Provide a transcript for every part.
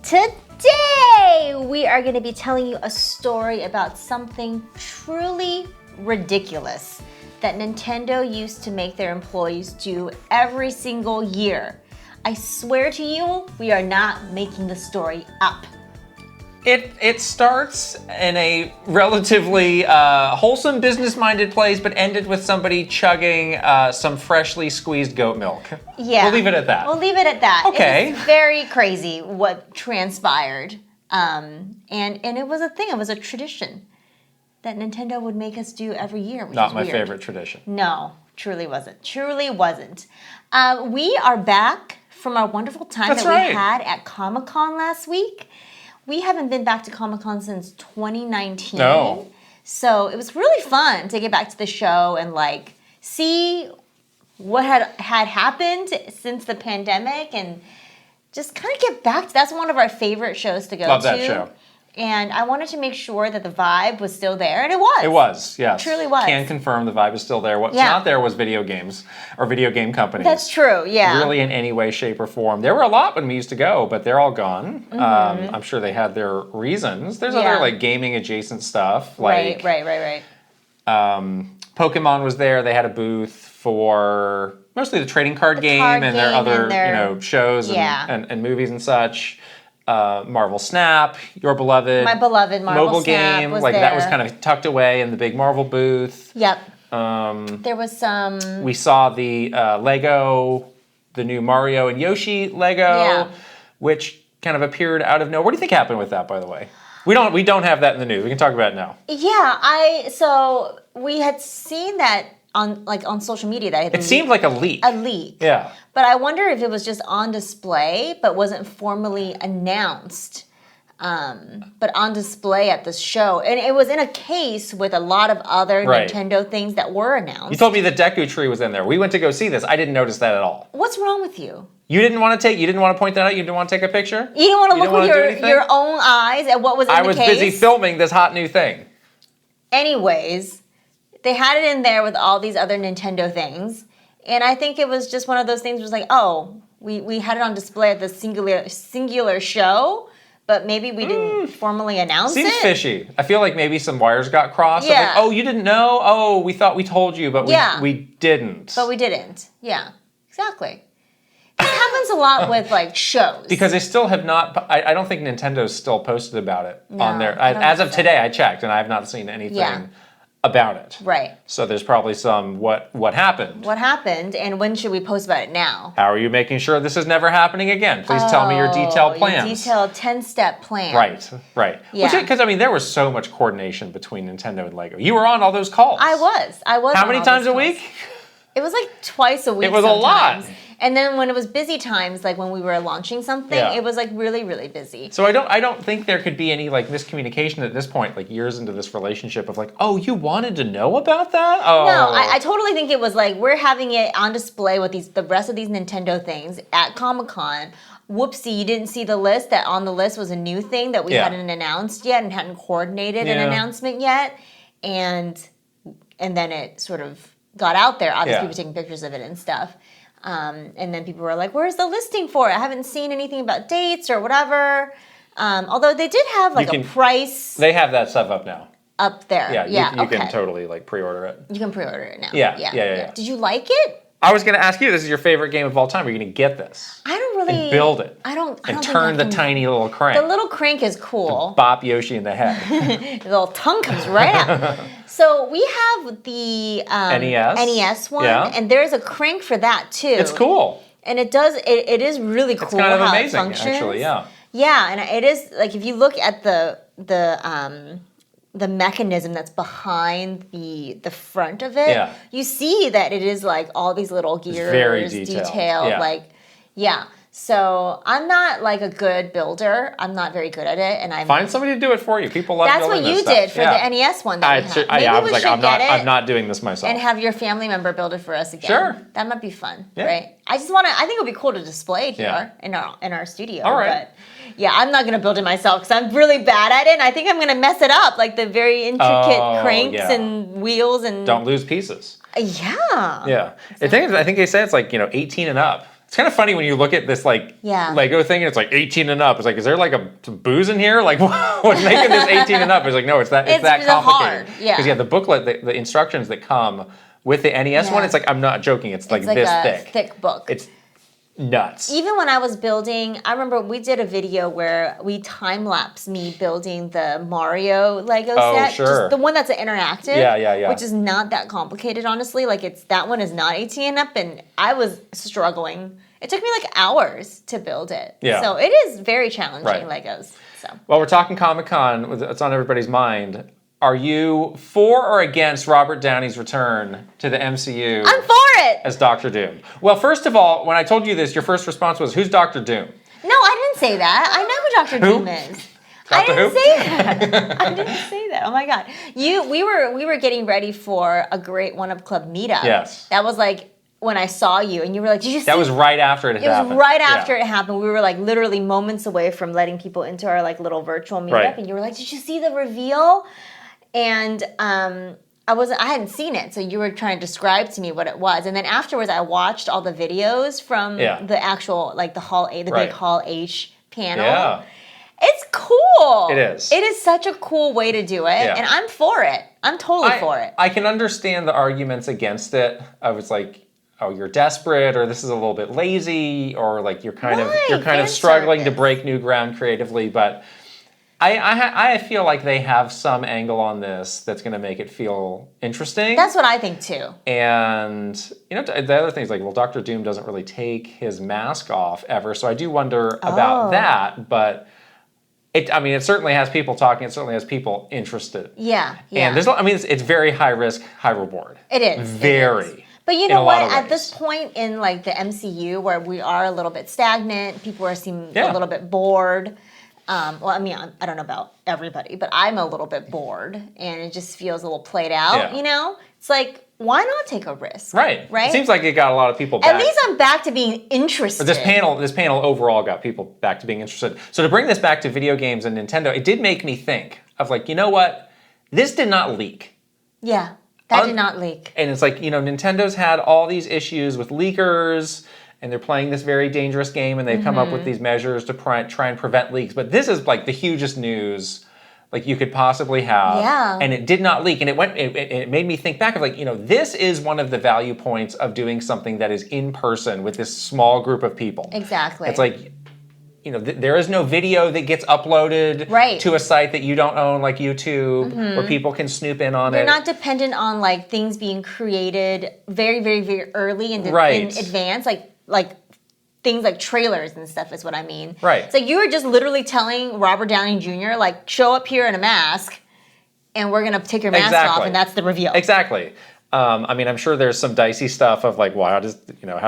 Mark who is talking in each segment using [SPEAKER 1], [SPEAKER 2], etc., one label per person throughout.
[SPEAKER 1] Today, we are going to be telling you a story about something truly ridiculous that Nintendo used to make their employees do every single year. I swear to you, we are not making the story up.
[SPEAKER 2] It starts in a relatively wholesome, business-minded place, but ended with somebody chugging some freshly squeezed goat milk.
[SPEAKER 1] Yeah.
[SPEAKER 2] We'll leave it at that.
[SPEAKER 1] We'll leave it at that.
[SPEAKER 2] Okay.
[SPEAKER 1] It's very crazy what transpired. And it was a thing. It was a tradition that Nintendo would make us do every year, which
[SPEAKER 2] Not
[SPEAKER 1] is
[SPEAKER 2] my
[SPEAKER 1] weird.
[SPEAKER 2] favorite tradition.
[SPEAKER 1] No, truly wasn't. Truly wasn't. We are back from our wonderful time
[SPEAKER 2] That's
[SPEAKER 1] that
[SPEAKER 2] right.
[SPEAKER 1] we had at Comic-Con last week. We haven't been back to Comic-Con since 2019.
[SPEAKER 2] No.
[SPEAKER 1] So it was really fun to get back to the show and like see what had happened since the pandemic and just kind of get back to that's one of our favorite shows to go to.
[SPEAKER 2] Love that show.
[SPEAKER 1] And I wanted to make sure that the vibe was still there, and it was.
[SPEAKER 2] It was, yes.
[SPEAKER 1] It truly was.
[SPEAKER 2] Can confirm the vibe is still there. What's
[SPEAKER 1] Yeah.
[SPEAKER 2] not there was video games or video game companies.
[SPEAKER 1] That's true, yeah.
[SPEAKER 2] Really in any way, shape, or form. There were a lot when we used to go, but they're all gone. I'm sure they had their reasons. There's other like gaming adjacent stuff. Like,
[SPEAKER 1] Right.
[SPEAKER 2] Pokemon was there. They had a booth for mostly the trading card game
[SPEAKER 1] card
[SPEAKER 2] and their
[SPEAKER 1] game
[SPEAKER 2] other
[SPEAKER 1] and their-
[SPEAKER 2] shows and movies and such. Marvel Snap, your beloved,
[SPEAKER 1] My beloved Marvel
[SPEAKER 2] mobile
[SPEAKER 1] Snap
[SPEAKER 2] game,
[SPEAKER 1] was
[SPEAKER 2] like that was
[SPEAKER 1] there.
[SPEAKER 2] kind of tucked away in the big Marvel booth.
[SPEAKER 1] Yep. There was some.
[SPEAKER 2] We saw the Lego, the new Mario and Yoshi Lego, which kind of appeared out of nowhere. What do you think happened with that, by the way? We don't have that in the news. We can talk about it now.
[SPEAKER 1] Yeah, so we had seen that on social media that had
[SPEAKER 2] It seemed like a leak.
[SPEAKER 1] a leak.
[SPEAKER 2] Yeah.
[SPEAKER 1] But I wonder if it was just on display, but wasn't formally announced. But on display at the show. And it was in a case with a lot of other
[SPEAKER 2] Right.
[SPEAKER 1] Nintendo things that were announced.
[SPEAKER 2] You told me the Deku Tree was in there. We went to go see this. I didn't notice that at all.
[SPEAKER 1] What's wrong with you?
[SPEAKER 2] You didn't want to point that out? You didn't want to take a picture?
[SPEAKER 1] You didn't want to
[SPEAKER 2] You
[SPEAKER 1] look
[SPEAKER 2] didn't
[SPEAKER 1] with
[SPEAKER 2] wanna do anything?
[SPEAKER 1] your own eyes at what was in
[SPEAKER 2] I
[SPEAKER 1] the
[SPEAKER 2] was
[SPEAKER 1] case?
[SPEAKER 2] busy filming this hot new thing.
[SPEAKER 1] Anyways, they had it in there with all these other Nintendo things. And I think it was just one of those things where it was like, oh, we had it on display at the singular show, but maybe we didn't formally announce
[SPEAKER 2] Seems
[SPEAKER 1] it.
[SPEAKER 2] fishy. I feel like maybe some wires got crossed.
[SPEAKER 1] Yeah.
[SPEAKER 2] Like, oh, you didn't know? Oh, we thought we told you, but we didn't.
[SPEAKER 1] But we didn't. Yeah, exactly. This happens a lot with like shows.
[SPEAKER 2] Because they still have not. I don't think Nintendo's still posted about it on there.
[SPEAKER 1] I don't
[SPEAKER 2] As
[SPEAKER 1] think
[SPEAKER 2] of
[SPEAKER 1] so.
[SPEAKER 2] today, I checked, and I have not seen anything about it.
[SPEAKER 1] Right.
[SPEAKER 2] So there's probably some what happened.
[SPEAKER 1] What happened, and when should we post about it now?
[SPEAKER 2] How are you making sure this is never happening again? Please tell me your detailed plans.
[SPEAKER 1] Your detailed 10-step plan.
[SPEAKER 2] Right.
[SPEAKER 1] Yeah.
[SPEAKER 2] Because I mean, there was so much coordination between Nintendo and Lego. You were on all those calls.
[SPEAKER 1] I was.
[SPEAKER 2] How
[SPEAKER 1] on
[SPEAKER 2] many
[SPEAKER 1] all
[SPEAKER 2] times
[SPEAKER 1] those
[SPEAKER 2] a
[SPEAKER 1] calls.
[SPEAKER 2] week?
[SPEAKER 1] It was like twice a week.
[SPEAKER 2] It was a lot.
[SPEAKER 1] sometimes. And then when it was busy times, like when we were launching something,
[SPEAKER 2] Yeah.
[SPEAKER 1] it was like really, really busy.
[SPEAKER 2] So I don't think there could be any like miscommunication at this point, like years into this relationship of like, oh, you wanted to know about that? Oh.
[SPEAKER 1] No, I totally think it was like we're having it on display with the rest of these Nintendo things at Comic-Con. Whoopsie, you didn't see the list. That on the list was a new thing that we hadn't announced yet and hadn't coordinated an announcement yet. And then it sort of got out there. Obviously, people taking pictures of it and stuff. And then people were like, where's the listing for it? I haven't seen anything about dates or whatever. Although they did have like a price
[SPEAKER 2] They have that stuff up now.
[SPEAKER 1] up there.
[SPEAKER 2] Yeah, you can totally like pre-order it.
[SPEAKER 1] You can pre-order it now.
[SPEAKER 2] Yeah.
[SPEAKER 1] Did you like it?
[SPEAKER 2] I was going to ask you, this is your favorite game of all time. Are you going to get this?
[SPEAKER 1] I don't really...
[SPEAKER 2] And build it.
[SPEAKER 1] I don't
[SPEAKER 2] And
[SPEAKER 1] think
[SPEAKER 2] turn
[SPEAKER 1] I
[SPEAKER 2] the
[SPEAKER 1] can-
[SPEAKER 2] tiny little crank.
[SPEAKER 1] The little crank is cool.
[SPEAKER 2] Bop Yoshi in the head.
[SPEAKER 1] The little tongue comes right out. So we have the NES one, and there's a crank for that too.
[SPEAKER 2] It's cool.
[SPEAKER 1] And it is really cool.
[SPEAKER 2] It's kind of
[SPEAKER 1] how
[SPEAKER 2] amazing,
[SPEAKER 1] it functions.
[SPEAKER 2] actually. Yeah.
[SPEAKER 1] Yeah, and it is like if you look at the mechanism that's behind the front of it, you see that it is like all these little gears,
[SPEAKER 2] very detailed.
[SPEAKER 1] So I'm not like a good builder. I'm not very good at it, and I
[SPEAKER 2] Find somebody to do it for you. People love
[SPEAKER 1] That's
[SPEAKER 2] building
[SPEAKER 1] what you
[SPEAKER 2] this
[SPEAKER 1] did
[SPEAKER 2] stuff.
[SPEAKER 1] for the NES one that we had. Maybe
[SPEAKER 2] I
[SPEAKER 1] we
[SPEAKER 2] was like,
[SPEAKER 1] should
[SPEAKER 2] I'm not doing this myself.
[SPEAKER 1] and have your family member build it for us again.
[SPEAKER 2] Sure.
[SPEAKER 1] That might be fun, right? I think it would be cool to display it here in our studio.
[SPEAKER 2] All right.
[SPEAKER 1] But yeah, I'm not going to build it myself because I'm really bad at it, and I think I'm going to mess it up, like the very intricate cranks and wheels and...
[SPEAKER 2] Don't lose pieces.
[SPEAKER 1] Yeah.
[SPEAKER 2] Yeah. I think they say it's like, 18 and up. It's kind of funny when you look at this like Lego thing and it's like 18 and up. It's like, is there like some booze in here? Like, what's making this 18 and up? It's like, no, it's that complicated.
[SPEAKER 1] Hard. Yeah.
[SPEAKER 2] Because the booklet, the instructions that come with the NES one, it's like, I'm not joking. It's like this thick.
[SPEAKER 1] Thick book.
[SPEAKER 2] It's nuts.
[SPEAKER 1] Even when I was building, I remember we did a video where we time-lapsed me building the Mario Lego set.
[SPEAKER 2] Sure.
[SPEAKER 1] Just the one that's interactive.
[SPEAKER 2] Yeah.
[SPEAKER 1] Which is not that complicated, honestly. Like that one is not 18 up, and I was struggling. It took me like hours to build it.
[SPEAKER 2] Yeah.
[SPEAKER 1] So it is very challenging, Legos. So.
[SPEAKER 2] Well, we're talking Comic-Con. It's on everybody's mind. Are you for or against Robert Downey's return to the MCU?
[SPEAKER 1] I'm for it!
[SPEAKER 2] As Doctor Doom. Well, first of all, when I told you this, your first response was, who's Doctor Doom?
[SPEAKER 1] No, I didn't say that. I know who Doctor Doom is. I didn't say that. I didn't say that. Oh my God. We were getting ready for a great One Up Club meetup.
[SPEAKER 2] Yes.
[SPEAKER 1] That was like when I saw you and you were like, did you see?
[SPEAKER 2] That was right after it happened.
[SPEAKER 1] It was right after it happened. We were like literally moments away from letting people into our like little virtual meetup, and you were like, did you see the reveal? And I hadn't seen it, so you were trying to describe to me what it was. And then afterwards, I watched all the videos from the actual, like the Hall A, the big Hall H panel. Yeah. It's cool.
[SPEAKER 2] It is.
[SPEAKER 1] It is such a cool way to do it, and I'm for it. I'm totally for it.
[SPEAKER 2] I can understand the arguments against it. I was like, oh, you're desperate, or this is a little bit lazy, or like you're kind of struggling to break new ground creatively, but. I feel like they have some angle on this that's going to make it feel interesting.
[SPEAKER 1] That's what I think too.
[SPEAKER 2] And the other thing is like, well, Doctor Doom doesn't really take his mask off ever, so I do wonder about that. But it certainly has people talking. It certainly has people interested.
[SPEAKER 1] Yeah.
[SPEAKER 2] And it's very high risk, high reward.
[SPEAKER 1] It is
[SPEAKER 2] very.
[SPEAKER 1] It is. But you know what? At this point in like the MCU, where we are a little bit stagnant, people seem a little bit bored. I don't know about everybody, but I'm a little bit bored, and it just feels a little played out, It's like, why not take a risk?
[SPEAKER 2] Right. It seems like it got a lot of people back.
[SPEAKER 1] At least I'm back to being interested.
[SPEAKER 2] This panel overall got people back to being interested. So to bring this back to video games and Nintendo, it did make me think of like, you know what? This did not leak.
[SPEAKER 1] Yeah, that did not leak.
[SPEAKER 2] And it's like, Nintendo's had all these issues with leakers, and they're playing this very dangerous game, and they've come up with these measures to try and prevent leaks. But this is like the hugest news like you could possibly have.
[SPEAKER 1] Yeah.
[SPEAKER 2] And it did not leak. And it made me think back of like, this is one of the value points of doing something that is in person with this small group of people.
[SPEAKER 1] Exactly.
[SPEAKER 2] It's like, there is no video that gets uploaded to a site that you don't own, like YouTube, where people can snoop in on it.
[SPEAKER 1] You're not dependent on like things being created very, very, very early in advance, like things like trailers and stuff is what I mean.
[SPEAKER 2] Right.
[SPEAKER 1] It's like you were just literally telling Robert Downey Jr. like, show up here in a mask, and we're gonna take your mask off, and that's the reveal.
[SPEAKER 2] Exactly. I'm sure there's some dicey stuff of like, well, how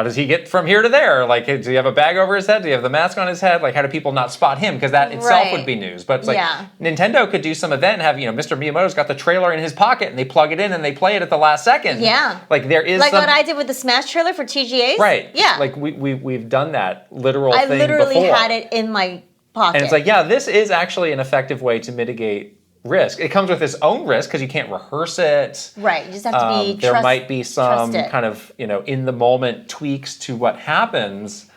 [SPEAKER 2] does he get from here to there? Like, does he have a bag over his head? Do you have the mask on his head? Like, how do people not spot him? Because that itself would be news. But it's like, Nintendo could do some event and have, Mr. Miyamoto's got the trailer in his pocket, and they plug it in and they play it at the last second.
[SPEAKER 1] Yeah.
[SPEAKER 2] Like, there is
[SPEAKER 1] like what I did with the Smash trailer for TGA's?
[SPEAKER 2] Right.
[SPEAKER 1] Yeah.
[SPEAKER 2] Like, we've done that literal thing before.
[SPEAKER 1] I literally had it in my pocket.
[SPEAKER 2] And it's like, this is actually an effective way to mitigate risk. It comes with its own risk because you can't rehearse it.
[SPEAKER 1] Right. You just have to be
[SPEAKER 2] there might be some kind of, in the moment tweaks to what happens.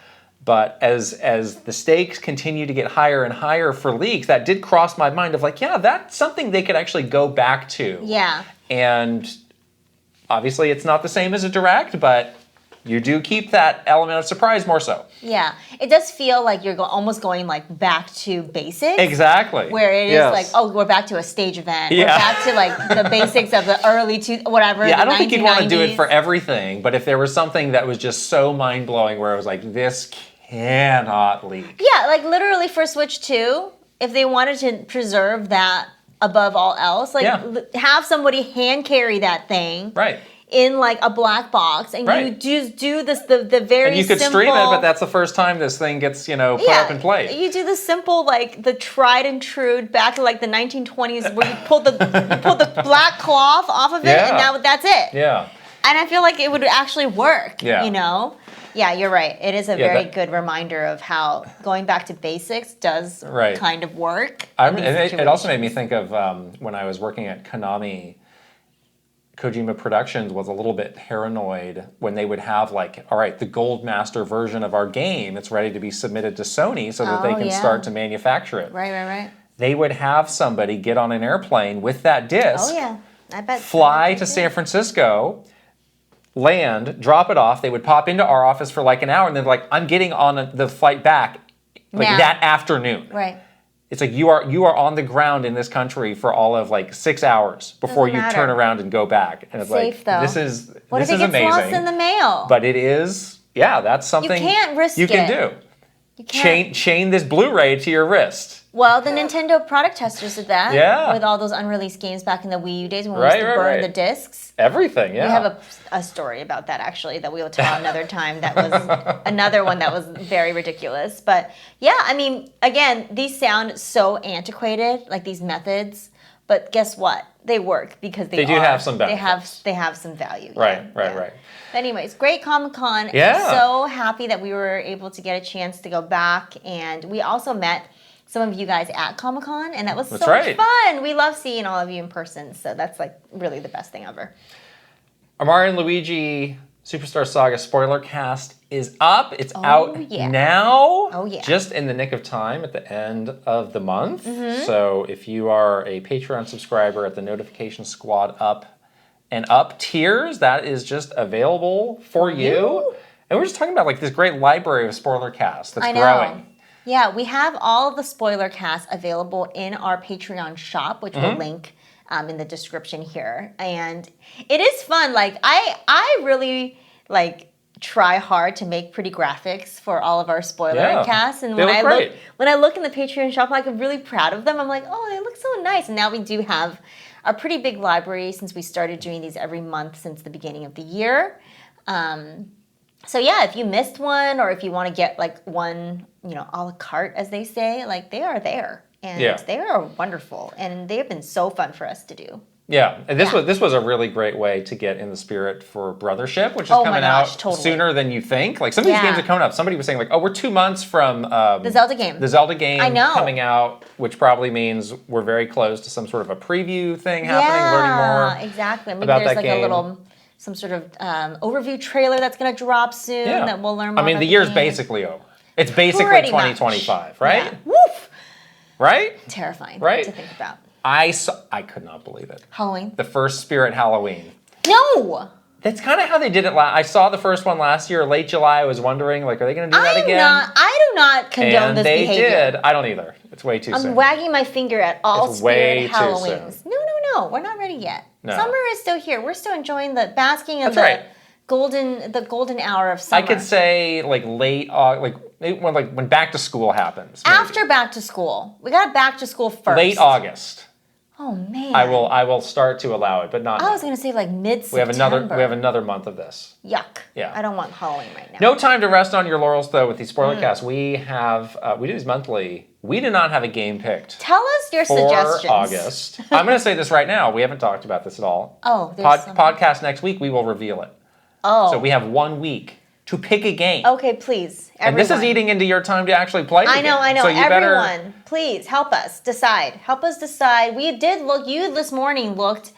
[SPEAKER 2] But as the stakes continue to get higher and higher for leaks, that did cross my mind of like, that's something they could actually go back to.
[SPEAKER 1] Yeah.
[SPEAKER 2] And obviously it's not the same as a direct, but you do keep that element of surprise more so.
[SPEAKER 1] Yeah, it does feel like you're almost going like back to basics.
[SPEAKER 2] Exactly.
[SPEAKER 1] Where it is like, oh, we're back to a stage event.
[SPEAKER 2] Yeah.
[SPEAKER 1] We're back to like the basics of the early whatever.
[SPEAKER 2] Yeah,
[SPEAKER 1] I
[SPEAKER 2] don't think you'd want to do it for everything, but if there was something that was just so mind blowing, where it was like, this cannot leak.
[SPEAKER 1] Yeah, like literally for Switch 2, if they wanted to preserve that above all else, like have somebody hand carry that thing.
[SPEAKER 2] Right.
[SPEAKER 1] In like a black box, and you just do this the very
[SPEAKER 2] and you could
[SPEAKER 1] simple,
[SPEAKER 2] stream it, but that's the first time this thing gets put up and played.
[SPEAKER 1] You do the simple like the tried and true back to like the 1920s where you pull the black cloth off of it, and now that's it.
[SPEAKER 2] Yeah.
[SPEAKER 1] And I feel like it would actually work.
[SPEAKER 2] Yeah.
[SPEAKER 1] Yeah, you're right. It is a very good reminder of how going back to basics does kind of work.
[SPEAKER 2] It also made me think of when I was working at Konami. Kojima Productions was a little bit paranoid when they would have like, all right, the Gold Master version of our game, it's ready to be submitted to Sony so that they can start to manufacture it.
[SPEAKER 1] Right.
[SPEAKER 2] They would have somebody get on an airplane with that disc.
[SPEAKER 1] Oh yeah, I bet.
[SPEAKER 2] Fly to San Francisco, land, drop it off. They would pop into our office for like an hour, and then like, I'm getting on the flight back like that afternoon.
[SPEAKER 1] Right.
[SPEAKER 2] It's like you are on the ground in this country for all of like 6 hours before you turn around and go back. And it's
[SPEAKER 1] safe,
[SPEAKER 2] like
[SPEAKER 1] though.
[SPEAKER 2] this is
[SPEAKER 1] what
[SPEAKER 2] this
[SPEAKER 1] if
[SPEAKER 2] is
[SPEAKER 1] it gets
[SPEAKER 2] amazing.
[SPEAKER 1] lost in the mail?
[SPEAKER 2] But it is, that's something
[SPEAKER 1] you can't risk
[SPEAKER 2] you can do.
[SPEAKER 1] You can't.
[SPEAKER 2] Chain this Blu-ray to your wrist.
[SPEAKER 1] Well, the Nintendo product testers did that.
[SPEAKER 2] Yeah.
[SPEAKER 1] With all those unreleased games back in the Wii U days when we used to burn the discs.
[SPEAKER 2] Everything, yeah.
[SPEAKER 1] We have a story about that, actually, that we will tell another time. That was another one that was very ridiculous. But, yeah, I mean, again, these sound so antiquated, like these methods. But guess what? They work because they
[SPEAKER 2] do have some benefits.
[SPEAKER 1] They have some value.
[SPEAKER 2] Right.
[SPEAKER 1] But anyways, great Comic-Con.
[SPEAKER 2] Yeah.
[SPEAKER 1] So happy that we were able to get a chance to go back. And we also met some of you guys at Comic-Con, and that was so much fun. We love seeing all of you in person, so that's like really the best thing ever.
[SPEAKER 2] Our Mario and Luigi Superstar Saga spoiler cast is up. It's out now.
[SPEAKER 1] Oh yeah.
[SPEAKER 2] Just in the nick of time at the end of the month. So if you are a Patreon subscriber at the Notification Squad up and up tiers, that is just available for you. And we're just talking about like this great library of spoiler cast that's growing.
[SPEAKER 1] Yeah, we have all of the spoiler casts available in our Patreon shop, which we'll link in the description here. And it is fun. Like I really like try hard to make pretty graphics for all of our spoiler casts. And when I look in the Patreon shop, like, I'm really proud of them. I'm like, oh, they look so nice. And now we do have a pretty big library since we started doing these every month since the beginning of the year. So yeah, if you missed one or if you want to get like one, a la carte, as they say, like they are there. And they are wonderful. And they have been so fun for us to do.
[SPEAKER 2] Yeah, and this was a really great way to get in the spirit for Brothership, which is coming out sooner than you think. Like some of these games are coming up. Somebody was saying like, oh, we're 2 months from
[SPEAKER 1] the Zelda game.
[SPEAKER 2] The Zelda game coming out, which probably means we're very close to some sort of a preview thing happening, learning more.
[SPEAKER 1] Exactly. Maybe
[SPEAKER 2] about
[SPEAKER 1] there's
[SPEAKER 2] that
[SPEAKER 1] like
[SPEAKER 2] game.
[SPEAKER 1] some sort of overview trailer that's going to drop soon that we'll learn more.
[SPEAKER 2] I mean, the year's basically over. It's basically
[SPEAKER 1] pretty
[SPEAKER 2] 2025, right?
[SPEAKER 1] Yeah. Woof.
[SPEAKER 2] Right?
[SPEAKER 1] Terrifying to think about.
[SPEAKER 2] I could not believe it.
[SPEAKER 1] Halloween.
[SPEAKER 2] The first Spirit Halloween.
[SPEAKER 1] No!
[SPEAKER 2] That's kind of how they did it. I saw the first one last year, late July. I was wondering, like, are they going to do that again?
[SPEAKER 1] I do not condone this behavior.
[SPEAKER 2] And they did. I don't either. It's way too soon.
[SPEAKER 1] I'm wagging my finger at all Spirit Halloweens.
[SPEAKER 2] Too soon.
[SPEAKER 1] No. We're not ready yet.
[SPEAKER 2] No.
[SPEAKER 1] Summer is still here. We're still enjoying the basking of the golden hour of summer.
[SPEAKER 2] I could say like late, when back to school happens. Maybe.
[SPEAKER 1] After back to school, we got back to school first.
[SPEAKER 2] Late August.
[SPEAKER 1] Oh man.
[SPEAKER 2] I will start to allow it, but not.
[SPEAKER 1] I was going to say like mid-September.
[SPEAKER 2] We have another month of this.
[SPEAKER 1] Yuck.
[SPEAKER 2] Yeah.
[SPEAKER 1] I don't want Halloween right now.
[SPEAKER 2] No time to rest on your laurels though with these spoiler casts. We have we do these monthly. We did not have a game picked.
[SPEAKER 1] Tell us your suggestions.
[SPEAKER 2] For August. I'm going to say this right now. We haven't talked about this at all.
[SPEAKER 1] Oh, there's
[SPEAKER 2] podcast next week. We will reveal it.
[SPEAKER 1] Oh.
[SPEAKER 2] So we have 1 week to pick a game.
[SPEAKER 1] Okay, please. Everyone.
[SPEAKER 2] And this is eating into your time to actually play the game.
[SPEAKER 1] I know.
[SPEAKER 2] So you
[SPEAKER 1] Everyone, please help us decide. Help us decide. We did look. You this morning looked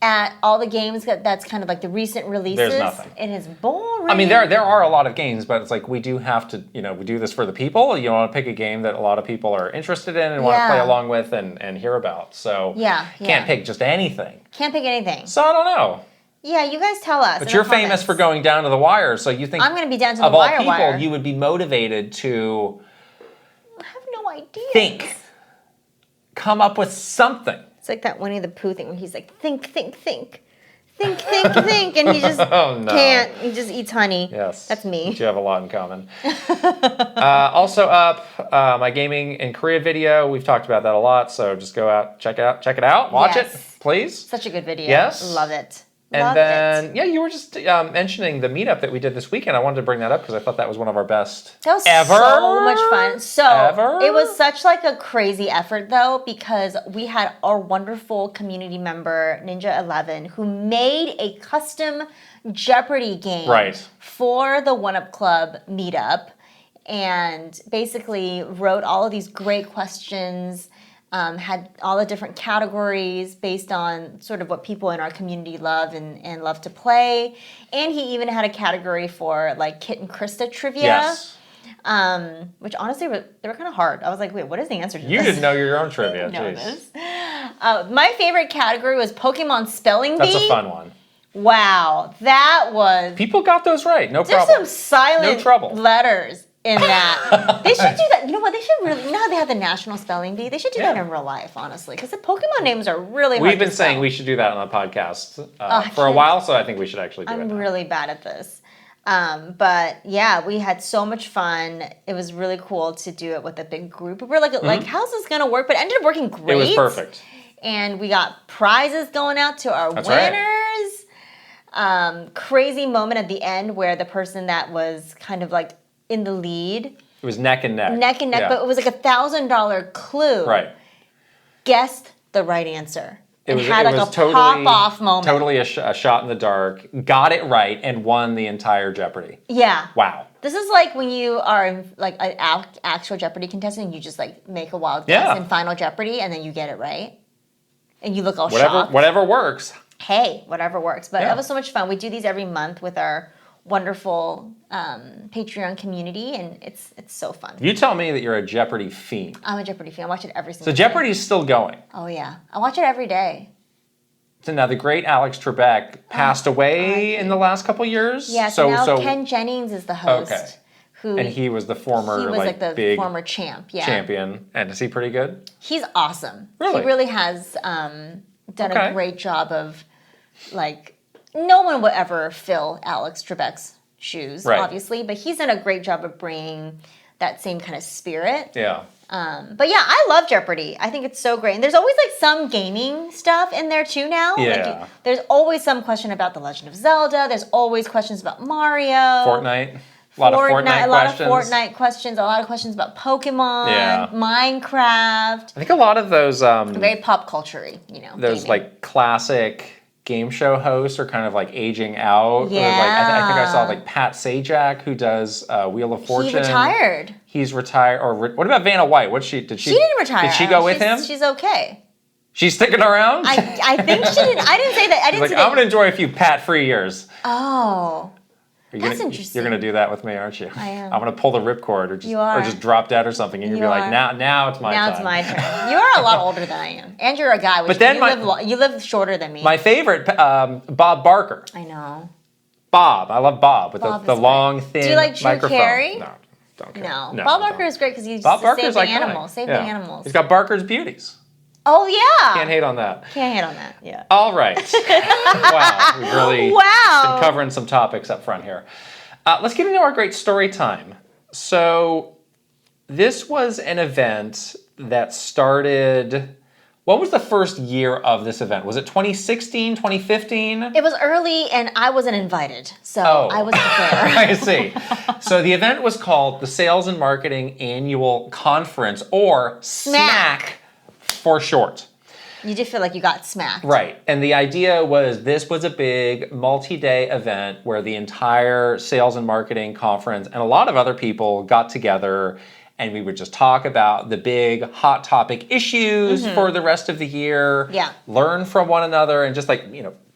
[SPEAKER 1] at all the games that's kind of like the recent releases.
[SPEAKER 2] There's nothing.
[SPEAKER 1] It is boring.
[SPEAKER 2] I mean, there are a lot of games, but it's like we do have to, we do this for the people. You want to pick a game that a lot of people are interested in and want to play along with and hear about. So can't pick just anything.
[SPEAKER 1] Can't pick anything.
[SPEAKER 2] So I don't know.
[SPEAKER 1] Yeah, you guys tell us.
[SPEAKER 2] But you're famous for going down to the wire, so you think
[SPEAKER 1] I'm going to be down to the wire.
[SPEAKER 2] Of all people, you would be motivated to.
[SPEAKER 1] I have no idea.
[SPEAKER 2] Think. Come up with something.
[SPEAKER 1] It's like that Winnie the Pooh thing where he's like, think, and he just can't. He just eats honey.
[SPEAKER 2] Yes,
[SPEAKER 1] that's me.
[SPEAKER 2] But you have a lot in common. Also up, my gaming in Korea video. We've talked about that a lot, so just go out, check it out, watch it, please.
[SPEAKER 1] Such a good video.
[SPEAKER 2] Yes,
[SPEAKER 1] love it.
[SPEAKER 2] And then, you were just mentioning the meetup that we did this weekend. I wanted to bring that up because I thought that was one of our best ever.
[SPEAKER 1] So much fun. It was such like a crazy effort though, because we had our wonderful community member, Ninja11, who made a custom Jeopardy game for the One Up Club meetup and basically wrote all of these great questions had all the different categories based on sort of what people in our community love and love to play. And he even had a category for like Kit and Krysta trivia.
[SPEAKER 2] Yes.
[SPEAKER 1] Which honestly, they were kind of hard. I was like, wait, what is the answer to this?
[SPEAKER 2] You didn't know your own trivia.
[SPEAKER 1] I didn't know this. My favorite category was Pokemon Spelling Bee.
[SPEAKER 2] That's a fun one.
[SPEAKER 1] Wow, that was...
[SPEAKER 2] People got those right, no
[SPEAKER 1] There's
[SPEAKER 2] problem.
[SPEAKER 1] some silent
[SPEAKER 2] no trouble.
[SPEAKER 1] letters in that. They should do that. You know what? They should really... You know how they have the National Spelling Bee? They should do that in real life, honestly. Because the Pokemon names are really hard
[SPEAKER 2] We've been
[SPEAKER 1] to spell.
[SPEAKER 2] saying we should do that on the podcast for a while, so I think we should actually do it.
[SPEAKER 1] I'm
[SPEAKER 2] now.
[SPEAKER 1] really bad at this. But yeah, we had so much fun. It was really cool to do it with a big group. We were like, how's this going to work? But it ended up working great.
[SPEAKER 2] It was perfect.
[SPEAKER 1] And we got prizes going out to our
[SPEAKER 2] That's
[SPEAKER 1] winners.
[SPEAKER 2] Right.
[SPEAKER 1] Crazy moment at the end where the person that was kind of like in the lead.
[SPEAKER 2] It was neck and neck.
[SPEAKER 1] Neck and neck,
[SPEAKER 2] yeah.
[SPEAKER 1] but it was like $1,000 clue.
[SPEAKER 2] Right.
[SPEAKER 1] Guessed the right answer.
[SPEAKER 2] It
[SPEAKER 1] had like a pop-off moment.
[SPEAKER 2] Totally a shot in the dark. Got it right and won the entire Jeopardy.
[SPEAKER 1] Yeah.
[SPEAKER 2] Wow.
[SPEAKER 1] This is like when you are like an actual Jeopardy contestant and you just like make a wild guess in Final Jeopardy and then you get it right. And you look all shocked.
[SPEAKER 2] Whatever works.
[SPEAKER 1] Hey, whatever works. But it was so much fun. We do these every month with our wonderful Patreon community, and it's so fun.
[SPEAKER 2] You tell me that you're a Jeopardy fiend.
[SPEAKER 1] I'm a Jeopardy fan. I watch it every single day.
[SPEAKER 2] So Jeopardy's still going.
[SPEAKER 1] Oh, yeah. I watch it every day.
[SPEAKER 2] So now the great Alex Trebek passed away in the last couple years.
[SPEAKER 1] Yeah, so now Ken Jennings is the host.
[SPEAKER 2] Okay.
[SPEAKER 1] And
[SPEAKER 2] he was the former,
[SPEAKER 1] he was like the
[SPEAKER 2] big
[SPEAKER 1] former champion.
[SPEAKER 2] And is he pretty good?
[SPEAKER 1] He's awesome.
[SPEAKER 2] Really?
[SPEAKER 1] He really has done a great job of, like, no one would ever fill Alex Trebek's shoes, obviously, but he's done a great job of bringing that same kind of spirit.
[SPEAKER 2] Yeah.
[SPEAKER 1] But yeah, I love Jeopardy. I think it's so great. And there's always like some gaming stuff in there too now.
[SPEAKER 2] Yeah.
[SPEAKER 1] Like, there's always some question about The Legend of Zelda. There's always questions about Mario.
[SPEAKER 2] Fortnite. A lot of
[SPEAKER 1] Fortnite questions. A lot of questions about Pokemon, Minecraft.
[SPEAKER 2] I think a lot of those
[SPEAKER 1] very pop culture-y,
[SPEAKER 2] those
[SPEAKER 1] gaming.
[SPEAKER 2] like classic game show hosts are kind of like aging out.
[SPEAKER 1] Yeah.
[SPEAKER 2] Like, I think I saw like Pat Sajak, who does Wheel of Fortune.
[SPEAKER 1] He retired.
[SPEAKER 2] He's retired. Or what about Vanna White? She
[SPEAKER 1] didn't retire.
[SPEAKER 2] Did she go with him?
[SPEAKER 1] She's okay.
[SPEAKER 2] She's sticking around?
[SPEAKER 1] I think she didn't. I didn't say that. I didn't say
[SPEAKER 2] I'm going to enjoy a few Pat-free years.
[SPEAKER 1] Oh. That's interesting.
[SPEAKER 2] You're going to do that with me, aren't you?
[SPEAKER 1] I am.
[SPEAKER 2] I'm going to pull the ripcord or just drop dead or something. And you're going to be like, now it's my time.
[SPEAKER 1] Now it's my turn. You are a lot older than I am. And you're a guy, which you live shorter than me.
[SPEAKER 2] My favorite, Bob Barker.
[SPEAKER 1] I know.
[SPEAKER 2] Bob. I love Bob with the long, thin microphone.
[SPEAKER 1] Do you like Drew Carey?
[SPEAKER 2] No, don't care.
[SPEAKER 1] No. Bob Barker is great because he's saving animals. Saving animals.
[SPEAKER 2] He's got Barker's Beauties.
[SPEAKER 1] Oh, yeah.
[SPEAKER 2] Can't hate on that.
[SPEAKER 1] Can't hate on that, yeah.
[SPEAKER 2] All right. Wow. We've really been covering some topics up front here. Let's get into our great story time. So this was an event that started... What was the first year of this event? Was it 2016, 2015?
[SPEAKER 1] It was early and I wasn't invited, so I wasn't there.
[SPEAKER 2] I see. So the event was called the Sales and Marketing Annual Conference, or SMAC for short.
[SPEAKER 1] You did feel like you got smacked.
[SPEAKER 2] Right. And the idea was this was a big multi-day event where the entire sales and marketing conference and a lot of other people got together and we would just talk about the big hot topic issues for the rest of the year.
[SPEAKER 1] Yeah.
[SPEAKER 2] Learn from one another and just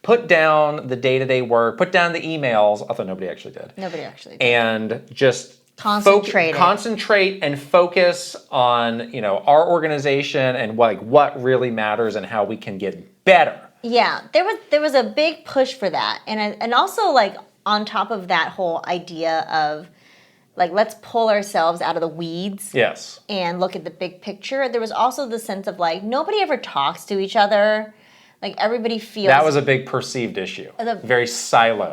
[SPEAKER 2] put down the day-to-day work, put down the emails, although nobody actually did.
[SPEAKER 1] Nobody actually did.
[SPEAKER 2] And just
[SPEAKER 1] concentrate
[SPEAKER 2] and focus on our organization and what really matters and how we can get better.
[SPEAKER 1] Yeah, there was a big push for that, and also on top of that whole idea of let's pull ourselves out of the weeds.
[SPEAKER 2] Yes.
[SPEAKER 1] And look at the big picture. There was also the sense of nobody ever talks to each other. Everybody feels...
[SPEAKER 2] That was a big perceived issue. Very siloed.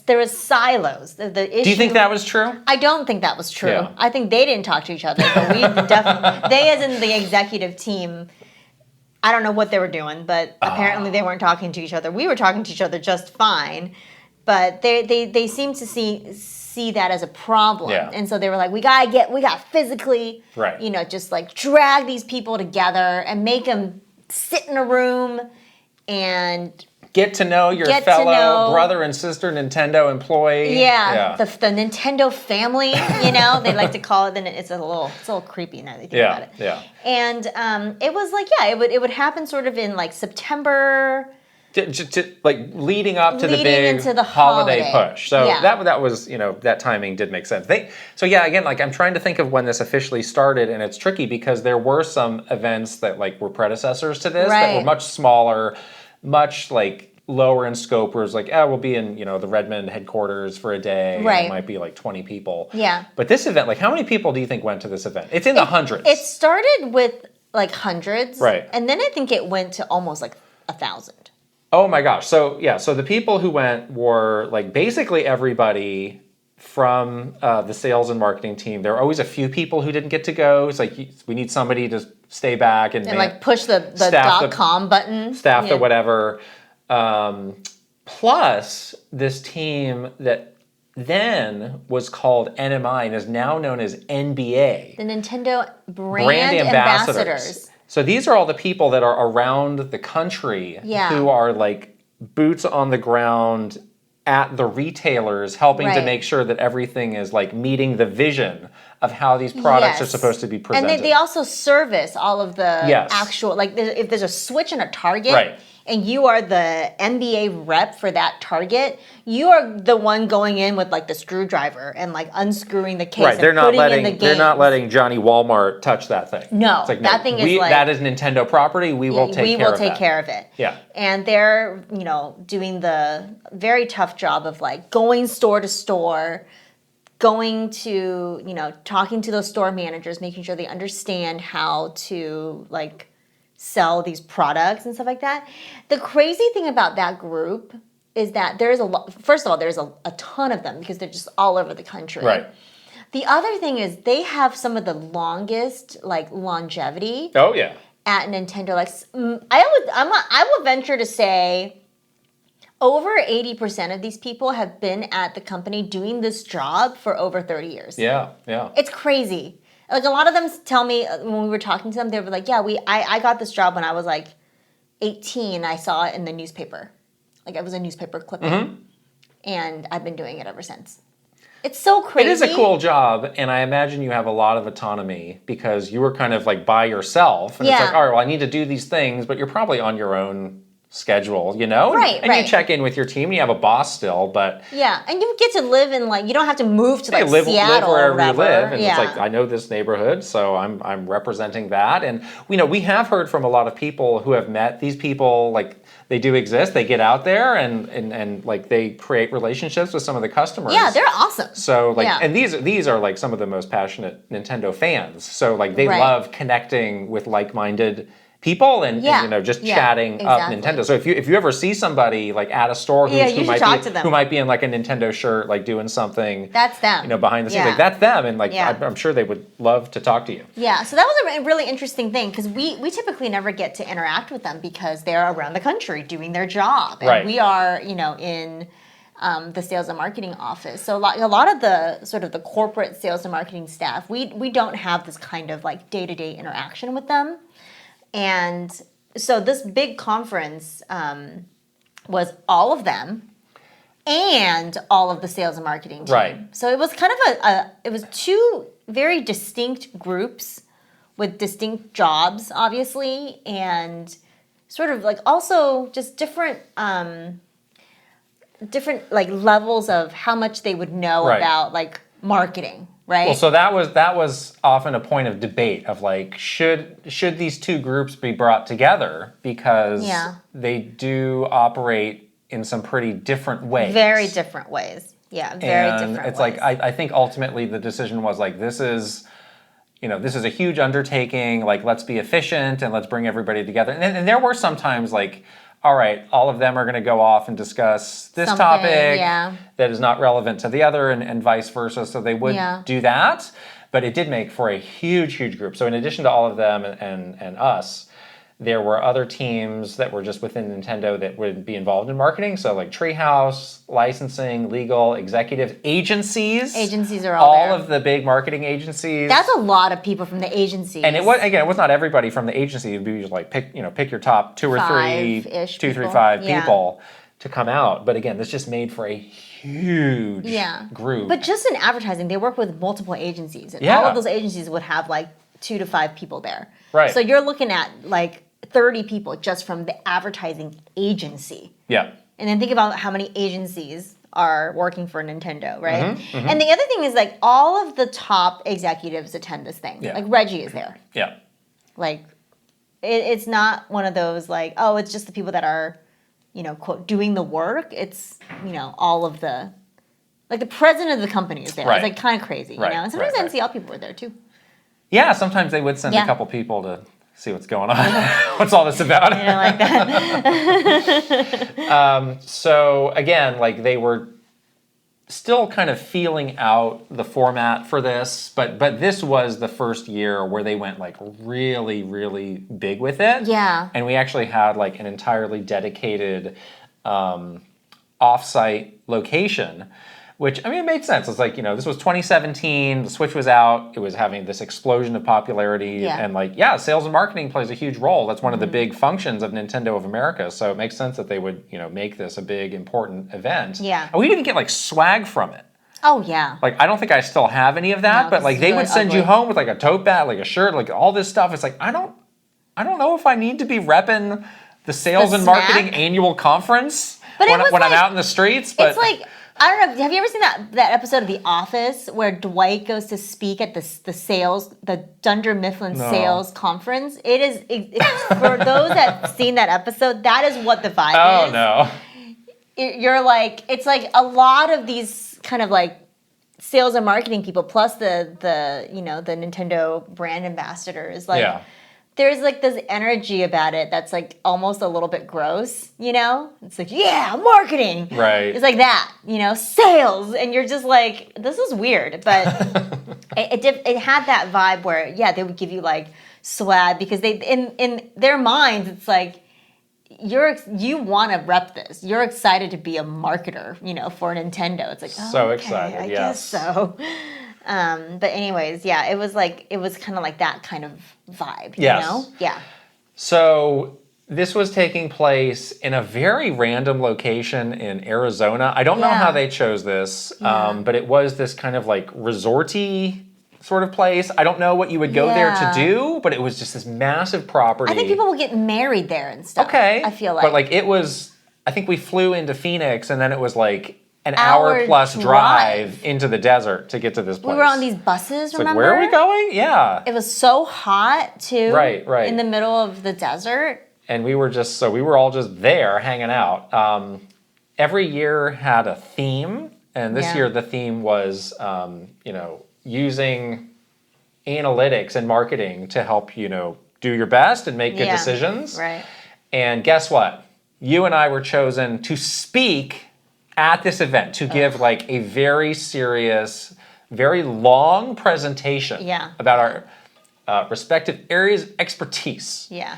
[SPEAKER 1] There was silos. The issue...
[SPEAKER 2] Do you think that was true?
[SPEAKER 1] I don't think that was true.
[SPEAKER 2] Yeah.
[SPEAKER 1] I think they didn't talk to each other, but we definitely... They, as in the executive team, I don't know what they were doing, but apparently they weren't talking to each other. We were talking to each other just fine, but they seemed to see that as a problem.
[SPEAKER 2] Yeah.
[SPEAKER 1] And so they were like, we got physically, just drag these people together and make them sit in a room and
[SPEAKER 2] get to know your fellow brother and sister Nintendo employee.
[SPEAKER 1] Yeah. The Nintendo family, they like to call it. Then it's a little creepy now that you think about it.
[SPEAKER 2] Yeah.
[SPEAKER 1] And it was like, it would happen sort of in like September.
[SPEAKER 2] Like leading up to the big
[SPEAKER 1] into the
[SPEAKER 2] holiday push. So that was, that timing did make sense. Again, like I'm trying to think of when this officially started, and it's tricky because there were some events that like were predecessors to this that were much smaller, much like lower in scope, where it's like, we'll be in, the Redmond headquarters for a day. Right. It might be like 20 people.
[SPEAKER 1] Yeah.
[SPEAKER 2] But this event, like how many people do you think went to this event? It's in the hundreds.
[SPEAKER 1] It started with like hundreds.
[SPEAKER 2] Right.
[SPEAKER 1] And then I think it went to almost like 1,000.
[SPEAKER 2] Oh my gosh. So the people who went were like basically everybody from the sales and marketing team. There were always a few people who didn't get to go. It's like we need somebody to stay back and
[SPEAKER 1] like push the .com button.
[SPEAKER 2] Staff the whatever. Plus this team that then was called NMI and is now known as NBA.
[SPEAKER 1] The Nintendo Brand Ambassadors.
[SPEAKER 2] So these are all the people that are around the country who are like boots on the ground at the retailers, helping to make sure that everything is like meeting the vision of how these products are supposed to be presented.
[SPEAKER 1] And they also service all of the actual, like if there's a switch in a Target and you are the NBA rep for that Target, you are the one going in with like the screwdriver and like unscrewing the case and
[SPEAKER 2] they're not
[SPEAKER 1] putting in the game.
[SPEAKER 2] They're not letting Johnny Walmart touch that thing.
[SPEAKER 1] No,
[SPEAKER 2] it's like,
[SPEAKER 1] that thing is like...
[SPEAKER 2] that is Nintendo property. We will take care of it. Yeah.
[SPEAKER 1] And they're, doing the very tough job of like going store to store, going to, talking to those store managers, making sure they understand how to like sell these products and stuff like that. The crazy thing about that group is that there's a lot, first of all, there's a ton of them because they're just all over the country.
[SPEAKER 2] Right.
[SPEAKER 1] The other thing is they have some of the longest like longevity.
[SPEAKER 2] Oh yeah.
[SPEAKER 1] At Nintendo. Like I would venture to say over 80% of these people have been at the company doing this job for over 30 years.
[SPEAKER 2] Yeah, yeah.
[SPEAKER 1] It's crazy. Like a lot of them tell me when we were talking to them, they were like, I got this job when I was like 18. I saw it in the newspaper. Like it was a newspaper clipping. Mm-hmm. And I've been doing it ever since. It's so crazy.
[SPEAKER 2] It is a cool job, and I imagine you have a lot of autonomy because you were kind of like by yourself. And it's like, all right, well, I need to do these things, but you're probably on your own schedule,
[SPEAKER 1] Right,
[SPEAKER 2] and you check in with your team, and you have a boss still, but...
[SPEAKER 1] Yeah, and you get to live in, like, you don't have to move to, like,
[SPEAKER 2] live
[SPEAKER 1] Seattle
[SPEAKER 2] wherever
[SPEAKER 1] or
[SPEAKER 2] you live, and it's like, I know this neighborhood, so I'm representing that, and, we have heard from a lot of people who have met these people, like, they do exist, they get out there, and like, they create relationships with some of the customers.
[SPEAKER 1] Yeah, they're awesome.
[SPEAKER 2] So, like, and these are, like, some of the most passionate Nintendo fans, so, like, they love connecting with like-minded people and just chatting up Nintendo. So if you ever see somebody like at a store who might be in like a Nintendo shirt, like doing something,
[SPEAKER 1] that's them.
[SPEAKER 2] Behind the scenes, like that's them, and like I'm sure they would love to talk to you.
[SPEAKER 1] Yeah, so that was a really interesting thing because we typically never get to interact with them because they're around the country doing their job, and we are in the sales and marketing office. So a lot of the sort of the corporate sales and marketing staff, we don't have this kind of like day-to-day interaction with them. And so this big conference was all of them and all of the sales and marketing team.
[SPEAKER 2] Right.
[SPEAKER 1] So it was kind of it was two very distinct groups with distinct jobs, obviously, and sort of like also just different like levels of how much they would know about like marketing. Right.
[SPEAKER 2] Well, so that was often a point of debate of like should these two groups be brought together because they do operate in some pretty different ways.
[SPEAKER 1] Very different ways. Yeah, very different ways.
[SPEAKER 2] It's like I think ultimately the decision was like this is a huge undertaking, like let's be efficient and let's bring everybody together. And there were sometimes like, all right, all of them are going to go off and discuss this topic that is not relevant to the other and vice versa. So they would do that. But it did make for a huge, huge group. So in addition to all of them and us, There were other teams that were just within Nintendo that would be involved in marketing. So like Treehouse, licensing, legal, executives, agencies.
[SPEAKER 1] Agencies are all there.
[SPEAKER 2] Of the big marketing agencies.
[SPEAKER 1] That's a lot of people from the agencies.
[SPEAKER 2] And it was not everybody from the agency. It'd be like pick your top 2 or 3, 2, 3, 5 people to come out. But again, this just made for a huge group.
[SPEAKER 1] But just in advertising, they work with multiple agencies. And all of those agencies would have like 2 to 5 people there.
[SPEAKER 2] Right.
[SPEAKER 1] So you're looking at like 30 people just from the advertising agency.
[SPEAKER 2] Yeah.
[SPEAKER 1] And then think about how many agencies are working for Nintendo, right?
[SPEAKER 2] Mm-hmm, mm-hmm.
[SPEAKER 1] And the other thing is like all of the top executives attend this thing.
[SPEAKER 2] Yeah.
[SPEAKER 1] Like Reggie is there.
[SPEAKER 2] Yeah.
[SPEAKER 1] Like it's not one of those like, oh, it's just the people that are, quote, doing the work. It's, all of the, like the president of the company is there.
[SPEAKER 2] Right.
[SPEAKER 1] It's like kind of crazy,
[SPEAKER 2] right.
[SPEAKER 1] And sometimes
[SPEAKER 2] right.
[SPEAKER 1] NCL people were there too.
[SPEAKER 2] Yeah, sometimes they would send a couple people to see what's going on. What's all this about?
[SPEAKER 1] I don't like that.
[SPEAKER 2] So again, like they were still kind of feeling out the format for this, but this was the first year where they went like really, really big with it.
[SPEAKER 1] Yeah.
[SPEAKER 2] And we actually had like an entirely dedicated off-site location, which, I mean, it made sense. It's like, this was 2017, the Switch was out, it was having this explosion of popularity, and like, sales and marketing plays a huge role. That's one of the big functions of Nintendo of America, so it makes sense that they would, make this a big, important event.
[SPEAKER 1] Yeah.
[SPEAKER 2] And we'd even get like swag from it.
[SPEAKER 1] Oh, yeah.
[SPEAKER 2] Like, I don't think I still have any of that, but like, they
[SPEAKER 1] really
[SPEAKER 2] would send
[SPEAKER 1] ugly.
[SPEAKER 2] you home with like a tote bag, like a shirt, like all this stuff. It's like, I don't know if I need to be repping the sales and marketing annual conference when I'm out in the streets, but...
[SPEAKER 1] It's like... I don't know. Have you ever seen that episode of The Office where Dwight goes to speak at the Dunder Mifflin sales conference? It's for those that've seen that episode, that is what the vibe is.
[SPEAKER 2] Oh, no.
[SPEAKER 1] You're like, it's like a lot of these kind of like sales and marketing people, plus the Nintendo brand ambassadors, like there's like this energy about it that's like almost a little bit gross, It's like, marketing.
[SPEAKER 2] Right.
[SPEAKER 1] It's like that, sales. And you're just like, this is weird. But it had that vibe where, they would give you like swag because they in their minds, it's like, you want to rep this. You're excited to be a marketer, for Nintendo. It's like,
[SPEAKER 2] so excited,
[SPEAKER 1] I guess so. But anyways, it was kind of like that kind of vibe, Yeah.
[SPEAKER 2] So this was taking place in a very random location in Arizona. I don't know how they chose this, but it was this kind of like resorty sort of place. I don't know what you would go there to do, but it was just this massive property.
[SPEAKER 1] I think people will get married there and stuff.
[SPEAKER 2] Okay.
[SPEAKER 1] I feel like.
[SPEAKER 2] But like it was, I think we flew into Phoenix and then it was like an hour plus drive into the desert to get to this place.
[SPEAKER 1] We were on these buses, remember?
[SPEAKER 2] Like, where are we going? Yeah.
[SPEAKER 1] It was so hot, too.
[SPEAKER 2] Right.
[SPEAKER 1] In the middle of the desert.
[SPEAKER 2] And we were all just there hanging out. Every year had a theme. And this year the theme was, using analytics and marketing to help, do your best and make good decisions.
[SPEAKER 1] Right.
[SPEAKER 2] And guess what? You and I were chosen to speak at this event, to give like a very serious, very long presentation about our respective areas of expertise.
[SPEAKER 1] Yeah.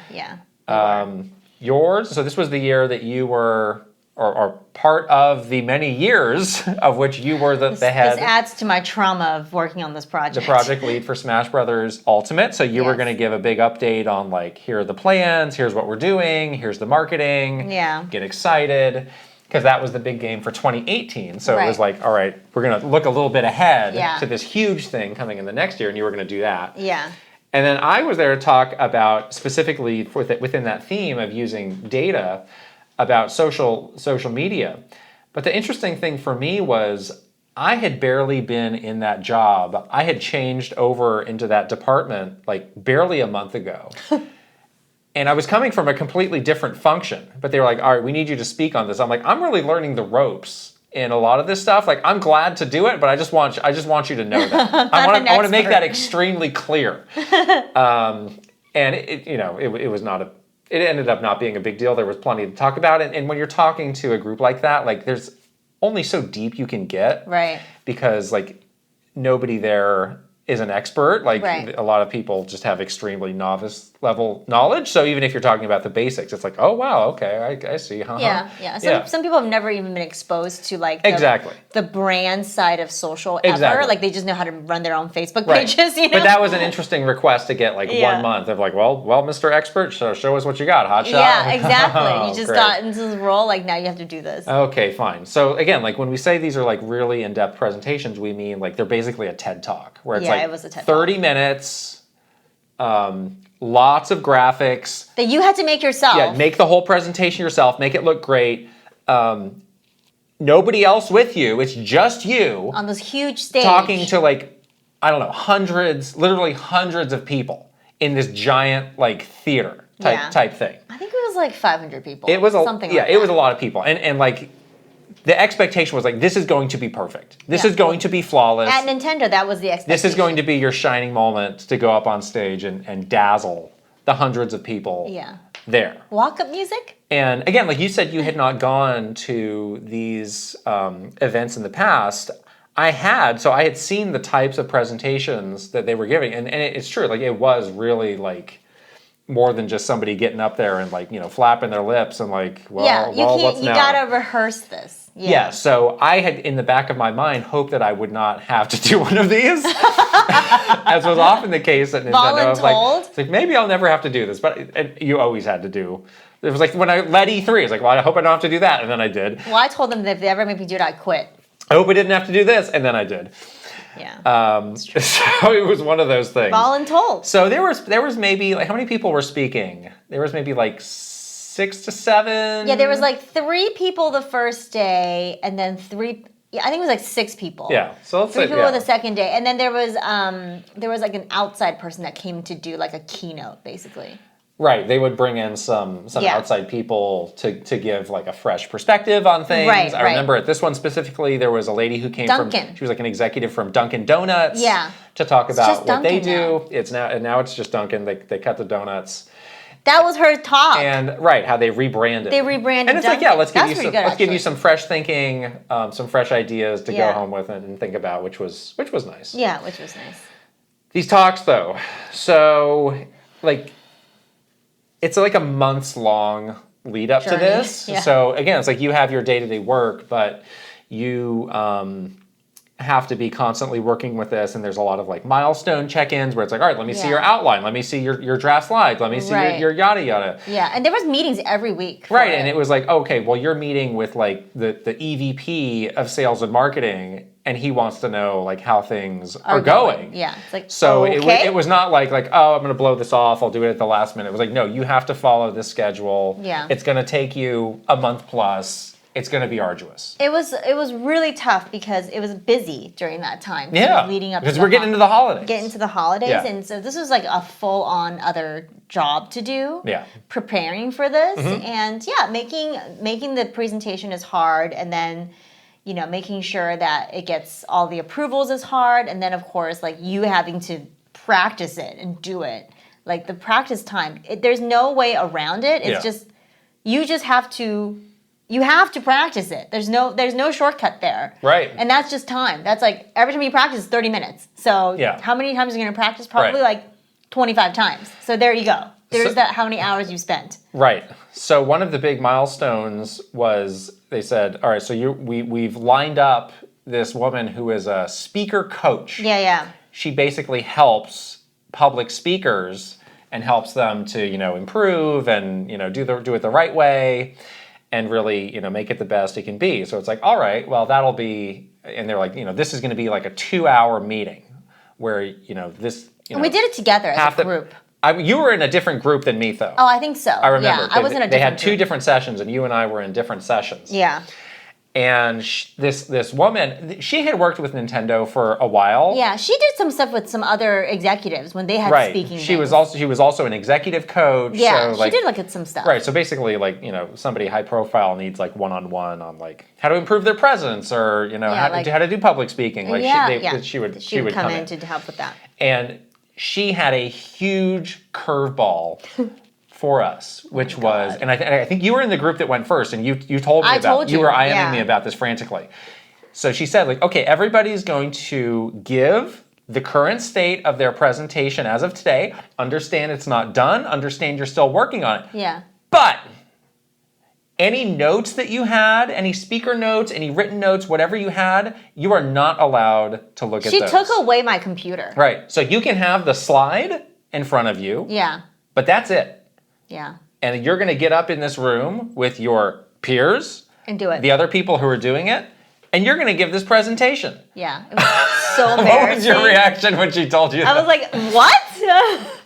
[SPEAKER 2] Yours, so this was the year that you were, or part of the many years of which you were the head.
[SPEAKER 1] This adds to my trauma of working on this project.
[SPEAKER 2] The project lead for Smash Brothers Ultimate. So you were going to give a big update on like, here are the plans, here's what we're doing, here's the marketing.
[SPEAKER 1] Yeah.
[SPEAKER 2] Get excited. Because that was the big game for 2018. So it was like, all right, we're going to look a little bit ahead to this huge thing coming in the next year, and you were going to do that.
[SPEAKER 1] Yeah.
[SPEAKER 2] And then I was there to talk about, specifically within that theme of using data, about social media. But the interesting thing for me was I had barely been in that job. I had changed over into that department like barely a month ago. And I was coming from a completely different function, but they were like, all right, we need you to speak on this. I'm like, I'm really learning the ropes in a lot of this stuff. Like, I'm glad to do it, but I just want you to know that. I want to make that extremely clear. And it was not it ended up not being a big deal. There was plenty to talk about. And when you're talking to a group like that, like there's only so deep you can get.
[SPEAKER 1] Right.
[SPEAKER 2] Because like nobody there is an expert. Like a lot of people just have extremely novice level knowledge. So even if you're talking about the basics, it's like, oh wow, okay, I see.
[SPEAKER 1] Yeah. Some people have never even been exposed to like the brand side of social ever. Like they just know how to run their own Facebook pages. You know?
[SPEAKER 2] But that was an interesting request to get like 1 month of like, well, Mr. Expert, so show us what you got, hotshot.
[SPEAKER 1] Yeah, exactly. You just got into this role. Like now you have to do this.
[SPEAKER 2] Okay, fine. So again, like when we say these are like really in-depth presentations, we mean like they're basically a TED Talk where it's
[SPEAKER 1] it was a TED
[SPEAKER 2] 30 minutes, lots of graphics.
[SPEAKER 1] That you had to make yourself.
[SPEAKER 2] Yeah, make the whole presentation yourself, make it look great. Nobody else with you, it's just you.
[SPEAKER 1] On this huge stage.
[SPEAKER 2] Talking to like, I don't know, literally hundreds of people in this giant like theater type thing.
[SPEAKER 1] I think it was like 500 people.
[SPEAKER 2] It was
[SPEAKER 1] something like that.
[SPEAKER 2] It was a lot of people. And like, the expectation was like, this is going to be perfect. This is going to be flawless.
[SPEAKER 1] At Nintendo, that was the expectation.
[SPEAKER 2] This is going to be your shining moment to go up on stage and dazzle the hundreds of people there.
[SPEAKER 1] Walk-up music?
[SPEAKER 2] And again, like you said, you had not gone to these events in the past. I had seen the types of presentations that they were giving. And it's true, like it was really like more than just somebody getting up there and like, flapping their lips and like, what's
[SPEAKER 1] you gotta rehearse this.
[SPEAKER 2] Yeah, so I had in the back of my mind hoped that I would not have to do one of these, as was often the case at Nintendo. I was like, maybe I'll never have to do this, but you always had to do. It was like when I led E3, I was like, well, I hope I don't have to do that, and then I did.
[SPEAKER 1] Well, I told them that if they ever make me do it, I'd quit.
[SPEAKER 2] I hope I didn't have to do this, and then I did.
[SPEAKER 1] Yeah.
[SPEAKER 2] So it was one of those things.
[SPEAKER 1] Voluntold.
[SPEAKER 2] So there was maybe like how many people were speaking? There was maybe like 6 to 7.
[SPEAKER 1] Yeah, there was like 3 people the first day, and then 3. Yeah, I think it was like 6 people.
[SPEAKER 2] Yeah, so let's
[SPEAKER 1] 3 people the second day, and then there was like an outside person that came to do like a keynote, basically.
[SPEAKER 2] Right, they would bring in some outside people to give like a fresh perspective on things. I remember at this one specifically, there was a lady who came from, she was like an executive from Dunkin' Donuts to talk about what they do. Now. It's now it's just Dunkin'. They cut the donuts.
[SPEAKER 1] That was her talk.
[SPEAKER 2] And how they rebranded.
[SPEAKER 1] They rebranded.
[SPEAKER 2] And it's
[SPEAKER 1] Dunkin'.
[SPEAKER 2] like, let's give you some fresh thinking, some fresh ideas to go home with and think about, which was nice.
[SPEAKER 1] Yeah, which was nice.
[SPEAKER 2] These talks though, so like. It's like a months long lead up to this. Yeah. So again, it's like you have your day-to-day work, but you have to be constantly working with this, and there's a lot of like milestone check-ins where it's like, all right, let me see your outline, let me see your draft slides, let me see your yada yada.
[SPEAKER 1] Yeah, and there was meetings every week.
[SPEAKER 2] Right, and it was like, okay, well you're meeting with like the EVP of sales and marketing, and he wants to know like how things are going.
[SPEAKER 1] Yeah, it's like
[SPEAKER 2] so it was not like oh I'm gonna blow this off, I'll do it at the last minute. It was like no, you have to follow this schedule.
[SPEAKER 1] Yeah,
[SPEAKER 2] it's gonna take you a month plus. It's going to be arduous.
[SPEAKER 1] It was really tough because it was busy during that time.
[SPEAKER 2] Yeah,
[SPEAKER 1] leading up
[SPEAKER 2] because we're getting into the holidays.
[SPEAKER 1] Getting into the holidays, and so this was like a full-on other job to do.
[SPEAKER 2] Yeah,
[SPEAKER 1] preparing for this, and making the presentation is hard, and then making sure that it gets all the approvals is hard, and then of course like you having to practice it and do it. Like the practice time, there's no way around it. It's just you just have to. You have to practice it. There's no shortcut there.
[SPEAKER 2] Right.
[SPEAKER 1] And that's just time. That's like every time you practice is 30 minutes. So how many times are you going to practice? Probably like 25 times. So there you go. There's how many hours you spent.
[SPEAKER 2] Right. So one of the big milestones was they said, all right, so we've lined up this woman who is a speaker coach.
[SPEAKER 1] Yeah.
[SPEAKER 2] She basically helps public speakers and helps them to, improve and, do it the right way. And really, make it the best it can be. So it's like, all right, well, that'll be, and they're like, this is going to be like a 2-hour meeting where, this,
[SPEAKER 1] And we did it together as a group.
[SPEAKER 2] You were in a different group than me, though.
[SPEAKER 1] Oh, I think so.
[SPEAKER 2] I remember.
[SPEAKER 1] Yeah, I was in a different
[SPEAKER 2] They had 2
[SPEAKER 1] group.
[SPEAKER 2] different sessions, and you and I were in different sessions.
[SPEAKER 1] Yeah.
[SPEAKER 2] And this woman, she had worked with Nintendo for a while.
[SPEAKER 1] Yeah, she did some stuff with some other executives when they had speaking.
[SPEAKER 2] She was also an executive coach.
[SPEAKER 1] Yeah,
[SPEAKER 2] so
[SPEAKER 1] she did some stuff.
[SPEAKER 2] Right, so basically somebody high profile needs like one-on-one on like how to improve their presence or how to do public speaking. Like she would come in
[SPEAKER 1] to help with that.
[SPEAKER 2] And she had a huge curveball. For us, which was, and I think you were in the group that went first, and you told me you were IMing me about this frantically. So she said, like, okay, everybody's going to give the current state of their presentation as of today, understand it's not done, understand you're still working on it.
[SPEAKER 1] Yeah.
[SPEAKER 2] But any notes that you had, any speaker notes, any written notes, whatever you had, you are not allowed to look at those.
[SPEAKER 1] She took away my computer.
[SPEAKER 2] Right. So you can have the slide in front of you.
[SPEAKER 1] Yeah.
[SPEAKER 2] But that's it.
[SPEAKER 1] Yeah.
[SPEAKER 2] And you're going to get up in this room with your peers.
[SPEAKER 1] And do it.
[SPEAKER 2] The other people who are doing it. And you're going to give this presentation.
[SPEAKER 1] Yeah. It was so embarrassing.
[SPEAKER 2] What was your reaction when she told you that?
[SPEAKER 1] I was like, what?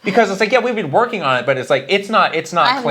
[SPEAKER 2] Because it's like, yeah, we've been working on it, but it's like, it's not clean.
[SPEAKER 1] It's not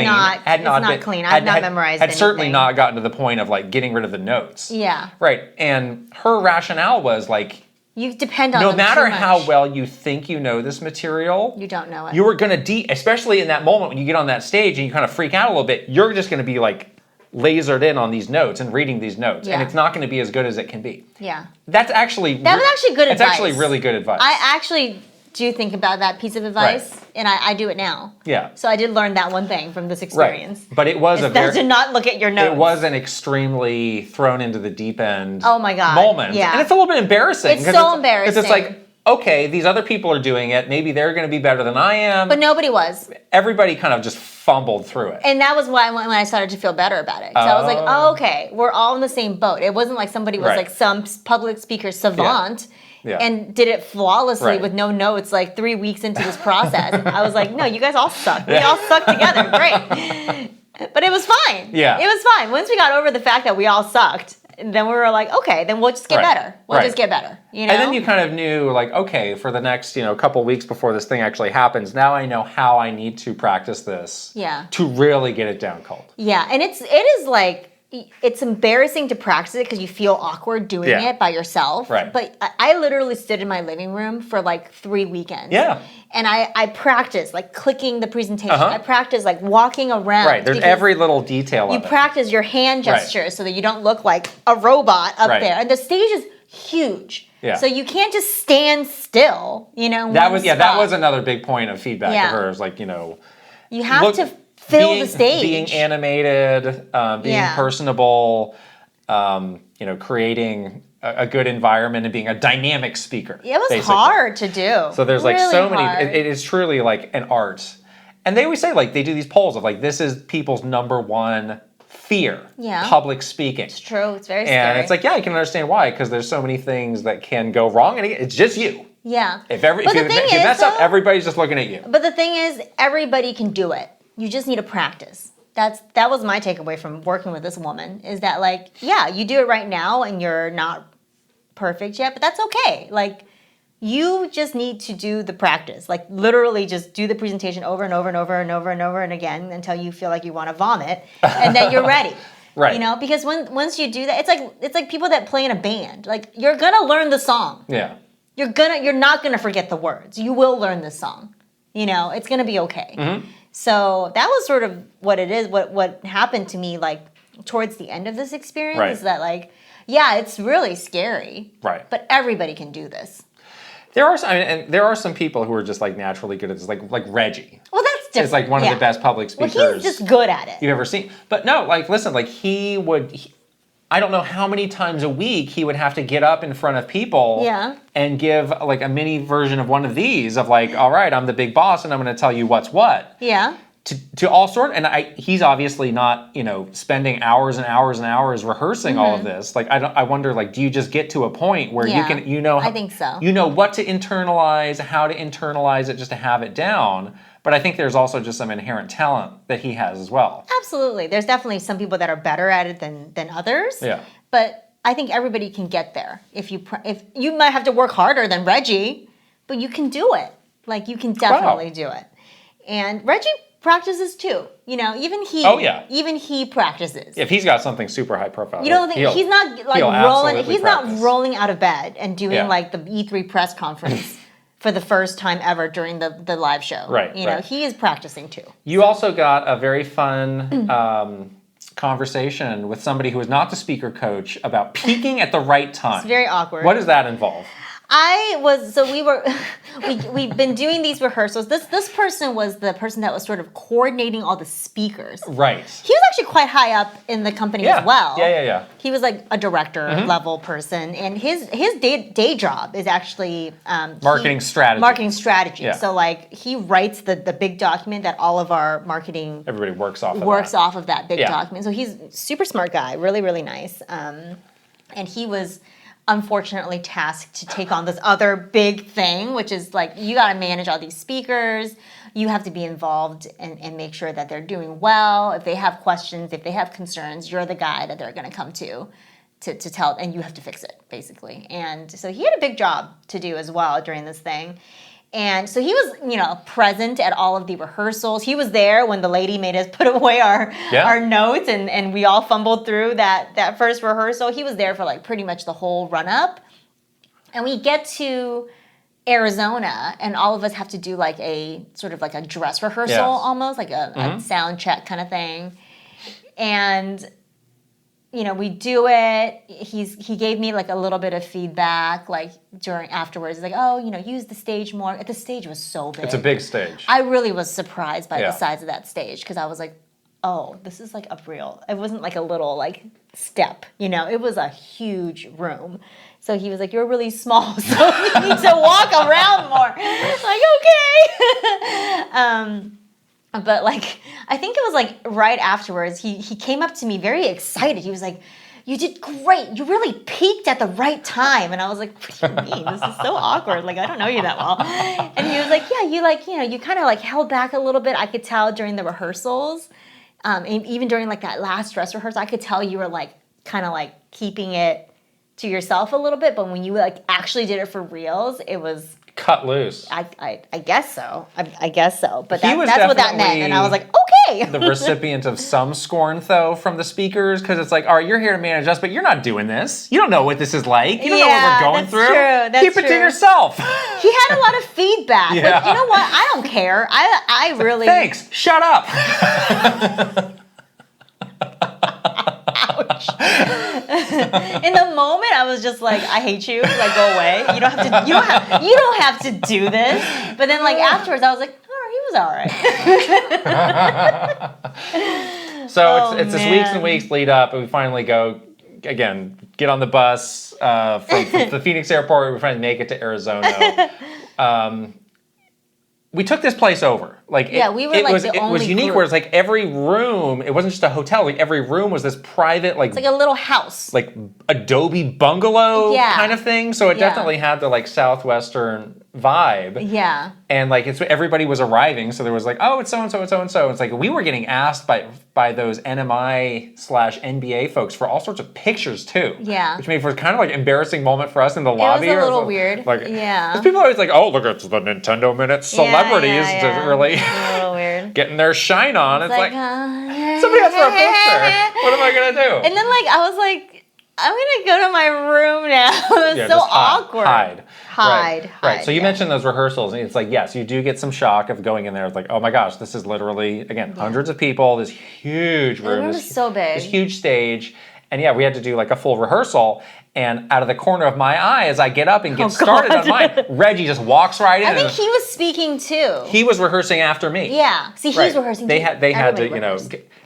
[SPEAKER 1] clean. I've not memorized
[SPEAKER 2] Had certainly
[SPEAKER 1] anything.
[SPEAKER 2] not gotten to the point of like getting rid of the notes.
[SPEAKER 1] Yeah.
[SPEAKER 2] Right. And her rationale was like,
[SPEAKER 1] you depend on
[SPEAKER 2] no
[SPEAKER 1] them
[SPEAKER 2] matter
[SPEAKER 1] too much.
[SPEAKER 2] how well you think you know this material,
[SPEAKER 1] you don't know it.
[SPEAKER 2] You are going to, especially in that moment when you get on that stage and you kind of freak out a little bit, you're just going to be like lasered in on these notes and reading these notes.
[SPEAKER 1] Yeah.
[SPEAKER 2] And it's not going to be as good as it can be.
[SPEAKER 1] Yeah.
[SPEAKER 2] That was actually good
[SPEAKER 1] advice.
[SPEAKER 2] It's actually really good advice.
[SPEAKER 1] I actually do think about that piece of advice,
[SPEAKER 2] Right.
[SPEAKER 1] and I do it now.
[SPEAKER 2] Yeah.
[SPEAKER 1] So I did learn that one thing from this experience.
[SPEAKER 2] Right. But it was
[SPEAKER 1] to not look at your notes.
[SPEAKER 2] It was an extremely thrown into the deep end
[SPEAKER 1] oh my God.
[SPEAKER 2] moment.
[SPEAKER 1] Yeah.
[SPEAKER 2] And it's a little bit embarrassing.
[SPEAKER 1] It's so embarrassing.
[SPEAKER 2] Because it's like, okay, these other people are doing it. Maybe they're going to be better than I am.
[SPEAKER 1] But nobody was.
[SPEAKER 2] Everybody kind of just fumbled through it.
[SPEAKER 1] And that was why when I started to feel better about it. So I was like, oh, okay, we're all in the same boat. It wasn't like somebody was
[SPEAKER 2] Right.
[SPEAKER 1] like some public speaker savant.
[SPEAKER 2] Yeah.
[SPEAKER 1] And did it flawlessly
[SPEAKER 2] Right.
[SPEAKER 1] with no notes like 3 weeks into this process. I was like, no, you guys all suck. We all suck together. Great. But it was fine.
[SPEAKER 2] Yeah.
[SPEAKER 1] It was fine. Once we got over the fact that we all sucked, then we were like, okay, then we'll just get
[SPEAKER 2] Right.
[SPEAKER 1] better. We'll
[SPEAKER 2] Right.
[SPEAKER 1] just get better. You know?
[SPEAKER 2] And then you kind of knew, like, okay, for the next, couple weeks before this thing actually happens, now I know how I need to practice this
[SPEAKER 1] Yeah.
[SPEAKER 2] to really get it down cold.
[SPEAKER 1] Yeah, and it is like, it's embarrassing to practice it because you feel awkward doing
[SPEAKER 2] Yeah.
[SPEAKER 1] it by yourself.
[SPEAKER 2] Right.
[SPEAKER 1] But I literally stood in my living room for like 3 weekends.
[SPEAKER 2] Yeah.
[SPEAKER 1] And I practiced like clicking the presentation.
[SPEAKER 2] Uh-huh.
[SPEAKER 1] I practiced like walking around.
[SPEAKER 2] Right, there's
[SPEAKER 1] because
[SPEAKER 2] every little detail
[SPEAKER 1] you
[SPEAKER 2] of it.
[SPEAKER 1] practice your hand
[SPEAKER 2] Right.
[SPEAKER 1] gestures so that you don't look like a robot up
[SPEAKER 2] Right.
[SPEAKER 1] there. And the stage is huge.
[SPEAKER 2] Yeah.
[SPEAKER 1] So you can't just stand still, in
[SPEAKER 2] That
[SPEAKER 1] one
[SPEAKER 2] was that
[SPEAKER 1] spot.
[SPEAKER 2] was another big point of feedback
[SPEAKER 1] Yeah.
[SPEAKER 2] to her. Is like,
[SPEAKER 1] You have to fill the stage.
[SPEAKER 2] being animated, being
[SPEAKER 1] Yeah.
[SPEAKER 2] personable, creating a good environment and being a dynamic speaker.
[SPEAKER 1] It was
[SPEAKER 2] basically.
[SPEAKER 1] hard to do.
[SPEAKER 2] So there's like
[SPEAKER 1] Really
[SPEAKER 2] so many.
[SPEAKER 1] hard.
[SPEAKER 2] It is truly like an art. And they always say like they do these polls of like this is people's number one fear.
[SPEAKER 1] Yeah.
[SPEAKER 2] Public speaking.
[SPEAKER 1] It's true. It's very scary.
[SPEAKER 2] And it's like, yeah, I can understand why, because there's so many things that can go wrong, and it's just you.
[SPEAKER 1] Yeah.
[SPEAKER 2] If you mess up, everybody's just looking at you.
[SPEAKER 1] But the thing is, everybody can do it. You just need to practice. That was my takeaway from working with this woman, is that like, yeah, you do it right now and you're not perfect yet, but that's okay. Like, you just need to do the practice. Like, literally just do the presentation over and over and over and over and over and again until you feel like you want to vomit, and then you're ready.
[SPEAKER 2] Right.
[SPEAKER 1] Because once you do that, it's like people that play in a band. Like, you're gonna learn the song.
[SPEAKER 2] Yeah.
[SPEAKER 1] You're not gonna forget the words. You will learn this song. It's gonna be okay.
[SPEAKER 2] Mm-hmm.
[SPEAKER 1] So that was sort of what it is. What happened to me like towards the end of this experience
[SPEAKER 2] Right.
[SPEAKER 1] is that like, yeah, it's really scary.
[SPEAKER 2] Right.
[SPEAKER 1] But everybody can do this.
[SPEAKER 2] There are some people who are just like naturally good at this, like Reggie.
[SPEAKER 1] Well, that's different.
[SPEAKER 2] Is like one of the best public speakers
[SPEAKER 1] Well, he's just good at it.
[SPEAKER 2] you've ever seen. But no, like listen, like I don't know how many times a week he would have to get up in front of people and give like a mini version of one of these of like, all right, I'm the big boss and I'm going to tell you what's what.
[SPEAKER 1] Yeah.
[SPEAKER 2] To all sort, and he's obviously not, spending hours and hours and hours rehearsing all of this. Like, I wonder, like, do you just get to a point where you can,
[SPEAKER 1] I think so.
[SPEAKER 2] You know what to internalize, how to internalize it, just to have it down. But I think there's also just some inherent talent that he has as well.
[SPEAKER 1] Absolutely. There's definitely some people that are better at it than others.
[SPEAKER 2] Yeah.
[SPEAKER 1] But I think everybody can get there. If you might have to work harder than Reggie, but you can do it. Like, you can definitely do it. And Reggie practices too. Even he.
[SPEAKER 2] Oh yeah.
[SPEAKER 1] Even he practices.
[SPEAKER 2] If he's got something super high profile,
[SPEAKER 1] you don't think he's not like rolling? He's not rolling out of bed and doing like the E3 press conference for the first time ever during the live show.
[SPEAKER 2] Right.
[SPEAKER 1] He is practicing too.
[SPEAKER 2] You also got a very fun conversation with somebody who is not the speaker coach about peaking at the right time.
[SPEAKER 1] It's very awkward.
[SPEAKER 2] What does that involve?
[SPEAKER 1] We've been doing these rehearsals. This person was the person that was sort of coordinating all the speakers.
[SPEAKER 2] Right.
[SPEAKER 1] He was actually quite high up in the company as well.
[SPEAKER 2] Yeah.
[SPEAKER 1] He was like a director level person, and his day job is actually
[SPEAKER 2] marketing strategy.
[SPEAKER 1] Marketing strategy.
[SPEAKER 2] Yeah.
[SPEAKER 1] So like he writes the big document that all of our marketing
[SPEAKER 2] everybody works off of
[SPEAKER 1] that big document. So he's a super smart guy, really, really nice. And he was unfortunately tasked to take on this other big thing, which is like you got to manage all these speakers. You have to be involved and make sure that they're doing well. If they have questions, if they have concerns, you're the guy that they're going to come to tell, and you have to fix it, basically. And so he had a big job to do as well during this thing. And so he was, present at all of the rehearsals. He was there when the lady made us put away our notes and we all fumbled through that first rehearsal. He was there for like pretty much the whole run up. And we get to Arizona and all of us have to do like a sort of like a dress rehearsal almost, like a sound check kind of thing. And we do it. He gave me like a little bit of feedback, like afterwards. He's like, oh, use the stage more. The stage was so big.
[SPEAKER 2] It's a big stage.
[SPEAKER 1] I really was surprised by the size of that stage because I was like, oh, this is like it wasn't like a little like step, it was a huge room. So he was like, you're really small, so you need to walk around more. Like, okay. But like, I think it was like right afterwards, he came up to me very excited. He was like, you did great. You really peaked at the right time. And I was like, what do you mean? This is so awkward. Like, I don't know you that well. And he was like, yeah, you kind of like held back a little bit. I could tell during the rehearsals, and even during like that last dress rehearsal, I could tell you were like kind of like keeping it to yourself a little bit. But when you like actually did it for reals, it was
[SPEAKER 2] cut loose.
[SPEAKER 1] I guess so. I guess so. But that's what that meant. And I was like, okay.
[SPEAKER 2] The recipient of some scorn, though, from the speakers, because it's like, all right, you're here to manage us, but you're not doing this. You don't know what this is like. You don't know what we're going through.
[SPEAKER 1] That's
[SPEAKER 2] Keep it to yourself.
[SPEAKER 1] He had a lot of feedback. Yeah. Like, you know what? I don't care. I really...
[SPEAKER 2] Thanks. Shut up.
[SPEAKER 1] Ouch. In the moment, I was just like, I hate you. Like, go away. You don't have to do this. But then, like afterwards, I was like, oh, he was all right.
[SPEAKER 2] So it's this weeks and weeks lead up, and we finally go again. Get on the bus from the Phoenix airport. We finally make it to Arizona. We took this place over. Like
[SPEAKER 1] we were like the only
[SPEAKER 2] it was unique
[SPEAKER 1] group.
[SPEAKER 2] where it's like every room, it wasn't just a hotel, like every room was this private like
[SPEAKER 1] it's like a little house.
[SPEAKER 2] Like Adobe bungalow kind of thing. So it definitely had the like Southwestern vibe.
[SPEAKER 1] Yeah.
[SPEAKER 2] And like everybody was arriving, so there was like, oh, it's so and so and so and so. It's like we were getting asked by those NMI/NBA folks for all sorts of pictures too.
[SPEAKER 1] Yeah.
[SPEAKER 2] Which made for kind of like embarrassing moment for us in the lobby.
[SPEAKER 1] It was a little weird.
[SPEAKER 2] Like,
[SPEAKER 1] yeah.
[SPEAKER 2] Because people are always like, oh, look at the Nintendo Minute celebrities to really
[SPEAKER 1] a little weird.
[SPEAKER 2] getting their shine on. It's like somebody asked for a picture. What am I gonna do?
[SPEAKER 1] And then like I was like, I'm gonna go to my room now. It was so awkward. Hide.
[SPEAKER 2] Right. So you mentioned those rehearsals, and it's like, yes, you do get some shock of going in there. It's like, oh my gosh, this is literally, again, hundreds of people, this huge room.
[SPEAKER 1] The room is so big.
[SPEAKER 2] This huge stage. And yeah, we had to do like a full rehearsal. And out of the corner of my eye, as I get up and get started on mine, Reggie just walks right in.
[SPEAKER 1] I think he was speaking too.
[SPEAKER 2] He was rehearsing after me.
[SPEAKER 1] Yeah. See, he's rehearsing too.
[SPEAKER 2] They had to,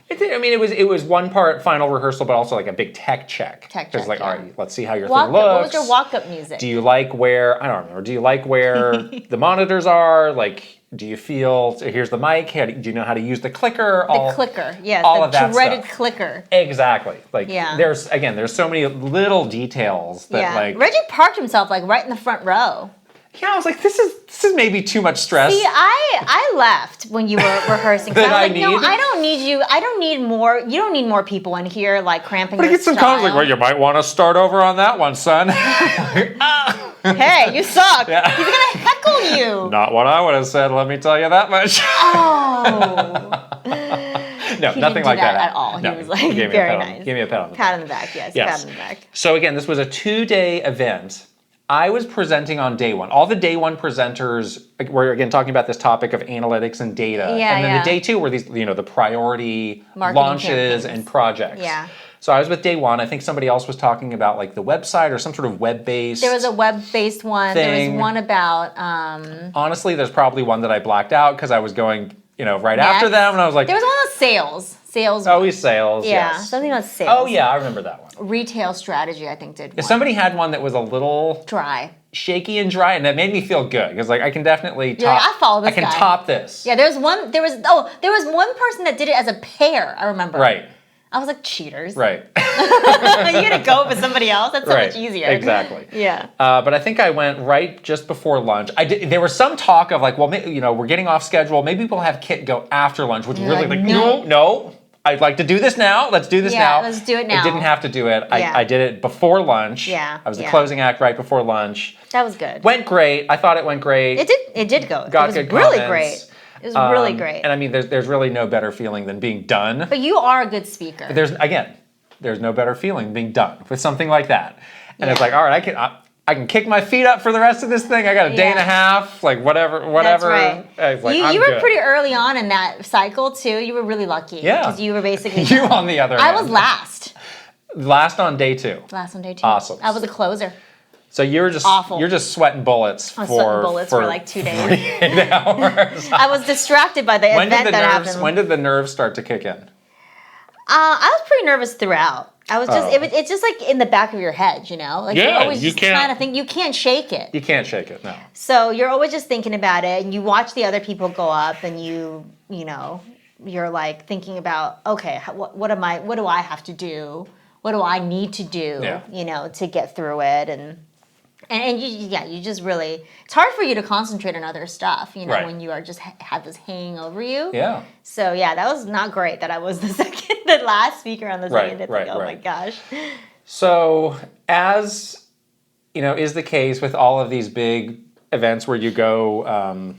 [SPEAKER 2] it was one part final rehearsal, but also like a big tech check. Because like, all right, let's see how your thing looks.
[SPEAKER 1] What was your walk-up music?
[SPEAKER 2] Do you like where, I don't remember, do you like where the monitors are? Like, do you feel, here's the mic, do you know how to use the clicker?
[SPEAKER 1] The clicker, yes.
[SPEAKER 2] All of that
[SPEAKER 1] dreaded
[SPEAKER 2] stuff.
[SPEAKER 1] Clicker.
[SPEAKER 2] Exactly. Like, there's so many little details that like.
[SPEAKER 1] Reggie parked himself like right in the front row.
[SPEAKER 2] Yeah, I was like, this is maybe too much stress.
[SPEAKER 1] See, I left when you were rehearsing.
[SPEAKER 2] That
[SPEAKER 1] I was like, no, I don't need you. I don't need more. You don't need more people in here like cramping your
[SPEAKER 2] style. Get some comments like, well, you might want to start over on that one, son.
[SPEAKER 1] Hey, you suck. Yeah. He's gonna heckle you.
[SPEAKER 2] Not what I would have said. Let me tell you that much.
[SPEAKER 1] Oh.
[SPEAKER 2] No,
[SPEAKER 1] he
[SPEAKER 2] nothing
[SPEAKER 1] didn't do
[SPEAKER 2] like
[SPEAKER 1] that at all. He was like very nice.
[SPEAKER 2] Give me a pat on the back.
[SPEAKER 1] Pat on the back, yes. Pat on the back.
[SPEAKER 2] So again, this was a 2-day event. I was presenting on day one. All the day one presenters were, again, talking about this topic of analytics and data. And then the day two were these, the priority marketing launches and projects.
[SPEAKER 1] Yeah.
[SPEAKER 2] So I was with day one. I think somebody else was talking about like the website or some sort of web-based.
[SPEAKER 1] There was a web-based one. There was one about.
[SPEAKER 2] Honestly, there's probably one that I blacked out because I was going, right after them, and I was like.
[SPEAKER 1] There was one on sales. Sales.
[SPEAKER 2] Always sales.
[SPEAKER 1] Yeah,
[SPEAKER 2] yes.
[SPEAKER 1] something about sales.
[SPEAKER 2] Oh yeah, I remember that one.
[SPEAKER 1] Retail strategy, I think, did one.
[SPEAKER 2] Somebody had one that was a little
[SPEAKER 1] dry.
[SPEAKER 2] Shaky and dry, and that made me feel good because like I can definitely top.
[SPEAKER 1] I follow this guy.
[SPEAKER 2] I can top this.
[SPEAKER 1] Yeah, there was one person that did it as a pair. I remember.
[SPEAKER 2] Right.
[SPEAKER 1] I was like, cheaters.
[SPEAKER 2] Right.
[SPEAKER 1] You gotta go with somebody else. That's so much easier.
[SPEAKER 2] Exactly.
[SPEAKER 1] Yeah.
[SPEAKER 2] But I think I went right just before lunch. There was some talk of like, well, we're getting off schedule. Maybe we'll have Kit go after lunch, which really like no. I'd like to do this now. Let's do this now.
[SPEAKER 1] Yeah, let's do it now.
[SPEAKER 2] I didn't have to do it. I did it before lunch.
[SPEAKER 1] Yeah.
[SPEAKER 2] I was the closing act right before lunch.
[SPEAKER 1] That was good.
[SPEAKER 2] Went great. I thought it went great.
[SPEAKER 1] It did go.
[SPEAKER 2] Got
[SPEAKER 1] it was
[SPEAKER 2] good
[SPEAKER 1] really
[SPEAKER 2] comments.
[SPEAKER 1] great. It was really great.
[SPEAKER 2] And I mean, there's really no better feeling than being done.
[SPEAKER 1] But you are a good speaker.
[SPEAKER 2] There's no better feeling than being done with something like that. And it's like, all right, I can kick my feet up for the rest of this thing. I got a day and a half, like whatever.
[SPEAKER 1] That's right.
[SPEAKER 2] Like,
[SPEAKER 1] you were pretty early on in that cycle too. You were really lucky.
[SPEAKER 2] Yeah.
[SPEAKER 1] Because you were basically
[SPEAKER 2] you on the other
[SPEAKER 1] I
[SPEAKER 2] end.
[SPEAKER 1] was last.
[SPEAKER 2] Last on day two.
[SPEAKER 1] Last on day 2.
[SPEAKER 2] Awesome.
[SPEAKER 1] I was a closer.
[SPEAKER 2] So you're just
[SPEAKER 1] awful.
[SPEAKER 2] You're just sweating bullets for
[SPEAKER 1] like 2 days.
[SPEAKER 2] 48 hours.
[SPEAKER 1] I was distracted by the event that happened.
[SPEAKER 2] When did the nerves start to kick in?
[SPEAKER 1] I was pretty nervous throughout. I was just it's just like in the back of your head, like you're always just trying to think. You can't shake it.
[SPEAKER 2] You can't shake it, no.
[SPEAKER 1] So you're always just thinking about it, and you watch the other people go up, and you're like thinking about, okay, what do I have to do? What do I need to do? To get through it, and you just really, it's hard for you to concentrate on other stuff, when you are just have this hanging over you.
[SPEAKER 2] Yeah.
[SPEAKER 1] So that was not great that I was the last speaker on the second. It's like, oh my gosh.
[SPEAKER 2] So as, is the case with all of these big events where you go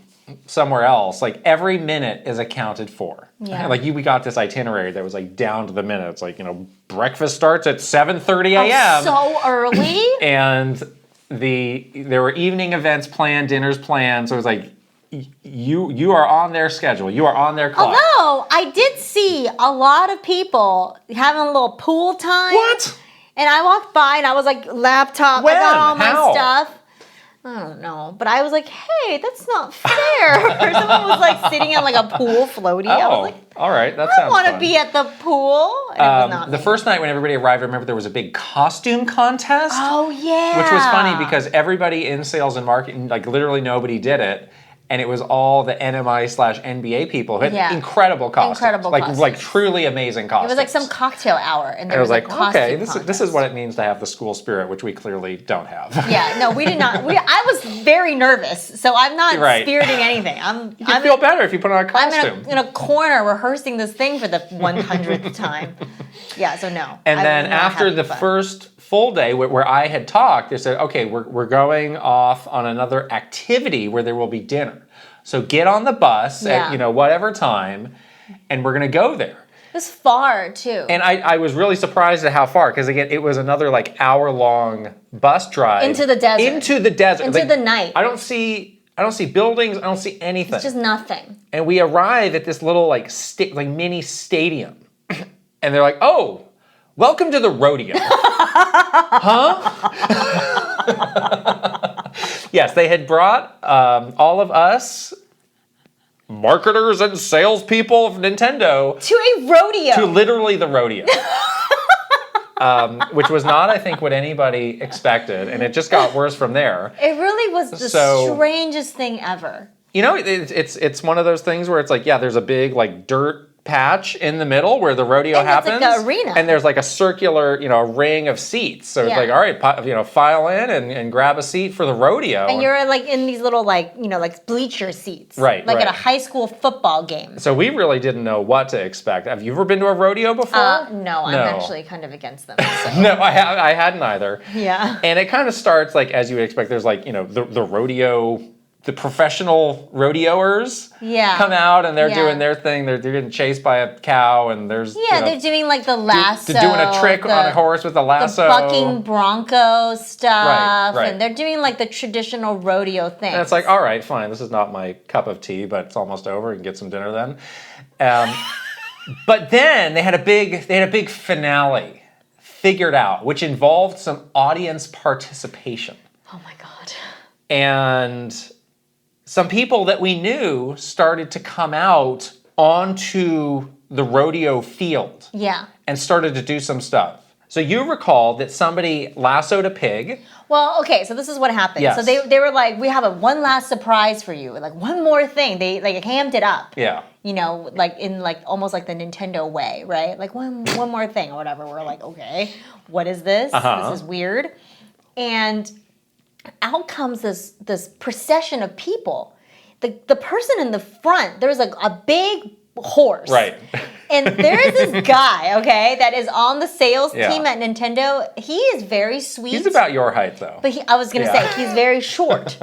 [SPEAKER 2] somewhere else, like every minute is accounted for.
[SPEAKER 1] Yeah.
[SPEAKER 2] Like we got this itinerary that was like down to the minute. It's like, breakfast starts at 7:30 a.m.
[SPEAKER 1] Oh, so early?
[SPEAKER 2] And there were evening events planned, dinners planned, so it was like you are on their schedule, you are on their clock.
[SPEAKER 1] Although I did see a lot of people having a little pool time.
[SPEAKER 2] What?
[SPEAKER 1] And I walked by and I was like, laptop,
[SPEAKER 2] when?
[SPEAKER 1] I got all
[SPEAKER 2] How?
[SPEAKER 1] my stuff. I don't know, but I was like, hey, that's not fair. Someone was like sitting on like a pool floaty. I was like,
[SPEAKER 2] all right, that
[SPEAKER 1] I
[SPEAKER 2] sounds
[SPEAKER 1] want to
[SPEAKER 2] fun.
[SPEAKER 1] be at the pool. And it was not
[SPEAKER 2] the first night when everybody arrived, I remember there was a big costume contest.
[SPEAKER 1] Oh, yeah.
[SPEAKER 2] Which was funny because everybody in sales and marketing, like literally nobody did it. And it was all the NMI/NBA people who had incredible costumes. Like truly amazing costumes.
[SPEAKER 1] It was like some cocktail hour. And there
[SPEAKER 2] was like,
[SPEAKER 1] okay,
[SPEAKER 2] this is what it means to have the school spirit, which we clearly don't have.
[SPEAKER 1] Yeah, no, we did not. I was very nervous, so I'm not spiriting anything.
[SPEAKER 2] You feel better if you put on a costume.
[SPEAKER 1] I'm in a corner rehearsing this thing for the 100th time. Yeah, so no.
[SPEAKER 2] And then after the first full day where I had talked, they said, okay, we're going off on another activity where there will be dinner. So get on the bus at whatever time, and we're going to go there.
[SPEAKER 1] It was far, too.
[SPEAKER 2] And I was really surprised at how far, because again, it was another like hour-long bus drive.
[SPEAKER 1] Into the desert.
[SPEAKER 2] Into
[SPEAKER 1] the night.
[SPEAKER 2] I don't see buildings. I don't see anything.
[SPEAKER 1] It's just nothing.
[SPEAKER 2] And we arrive at this little like mini stadium, and they're like, "Oh, welcome to the rodeo." Huh? Yes, they had brought all of us marketers and salespeople of Nintendo
[SPEAKER 1] to a rodeo.
[SPEAKER 2] To literally the rodeo. Which was not, I think, what anybody expected, and it just got worse from there.
[SPEAKER 1] It really was the strangest thing ever.
[SPEAKER 2] It's one of those things where it's like, there's a big like dirt patch in the middle where the rodeo happens.
[SPEAKER 1] It's like an arena.
[SPEAKER 2] And there's like a circular, a ring of seats. So it's like, all right, file in and grab a seat for the rodeo.
[SPEAKER 1] And you're like in these little like bleacher seats.
[SPEAKER 2] Right.
[SPEAKER 1] Like at a high school football game. So
[SPEAKER 2] we really didn't know what to expect. Have you ever been to a rodeo before?
[SPEAKER 1] No, I'm actually kind of against them. So.
[SPEAKER 2] No, I hadn't either.
[SPEAKER 1] Yeah.
[SPEAKER 2] And it kind of starts like as you would expect. There's like, the rodeo. The professional rodeoers come out and they're doing their thing. They're getting chased by a cow and there's
[SPEAKER 1] they're doing like the lasso.
[SPEAKER 2] They're doing a trick on a horse with a lasso.
[SPEAKER 1] The bucking bronco stuff.
[SPEAKER 2] Right.
[SPEAKER 1] And they're doing like the traditional rodeo thing.
[SPEAKER 2] And it's like, all right, fine. This is not my cup of tea, but it's almost over. You can get some dinner then. But then they had a big finale. figured out, which involved some audience participation.
[SPEAKER 1] Oh my God.
[SPEAKER 2] And some people that we knew started to come out onto the rodeo field.
[SPEAKER 1] Yeah.
[SPEAKER 2] And started to do some stuff. So you recall that somebody lassoed a pig.
[SPEAKER 1] Well, okay, so this is what happened.
[SPEAKER 2] Yes.
[SPEAKER 1] So they were like, we have one last surprise for you. Like, one more thing. They like hammed it up.
[SPEAKER 2] Yeah.
[SPEAKER 1] You know, like in like almost like the Nintendo way, right? Like one more thing or whatever. We're like, okay, what is this? This is weird. And out comes this procession of people. The person in the front, there's like a big horse.
[SPEAKER 2] Right.
[SPEAKER 1] And there is this guy, okay, that is on the sales team at Nintendo. He is very sweet.
[SPEAKER 2] He's about your height, though.
[SPEAKER 1] But I was going to say, he's very short.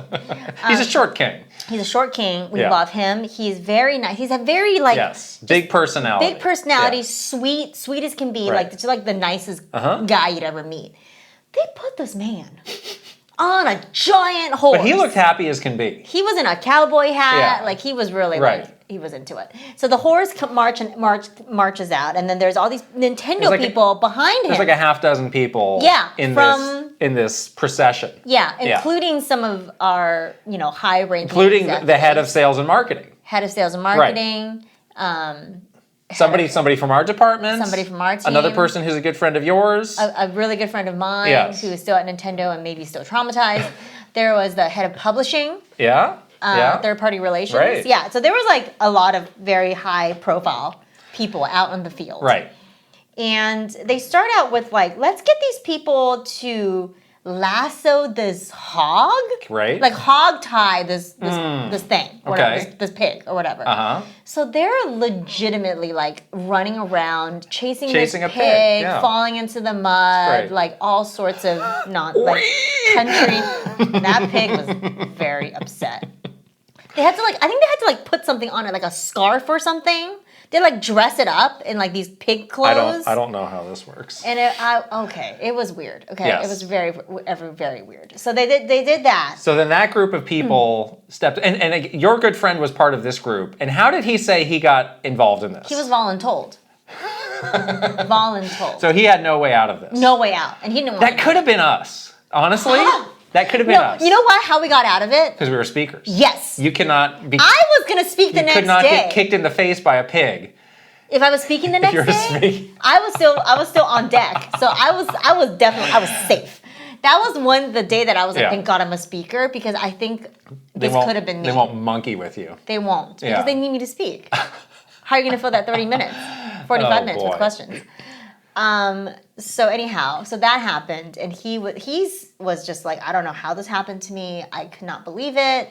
[SPEAKER 2] He's a short king.
[SPEAKER 1] He's a short king. We love him. He's very nice. He's a very, like...
[SPEAKER 2] Yes, big personality.
[SPEAKER 1] Big personality, sweet as can be. Like, just like the nicest guy you'd ever meet. They put this man on a giant horse.
[SPEAKER 2] But he looked happy as can be.
[SPEAKER 1] He was in a cowboy hat. Like, he was really, like... He was into it. So the horse marches out, and then there's all these Nintendo people behind him.
[SPEAKER 2] There's like a half dozen people in this procession.
[SPEAKER 1] Yeah, including some of our, high-ranking
[SPEAKER 2] including
[SPEAKER 1] executives.
[SPEAKER 2] the head of sales and marketing.
[SPEAKER 1] Head of sales and marketing.
[SPEAKER 2] Somebody from our department.
[SPEAKER 1] Somebody from our team.
[SPEAKER 2] Another person who's a good friend of yours.
[SPEAKER 1] A really good friend of mine who is still at Nintendo and maybe still traumatized. There was the head of publishing. Third-party relations.
[SPEAKER 2] Right.
[SPEAKER 1] Yeah, so there was like a lot of very high-profile people out on the field.
[SPEAKER 2] Right.
[SPEAKER 1] And they start out with like, let's get these people to lasso this hog.
[SPEAKER 2] Right.
[SPEAKER 1] Like hog tie this thing. Whatever, this pig or whatever. So they're legitimately like running around, chasing this
[SPEAKER 2] a
[SPEAKER 1] pig, falling into the mud, like all sorts of country. That pig was very upset. They had to I think they had to put something on it, like a scarf or something. They dress it up in these pig clothes.
[SPEAKER 2] I don't know how this works.
[SPEAKER 1] And it was weird. Okay, it was very, very weird. So they did that.
[SPEAKER 2] So then that group of people stepped, and your good friend was part of this group. And how did he say he got involved in this?
[SPEAKER 1] He was voluntold. Voluntold.
[SPEAKER 2] So he had no way out of this.
[SPEAKER 1] No way out, and he didn't want.
[SPEAKER 2] That could have been us, honestly. That could have been us.
[SPEAKER 1] You know why? How we got out of it?
[SPEAKER 2] Because we were speakers.
[SPEAKER 1] Yes.
[SPEAKER 2] You cannot be.
[SPEAKER 1] I was going to speak the next day.
[SPEAKER 2] You could not get kicked in the face by a pig.
[SPEAKER 1] If I was speaking the next day, I was still on deck. So I was safe. That was the day that I was like, thank God I'm a speaker, because I think this could have been me.
[SPEAKER 2] They won't monkey with you.
[SPEAKER 1] They won't, because they need me to speak. How are you going to fill that 30 minutes? 45 minutes with questions. So anyhow, so that happened, and he was just like, I don't know how this happened to me. I could not believe it.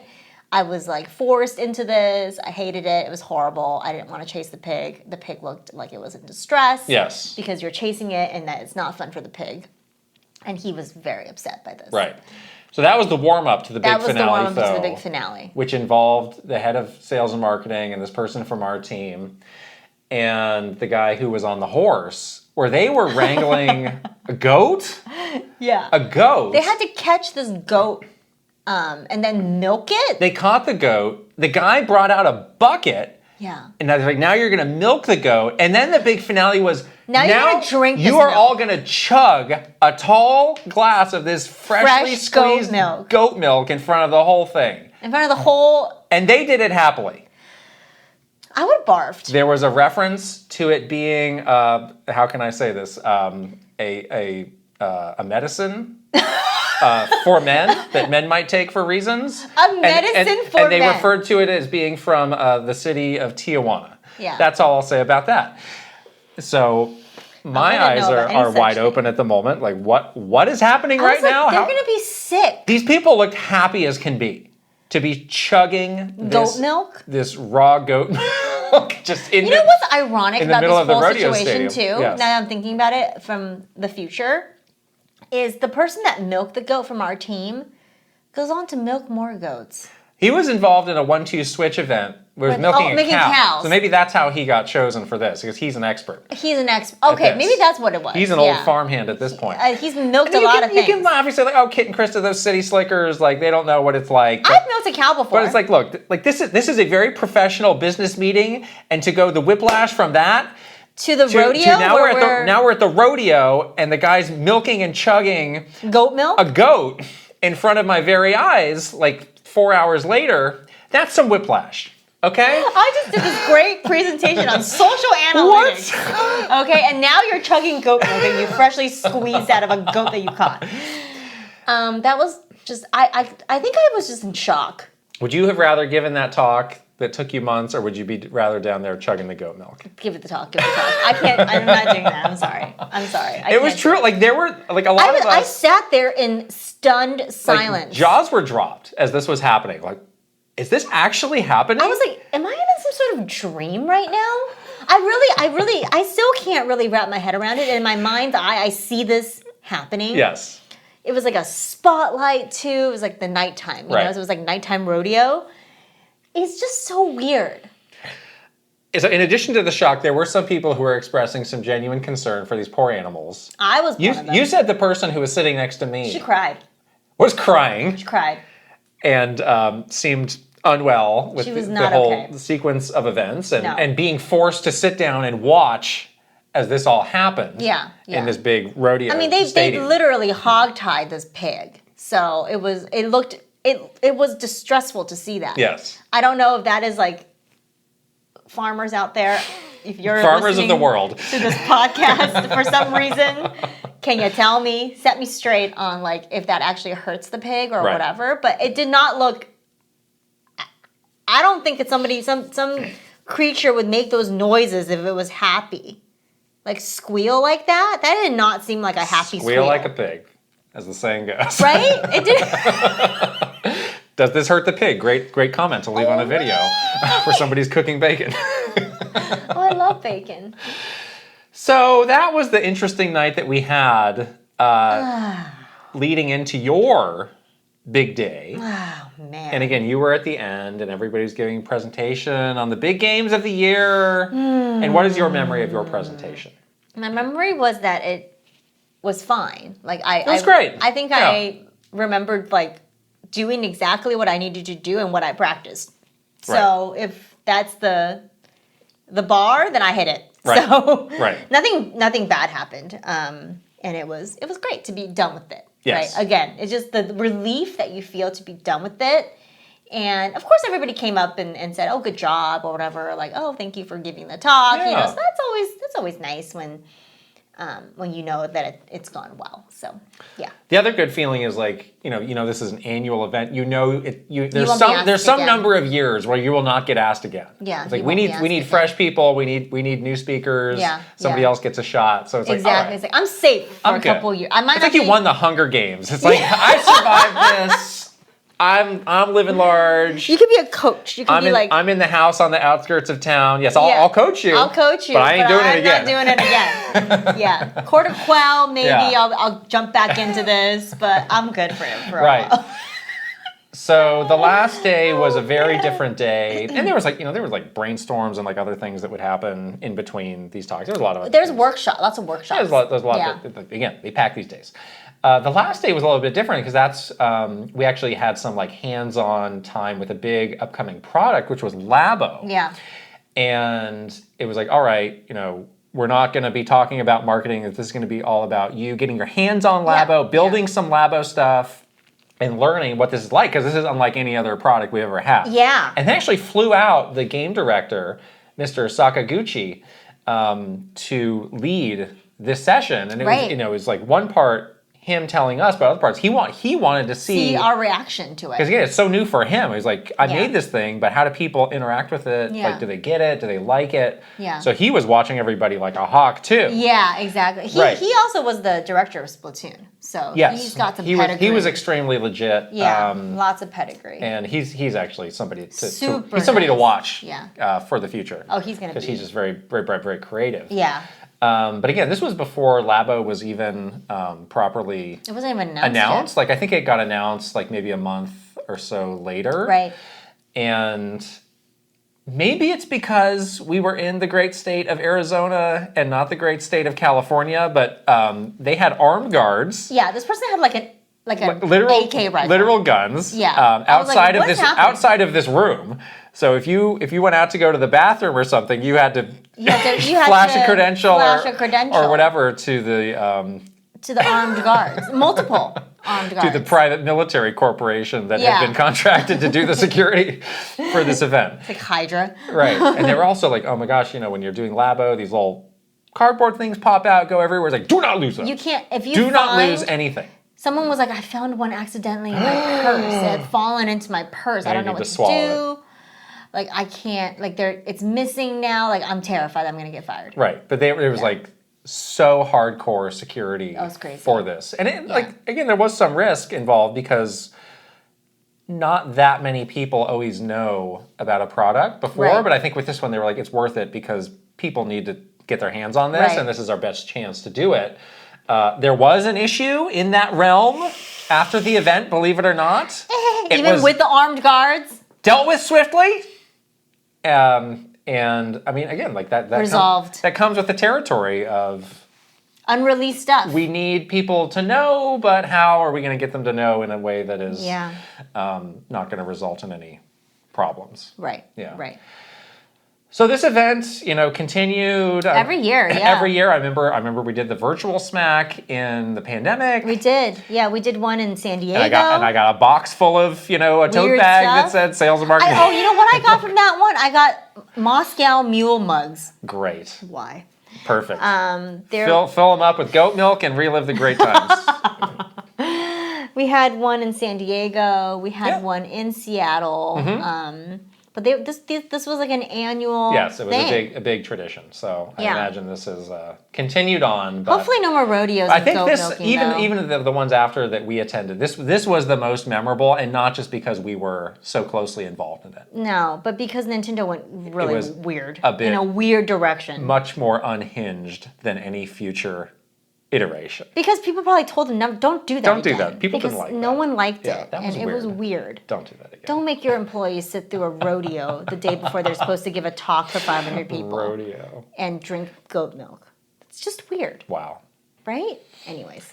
[SPEAKER 1] I was forced into this. I hated it. It was horrible. I didn't want to chase the pig. The pig looked like it was in distress.
[SPEAKER 2] Yes.
[SPEAKER 1] Because you're chasing it, and that it's not fun for the pig. And he was very upset by this.
[SPEAKER 2] Right. So that was the warm-up to the big finale,
[SPEAKER 1] That was the warm-up to the big finale.
[SPEAKER 2] Which involved the head of sales and marketing and this person from our team and the guy who was on the horse, where they were wrangling a goat?
[SPEAKER 1] Yeah.
[SPEAKER 2] A goat.
[SPEAKER 1] They had to catch this goat and then milk it.
[SPEAKER 2] They caught the goat. The guy brought out a bucket.
[SPEAKER 1] Yeah.
[SPEAKER 2] And they're like, now you're going to milk the goat. And then the big finale was,
[SPEAKER 1] now you're going to drink this
[SPEAKER 2] You are
[SPEAKER 1] milk.
[SPEAKER 2] all going to chug a tall glass of this freshly squeezed goat milk in front of the whole thing.
[SPEAKER 1] In front of the whole...
[SPEAKER 2] And they did it happily.
[SPEAKER 1] I would have barfed.
[SPEAKER 2] There was a reference to it being, how can I say this, a medicine for men that men might take for reasons.
[SPEAKER 1] A medicine for men.
[SPEAKER 2] And they referred to it as being from the city of Tijuana.
[SPEAKER 1] Yeah.
[SPEAKER 2] That's all I'll say about that. So my eyes are wide open at the moment. Like, what is happening right now?
[SPEAKER 1] They're going to be sick.
[SPEAKER 2] These people looked happy as can be to be chugging
[SPEAKER 1] goat milk?
[SPEAKER 2] This raw goat milk. Just in
[SPEAKER 1] what's ironic about this whole situation
[SPEAKER 2] stadium.
[SPEAKER 1] too?
[SPEAKER 2] Yes.
[SPEAKER 1] Now that I'm thinking about it from the future, is the person that milked the goat from our team goes on to milk more goats.
[SPEAKER 2] He was involved in a 1-2 switch event where he was milking a cow.
[SPEAKER 1] Cows.
[SPEAKER 2] So maybe that's how he got chosen for this, because he's an expert.
[SPEAKER 1] He's an expert. Okay, maybe that's what it was.
[SPEAKER 2] He's an old farmhand at this point.
[SPEAKER 1] He's milked a lot of things.
[SPEAKER 2] You can obviously say, Kit and Krysta, those city slickers, they don't know what it's like.
[SPEAKER 1] I've milked a cow before.
[SPEAKER 2] But it's look, this is a very professional business meeting, and to go the whiplash from that,
[SPEAKER 1] To the rodeo?
[SPEAKER 2] Now we're at the rodeo, and the guy's milking and chugging
[SPEAKER 1] goat milk?
[SPEAKER 2] a goat in front of my very eyes, like 4 hours later. That's some whiplash. Okay?
[SPEAKER 1] I just did this great presentation on social analytics. What? Okay, and now you're chugging goat milk that you freshly squeezed out of a goat that you caught. That was just, I think I was just in shock.
[SPEAKER 2] Would you have rather given that talk that took you months, or would you be rather down there chugging the goat milk?
[SPEAKER 1] Give it the talk. I'm not doing that. I'm sorry.
[SPEAKER 2] It was true. Like, there were, like, a lot of us.
[SPEAKER 1] I sat there in stunned silence.
[SPEAKER 2] Like, jaws were dropped as this was happening. Like, is this actually happening?
[SPEAKER 1] I was like, am I in some sort of dream right now? I still can't really wrap my head around it. In my mind's eye, I see this happening.
[SPEAKER 2] Yes.
[SPEAKER 1] It was like a spotlight, too. It was like the nighttime, you know? So it was like nighttime rodeo. It's just so weird.
[SPEAKER 2] So in addition to the shock, there were some people who were expressing some genuine concern for these poor animals.
[SPEAKER 1] I was one of them.
[SPEAKER 2] You said the person who was sitting next to me...
[SPEAKER 1] She cried.
[SPEAKER 2] Was crying.
[SPEAKER 1] She cried.
[SPEAKER 2] And seemed unwell with the whole sequence of events and being forced to sit down and watch as this all happened in this big rodeo.
[SPEAKER 1] I mean, they literally hogtied this pig. So it was distressful to see that.
[SPEAKER 2] Yes.
[SPEAKER 1] I don't know if that is like farmers out there, if you're
[SPEAKER 2] farmers of the world
[SPEAKER 1] to this podcast for some reason, can you tell me, set me straight on like if that actually hurts the pig or whatever. But it did not look, I don't think it's some creature would make those noises if it was happy. Like squeal like that? That did not seem like a happy squeal.
[SPEAKER 2] Squeal like a pig, as the saying goes.
[SPEAKER 1] Right? It did.
[SPEAKER 2] Does this hurt the pig? Great comment to leave on a video for somebody's cooking bacon.
[SPEAKER 1] Oh, I love bacon.
[SPEAKER 2] So that was the interesting night that we had leading into your big day.
[SPEAKER 1] Oh, man.
[SPEAKER 2] And again, you were at the end, and everybody's giving a presentation on the big games of the year. And what is your memory of your presentation?
[SPEAKER 1] My memory was that it was fine. Like
[SPEAKER 2] it was great.
[SPEAKER 1] I think I remembered like doing exactly what I needed to do and what I practiced. So if that's the bar, then I hit it.
[SPEAKER 2] Right.
[SPEAKER 1] So
[SPEAKER 2] nothing
[SPEAKER 1] bad happened. And it was great to be done with it.
[SPEAKER 2] Yes.
[SPEAKER 1] Right? Again, it's just the relief that you feel to be done with it. And of course everybody came up and said, "Oh, good job," or whatever, like, "Oh, thank you for giving the talk."
[SPEAKER 2] Yeah.
[SPEAKER 1] You know, so that's always nice when you know that it's gone well. So, yeah.
[SPEAKER 2] The other good feeling is like, you know this is an annual event. There's some number of years where you will not get asked again.
[SPEAKER 1] Yeah.
[SPEAKER 2] It's like we need fresh people, we need new speakers.
[SPEAKER 1] Yeah.
[SPEAKER 2] Somebody else gets a shot. So it's like, all right.
[SPEAKER 1] It's like I'm safe for a couple years.
[SPEAKER 2] It's like you won the Hunger Games. It's like I survived this. I'm living large.
[SPEAKER 1] You could be a coach. You could be like,
[SPEAKER 2] I'm in the house on the outskirts of town. Yes, I'll coach you.
[SPEAKER 1] I'll coach you,
[SPEAKER 2] but I ain't doing it again.
[SPEAKER 1] I'm not doing it again. Yeah, Court of Quell. Maybe I'll jump back into this, but I'm good for a while.
[SPEAKER 2] So the last day was a very different day, and there was brainstorms and like other things that would happen in between these talks. There was a lot of
[SPEAKER 1] lots of workshops.
[SPEAKER 2] There's a lot. Again, they pack these days. The last day was a little bit different because that's we actually had some like hands-on time with a big upcoming product, which was Labo.
[SPEAKER 1] Yeah.
[SPEAKER 2] And it was like, all right, we're not going to be talking about marketing. This is going to be all about you getting your hands on Labo, building some Labo stuff, and learning what this is like, because this is unlike any other product we ever had.
[SPEAKER 1] Yeah.
[SPEAKER 2] And they actually flew out the game director, Mr. Sakaguchi, to lead this session. And it was, it was like one part him telling us, but other parts he wanted to see
[SPEAKER 1] our reaction to it.
[SPEAKER 2] Because again, it's so new for him. He's like, I made this thing, but how do people interact with it?
[SPEAKER 1] Yeah.
[SPEAKER 2] Like, do they get it? Do they like it?
[SPEAKER 1] Yeah.
[SPEAKER 2] So he was watching everybody like a hawk too.
[SPEAKER 1] Yeah, exactly. He also was the director of Splatoon, so he's got some pedigree.
[SPEAKER 2] He was extrememely legit.
[SPEAKER 1] Yeah, lots of pedigree.
[SPEAKER 2] And he's actually somebody
[SPEAKER 1] to
[SPEAKER 2] watch.
[SPEAKER 1] Yeah.
[SPEAKER 2] For the future.
[SPEAKER 1] Oh, he's gonna be,
[SPEAKER 2] because he's just very very bright, very creative.
[SPEAKER 1] Yeah.
[SPEAKER 2] But again, this was before Labo was even properly
[SPEAKER 1] It wasn't even announced yet.
[SPEAKER 2] Like, I think it got announced like maybe a month or so later.
[SPEAKER 1] Right.
[SPEAKER 2] And maybe it's because we were in the great state of Arizona and not the great state of California, but they had armed guards.
[SPEAKER 1] Yeah, this person had like a
[SPEAKER 2] literal
[SPEAKER 1] AK rifle.
[SPEAKER 2] Literal guns.
[SPEAKER 1] Yeah.
[SPEAKER 2] Outside of this room. So if you went out to go to the bathroom or something, you had to,
[SPEAKER 1] flash
[SPEAKER 2] a credential
[SPEAKER 1] or
[SPEAKER 2] whatever to the
[SPEAKER 1] armed guards, multiple armed guards.
[SPEAKER 2] to the private military corporation that had been contracted to do the security for this event.
[SPEAKER 1] It's like Hydra.
[SPEAKER 2] Right. And they were also like, oh my gosh, when you're doing labo, these little cardboard things pop out, go everywhere. It's like, do not lose them.
[SPEAKER 1] You can't, if you
[SPEAKER 2] do not lose anything.
[SPEAKER 1] Someone was like, I found one accidentally in my purse. It had fallen into my purse. I don't know what to do. Like, I can't, like, it's missing now. Like, I'm terrified I'm going to get fired.
[SPEAKER 2] Right. But it was like so hardcore security for this. And like, again, there was some risk involved because not that many people always know about a product before. But I think with this one, they were like, it's worth it because people need to get their hands on this. And this is our best chance to do it. There was an issue in that realm after the event, believe it or not.
[SPEAKER 1] Even with the armed guards?
[SPEAKER 2] Dealt with swiftly. And I mean, again, like that
[SPEAKER 1] resolved.
[SPEAKER 2] That comes with the territory of
[SPEAKER 1] unreleased stuff.
[SPEAKER 2] We need people to know, but how are we going to get them to know in a way that is not going to result in any problems?
[SPEAKER 1] Right.
[SPEAKER 2] Yeah.
[SPEAKER 1] Right.
[SPEAKER 2] So this event, continued
[SPEAKER 1] every year. Yeah,
[SPEAKER 2] every year. I remember we did the virtual smack in the pandemic.
[SPEAKER 1] We did. Yeah, we did one in San Diego.
[SPEAKER 2] And I got a box full of a tote bag that said sales and marketing.
[SPEAKER 1] You know what I got from that one? I got Moscow Mule mugs.
[SPEAKER 2] Great.
[SPEAKER 1] Why?
[SPEAKER 2] Perfect. Fill them up with goat milk and relive the great times.
[SPEAKER 1] We had one in San Diego. We had one in Seattle. But this was like an annual
[SPEAKER 2] Yes, it was
[SPEAKER 1] thing.
[SPEAKER 2] a big tradition. So I imagine this is continued on. But
[SPEAKER 1] hopefully no more rodeos.
[SPEAKER 2] I think
[SPEAKER 1] even
[SPEAKER 2] the ones after that we attended, this was the most memorable, and not just because we were so closely involved in it.
[SPEAKER 1] No, but because Nintendo went really weird
[SPEAKER 2] in
[SPEAKER 1] a weird direction.
[SPEAKER 2] Much more unhinged than any future iteration.
[SPEAKER 1] Because people probably told them, no, don't do that.
[SPEAKER 2] Don't do that. People didn't like that.
[SPEAKER 1] No one liked it.
[SPEAKER 2] That was
[SPEAKER 1] and
[SPEAKER 2] weird.
[SPEAKER 1] It was weird.
[SPEAKER 2] Don't do that again.
[SPEAKER 1] Don't make your employees sit through a rodeo the day before they're supposed to give a talk for 500 people.
[SPEAKER 2] Rodeo.
[SPEAKER 1] And drink goat milk. It's just weird.
[SPEAKER 2] Wow.
[SPEAKER 1] Right? Anyways.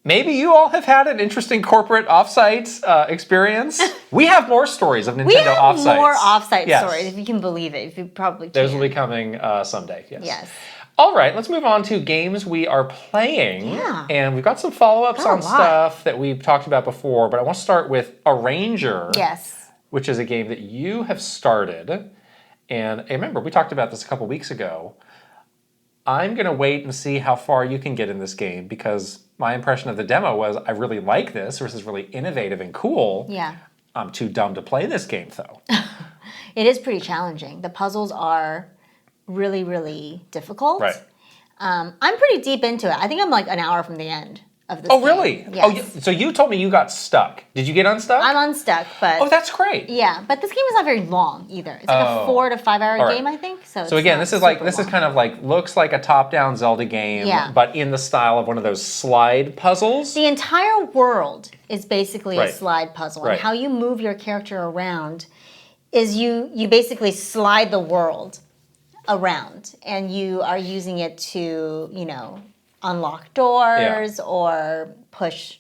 [SPEAKER 2] Maybe you all have had an interesting corporate offsite experience. We have more stories of Nintendo offsites.
[SPEAKER 1] We have more offsite stories, if you can believe it. If you probably can.
[SPEAKER 2] Those will be coming someday, yes.
[SPEAKER 1] Yes.
[SPEAKER 2] All right, let's move on to games we are playing.
[SPEAKER 1] Yeah.
[SPEAKER 2] And we've got some follow-ups on stuff that we've talked about before, but I want to start with Arranger.
[SPEAKER 1] Yes.
[SPEAKER 2] Which is a game that you have started. And I remember, we talked about this a couple weeks ago. I'm going to wait and see how far you can get in this game because my impression of the demo was I really like this. This is really innovative and cool.
[SPEAKER 1] Yeah.
[SPEAKER 2] I'm too dumb to play this game, though.
[SPEAKER 1] It is pretty challenging. The puzzles are really, really difficult.
[SPEAKER 2] Right.
[SPEAKER 1] I'm pretty deep into it. I think I'm like an hour from the end of this game.
[SPEAKER 2] Really?
[SPEAKER 1] Yes.
[SPEAKER 2] So you told me you got stuck. Did you get unstuck?
[SPEAKER 1] I'm unstuck, but...
[SPEAKER 2] Oh, that's great.
[SPEAKER 1] Yeah, but this game is not very long either. It's like a 4 to 5 hour game, I think. So
[SPEAKER 2] again, this is kind of like, looks like a top-down Zelda game, but in the style of one of those slide puzzles.
[SPEAKER 1] The entire world is basically a slide puzzle. And how you move your character around is you basically slide the world around, and you are using it to, unlock doors or push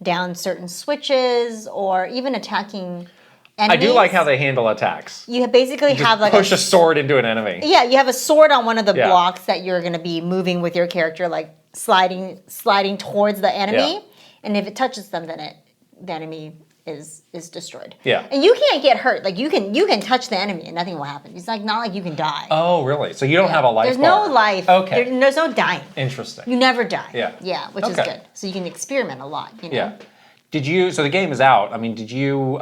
[SPEAKER 1] down certain switches or even attacking enemies.
[SPEAKER 2] I do like how they handle attacks.
[SPEAKER 1] You basically have like
[SPEAKER 2] push a sword into an enemy.
[SPEAKER 1] Yeah, you have a sword on one of the blocks that you're going to be moving with your character, like sliding towards the enemy, and if it touches them, then the enemy is destroyed. Yeah. And you can't get hurt. Like you can touch the enemy and nothing will happen. It's like not like you can die.
[SPEAKER 2] Oh, really? So you don't have a life
[SPEAKER 1] There's
[SPEAKER 2] bar.
[SPEAKER 1] no life.
[SPEAKER 2] Okay.
[SPEAKER 1] There's no dying.
[SPEAKER 2] Interesting.
[SPEAKER 1] You never die.
[SPEAKER 2] Yeah.
[SPEAKER 1] Yeah, which is good. So you can experiment a lot,
[SPEAKER 2] Yeah. So the game is out. I mean, did you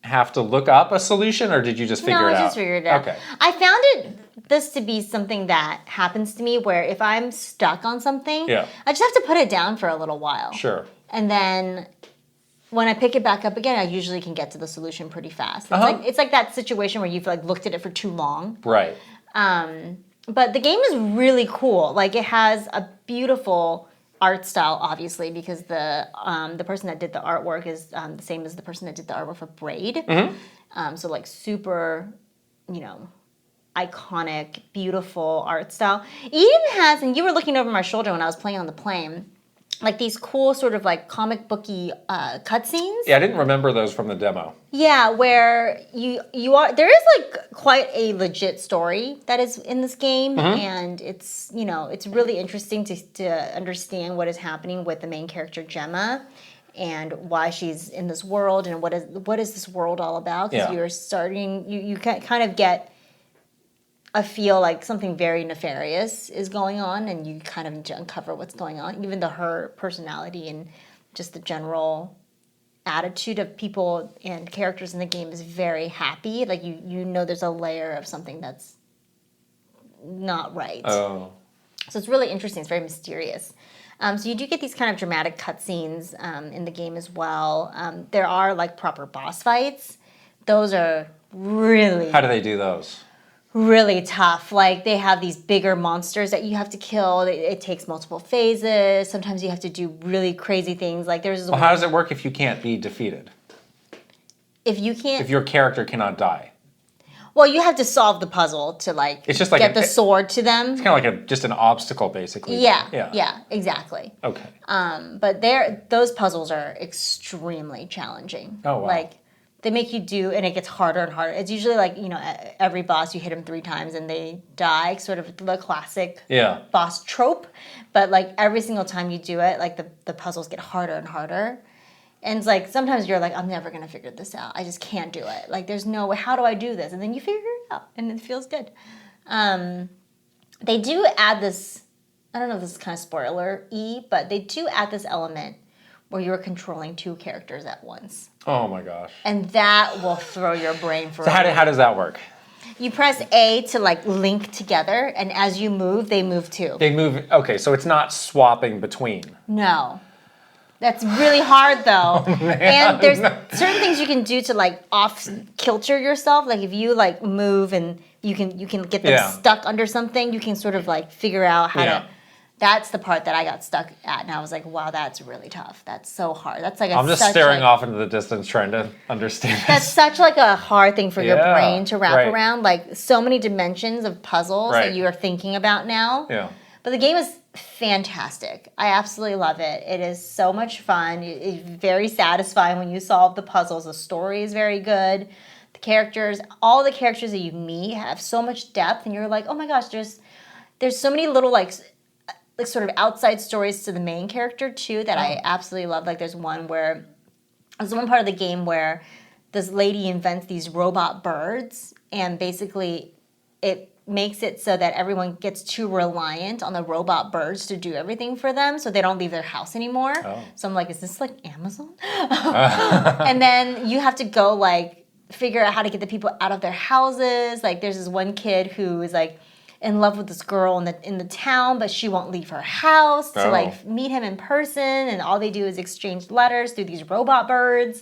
[SPEAKER 2] have to look up a solution or did you just figure it out?
[SPEAKER 1] No, I just figured it out.
[SPEAKER 2] Okay.
[SPEAKER 1] I found this to be something that happens to me where if I'm stuck on something, I just have to put it down for a little while.
[SPEAKER 2] Sure.
[SPEAKER 1] And then when I pick it back up again, I usually can get to the solution pretty fast. It's like that situation where you've like looked at it for too long.
[SPEAKER 2] Right.
[SPEAKER 1] But the game is really cool. Like it has a beautiful art style, obviously, because the person that did the artwork is the same as the person that did the artwork for Braid. So like super, iconic, beautiful art style. It even has, and you were looking over my shoulder when I was playing on the plane. like these cool sort of like comic booky cutscenes.
[SPEAKER 2] Yeah, I didn't remember those from the demo.
[SPEAKER 1] Yeah, where there is like quite a legit story that is in this game, and it's it's really interesting to understand what is happening with the main character Gemma, and why she's in this world, and what is this world all about? Because you kind of get a feel like something very nefarious is going on, and you kind of need to uncover what's going on. Even though her personality and just the general attitude of people and characters in the game is very happy. Like you know there's a layer of something that's not right.
[SPEAKER 2] Oh.
[SPEAKER 1] So it's really interesting. It's very mysterious. So you do get these kind of dramatic cutscenes in the game as well. There are like proper boss fights. Those are really...
[SPEAKER 2] How do they do those?
[SPEAKER 1] Really tough. Like they have these bigger monsters that you have to kill. It takes multiple phases. Sometimes you have to do really crazy things. Like there's.
[SPEAKER 2] Well, how does it work if you can't be defeated?
[SPEAKER 1] If you can't.
[SPEAKER 2] If your character cannot die.
[SPEAKER 1] Well, you have to solve the puzzle to like.
[SPEAKER 2] It's just like
[SPEAKER 1] get the sword to them.
[SPEAKER 2] It's kind of like just an obstacle, basically.
[SPEAKER 1] Yeah, exactly.
[SPEAKER 2] Okay.
[SPEAKER 1] But those puzzles are extremely challenging.
[SPEAKER 2] Oh wow.
[SPEAKER 1] Like. They make you do, and it gets harder and harder. It's usually like, every boss, you hit them 3 times and they die, sort of the classic boss trope. But like every single time you do it, like the puzzles get harder and harder. And it's like, sometimes you're like, I'm never going to figure this out. I just can't do it. Like there's no way, how do I do this? And then you figure it out and it feels good. They do add this, I don't know if this is kind of spoiler-y, but they do add this element where you're controlling 2 characters at once.
[SPEAKER 2] Oh my gosh.
[SPEAKER 1] And that will throw your brain for
[SPEAKER 2] So how does that work?
[SPEAKER 1] You press A to like link together, and as you move, they move too.
[SPEAKER 2] They move, okay, so it's not swapping between.
[SPEAKER 1] No. That's really hard though.
[SPEAKER 2] Oh, man.
[SPEAKER 1] And there's certain things you can do to like off-kilter yourself. Like if you like move and you can get them stuck under something, you can sort of like figure out how to... That's the part that I got stuck at, and I was like, wow, that's really tough. That's so hard. That's like
[SPEAKER 2] I'm just staring off into the distance trying to understand this.
[SPEAKER 1] That's such like a hard thing for your brain to wrap around. Like so many dimensions of puzzles that you are thinking about now.
[SPEAKER 2] Yeah.
[SPEAKER 1] But the game is fantastic. I absolutely love it. It is so much fun. It's very satisfying when you solve the puzzles. The story is very good. The characters, all the characters that you meet have so much depth, and you're like, oh my gosh, there's so many little like sort of outside stories to the main character too that I absolutely love. Like there's one part of the game where this lady invents these robot birds, and basically it makes it so that everyone gets too reliant on the robot birds to do everything for them, so they don't leave their house anymore. So I'm like, is this like Amazon? And then you have to go like figure out how to get the people out of their houses. Like there's this one kid who is like in love with this girl in the town, but she won't leave her house to like meet him in person, and all they do is exchange letters through these robot birds.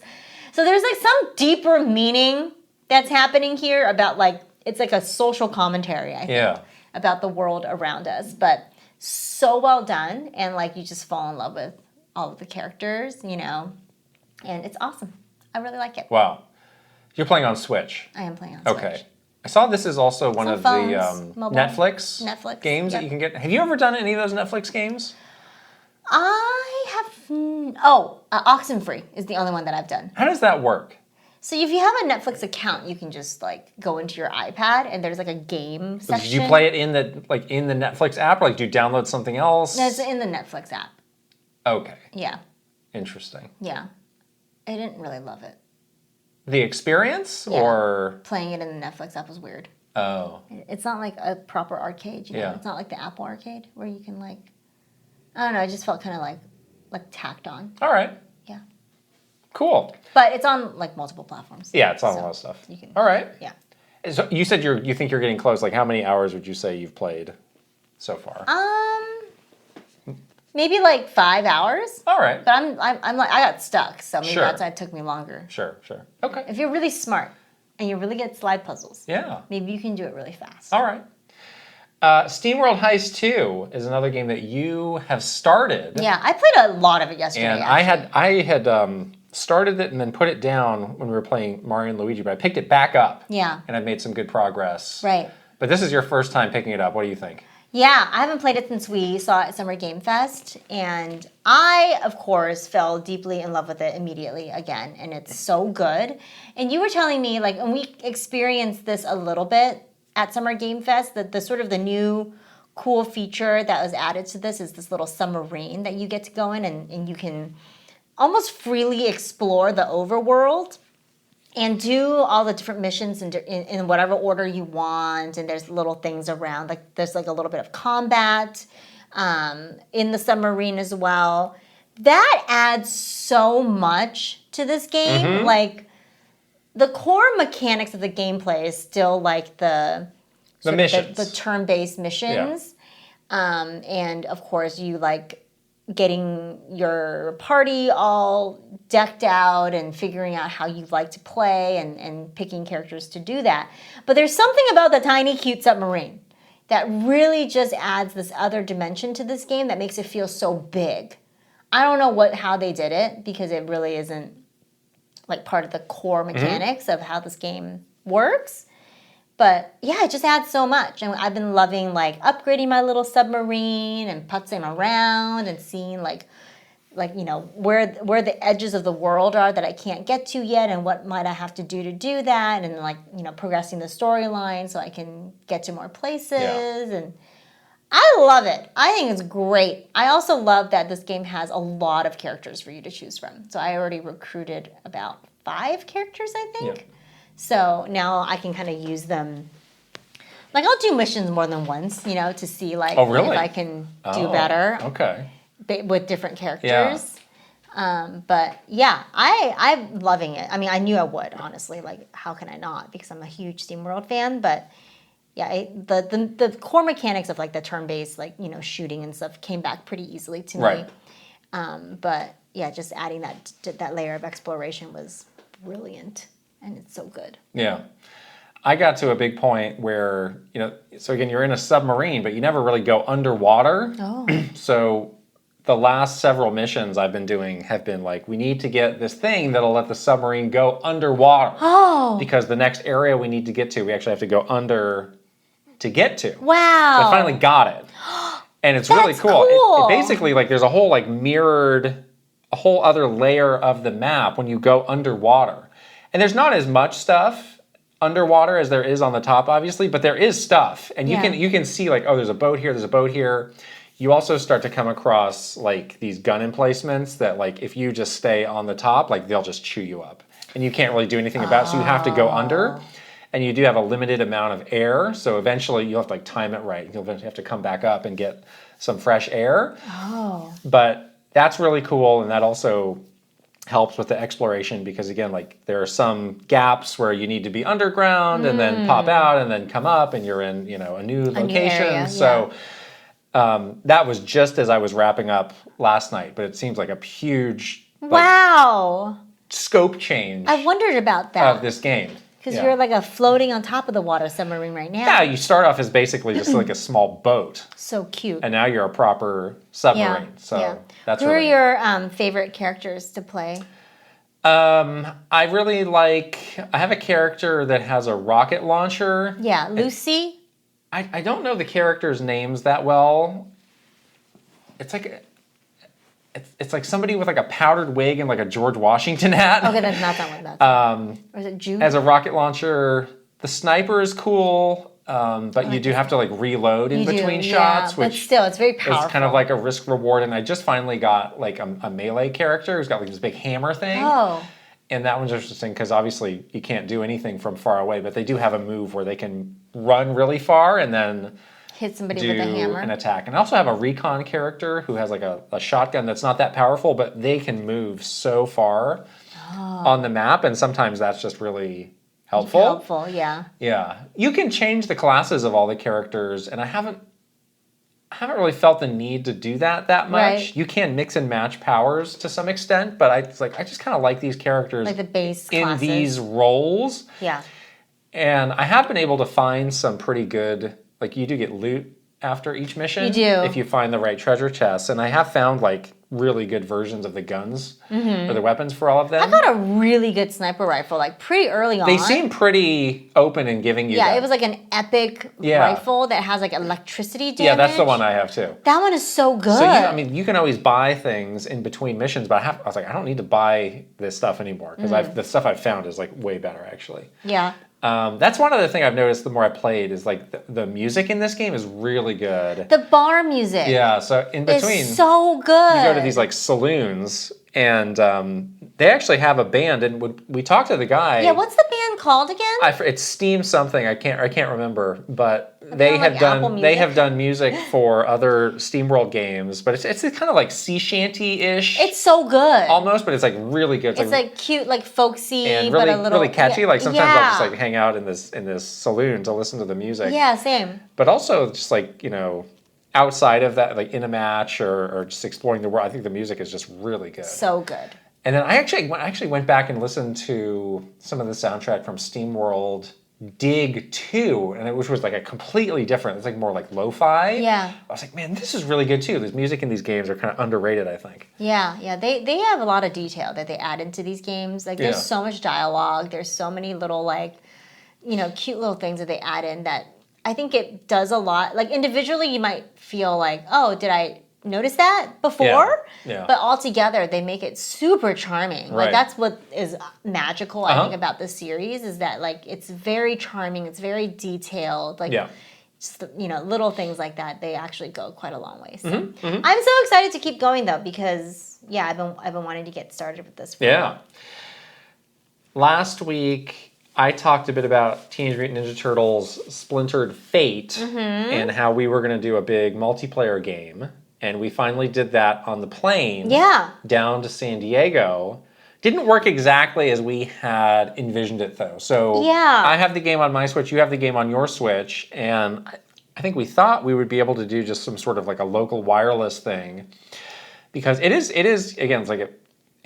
[SPEAKER 1] So there's like some deeper meaning that's happening here about like, it's like a social commentary, I think, about the world around us. But so well done, and like you just fall in love with all of the characters, and it's awesome. I really like it.
[SPEAKER 2] Wow. You're playing on Switch.
[SPEAKER 1] I am playing on Switch.
[SPEAKER 2] Okay. I saw this is also one of
[SPEAKER 1] phones,
[SPEAKER 2] the
[SPEAKER 1] mobile.
[SPEAKER 2] Netflix games that you can get. Have you ever done any of those Netflix games?
[SPEAKER 1] I have... Oxenfree is the only one that I've done.
[SPEAKER 2] How does that work?
[SPEAKER 1] So if you have a Netflix account, you can just like go into your iPad, and there's like a game section.
[SPEAKER 2] Did you play it in the Netflix app, or like do you download something else?
[SPEAKER 1] No, it's in the Netflix app.
[SPEAKER 2] Okay.
[SPEAKER 1] Yeah.
[SPEAKER 2] Interesting.
[SPEAKER 1] Yeah. I didn't really love it.
[SPEAKER 2] The experience, or
[SPEAKER 1] playing it in the Netflix app was weird.
[SPEAKER 2] Oh.
[SPEAKER 1] It's not like a proper arcade, you know? It's not like the Apple Arcade where you can like, I don't know, it just felt kind of like tacked on.
[SPEAKER 2] All right.
[SPEAKER 1] Yeah.
[SPEAKER 2] Cool.
[SPEAKER 1] But it's on like multiple platforms.
[SPEAKER 2] Yeah, it's on a lot of stuff.
[SPEAKER 1] You can,
[SPEAKER 2] all right.
[SPEAKER 1] Yeah.
[SPEAKER 2] So you said you think you're getting close. Like how many hours would you say you've played so far?
[SPEAKER 1] Maybe like 5 hours.
[SPEAKER 2] All right.
[SPEAKER 1] But I'm like, I got stuck, so maybe that's why it took me longer.
[SPEAKER 2] Sure. Okay.
[SPEAKER 1] If you're really smart and you really get slide puzzles, maybe you can do it really fast.
[SPEAKER 2] All right. SteamWorld Heist 2 is another game that you have started.
[SPEAKER 1] Yeah, I played a lot of it yesterday.
[SPEAKER 2] And I had started it and then put it down when we were playing Mario and Luigi, but I picked it back up.
[SPEAKER 1] Yeah.
[SPEAKER 2] And I've made some good progress.
[SPEAKER 1] Right.
[SPEAKER 2] But this is your first time picking it up. What do you think?
[SPEAKER 1] Yeah, I haven't played it since we saw it at Summer Game Fest, and I, of course, fell deeply in love with it immediately again, and it's so good. And you were telling me, like, and we experienced this a little bit at Summer Game Fest, that the sort of the new cool feature that was added to this is this little submarine that you get to go in, and you can almost freely explore the overworld and do all the different missions in whatever order you want. And there's little things around, like there's like a little bit of combat in the submarine as well. That adds so much to this game. Like the core mechanics of the gameplay is still like the
[SPEAKER 2] missions,
[SPEAKER 1] the turn-based missions. Yeah. And of course you like getting your party all decked out and figuring out how you like to play and picking characters to do that. But there's something about the tiny, cute submarine that really just adds this other dimension to this game that makes it feel so big. I don't know how they did it, because it really isn't like part of the core mechanics of how this game works. But yeah, it just adds so much. And I've been loving like upgrading my little submarine and putzing around and seeing like you know where the edges of the world are that I can't get to yet, and what might I have to do that, and like, you know, progressing the storyline so I can get to more places. And I love it. I think it's great. I also love that this game has a lot of characters for you to choose from. So I already recruited about 5 characters, I think. Yeah. So now I can kind of use them. Like, I'll do missions more than once, you know, to see like if I can do better.
[SPEAKER 2] Okay.
[SPEAKER 1] With different characters. Yeah. But yeah, I'm loving it. I mean, I knew I would, honestly. Like, how can I not? Because I'm a huge SteamWorld fan. But yeah, the core mechanics of like the turn-based, like, you know, shooting and stuff came back pretty easily to me. But yeah, just adding that layer of exploration was brilliant. And it's so good.
[SPEAKER 2] Yeah. I got to a big point where, you know, so again, you're in a submarine, but you never really go underwater. Oh. So the last several missions I've been doing have been like, we need to get this thing that'll let the submarine go underwater. Oh. Because the next area we need to get to, we actually have to go under to get to.
[SPEAKER 1] Wow.
[SPEAKER 2] So I finally got it. And it's really cool. It basically, like, there's a whole, like, a whole other layer of the map when you go underwater. And there's not as much stuff underwater as there is on the top, obviously, but there is stuff. And you can see, like, oh, there's a boat here, there's a boat here. You also start to come across, like, these gun emplacements that, like, if you just stay on the top, like, they'll just chew you up. And you can't really do anything about it, so you have to go under. And you do have a limited amount of air, so eventually you'll have to, like, time it right. You'll eventually have to come back up and get some fresh air. Oh. But that's really cool, and that also helps with the exploration, because again, like, there are some gaps where you need to be underground and then pop out and then come up, and you're in, you know, a new location. New area, so that was just as I was wrapping up last night, but it seems like a huge scope change.
[SPEAKER 1] I wondered about that
[SPEAKER 2] of this game.
[SPEAKER 1] Because you're like floating on top of the water submarine right now.
[SPEAKER 2] Yeah, you start off as basically just like a small boat.
[SPEAKER 1] So cute.
[SPEAKER 2] And now you're a proper submarine. So that's
[SPEAKER 1] Who are your favorite characters to play?
[SPEAKER 2] I really like, I have a character that has a rocket launcher.
[SPEAKER 1] Yeah, Lucy?
[SPEAKER 2] I don't know the characters' names that well. It's like it's like somebody with like a powdered wig and like a George Washington hat.
[SPEAKER 1] Okay, that's not that one. Or is it Jude?
[SPEAKER 2] As a rocket launcher, the sniper is cool, but you do have to like reload in between shots, which
[SPEAKER 1] but still, it's very powerful.
[SPEAKER 2] It's kind of like a risk reward. And I just finally got like a melee character who's got like this big hammer thing. Oh. And that one's interesting because obviously you can't do anything from far away, but they do have a move where they can run really far and then
[SPEAKER 1] hit somebody with a hammer.
[SPEAKER 2] An attack. And I also have a recon character who has like a shotgun that's not that powerful, but they can move so far on the map, and sometimes that's just really helpful.
[SPEAKER 1] Helpful, yeah.
[SPEAKER 2] Yeah. You can change the classes of all the characters, and I haven't really felt the need to do that much. Right. You can mix and match powers to some extent, but I just kind of like these characters
[SPEAKER 1] like the base
[SPEAKER 2] in
[SPEAKER 1] classes.
[SPEAKER 2] These roles.
[SPEAKER 1] Yeah.
[SPEAKER 2] And I have been able to find some pretty good, like, you do get loot after each mission.
[SPEAKER 1] You do.
[SPEAKER 2] If you find the right treasure chests. And I have found like really good versions of the guns or the weapons for all of them.
[SPEAKER 1] I got a really good sniper rifle, like pretty early on.
[SPEAKER 2] They seem pretty open in giving you
[SPEAKER 1] it was like an epic rifle that has like electricity damage.
[SPEAKER 2] Yeah, that's the one I have too.
[SPEAKER 1] That one is so good.
[SPEAKER 2] So you can always buy things in between missions, but I was like, I don't need to buy this stuff anymore because the stuff I've found is like way better actually.
[SPEAKER 1] Yeah.
[SPEAKER 2] That's one other thing I've noticed the more I played is like the music in this game is really good.
[SPEAKER 1] The bar music.
[SPEAKER 2] Yeah, so in between,
[SPEAKER 1] is so good.
[SPEAKER 2] You go to these like saloons and they actually have a band, and we talked to the guy.
[SPEAKER 1] Yeah, what's the band called again?
[SPEAKER 2] It's Steam something. I can't remember, but they have done music for other SteamWorld games. But it's kind of like sea shanty-ish.
[SPEAKER 1] It's so good.
[SPEAKER 2] Almost, but it's like really good.
[SPEAKER 1] It's like cute, like folksy,
[SPEAKER 2] and
[SPEAKER 1] but a little
[SPEAKER 2] really catchy. Like sometimes I'll just like hang out in this saloon to listen to the music.
[SPEAKER 1] Yeah, same.
[SPEAKER 2] But also just like outside of that, like in a match or just exploring the world, I think the music is just really good.
[SPEAKER 1] So good.
[SPEAKER 2] And then I actually went back and listened to some of the soundtrack from SteamWorld Dig 2, which was like a completely different, it's like more like lo-fi.
[SPEAKER 1] Yeah.
[SPEAKER 2] I was like, man, this is really good too. This music in these games are kind of underrated, I think.
[SPEAKER 1] Yeah. They have a lot of detail that they add into these games. Like there's so much dialogue. There's so many little like, cute little things that they add in that I think it does a lot. Like individually you might feel like, oh, did I notice that before?
[SPEAKER 2] Yeah.
[SPEAKER 1] But all together they make it super charming.
[SPEAKER 2] Right.
[SPEAKER 1] Like that's what is magical, I think, about this series is that like it's very charming, it's very detailed. Like just little things like that, they actually go quite a long way. So I'm so excited to keep going though, because I've been wanting to get started with this for a while.
[SPEAKER 2] Last week I talked a bit about Teenage Mutant Ninja Turtles Splintered Fate and how we were going to do a big multiplayer game. And we finally did that on the plane down to San Diego. Didn't work exactly as we had envisioned it, though. So I have the game on my Switch, you have the game on your Switch, and I think we thought we would be able to do just some sort of like a local wireless thing. Because it is again, it's like a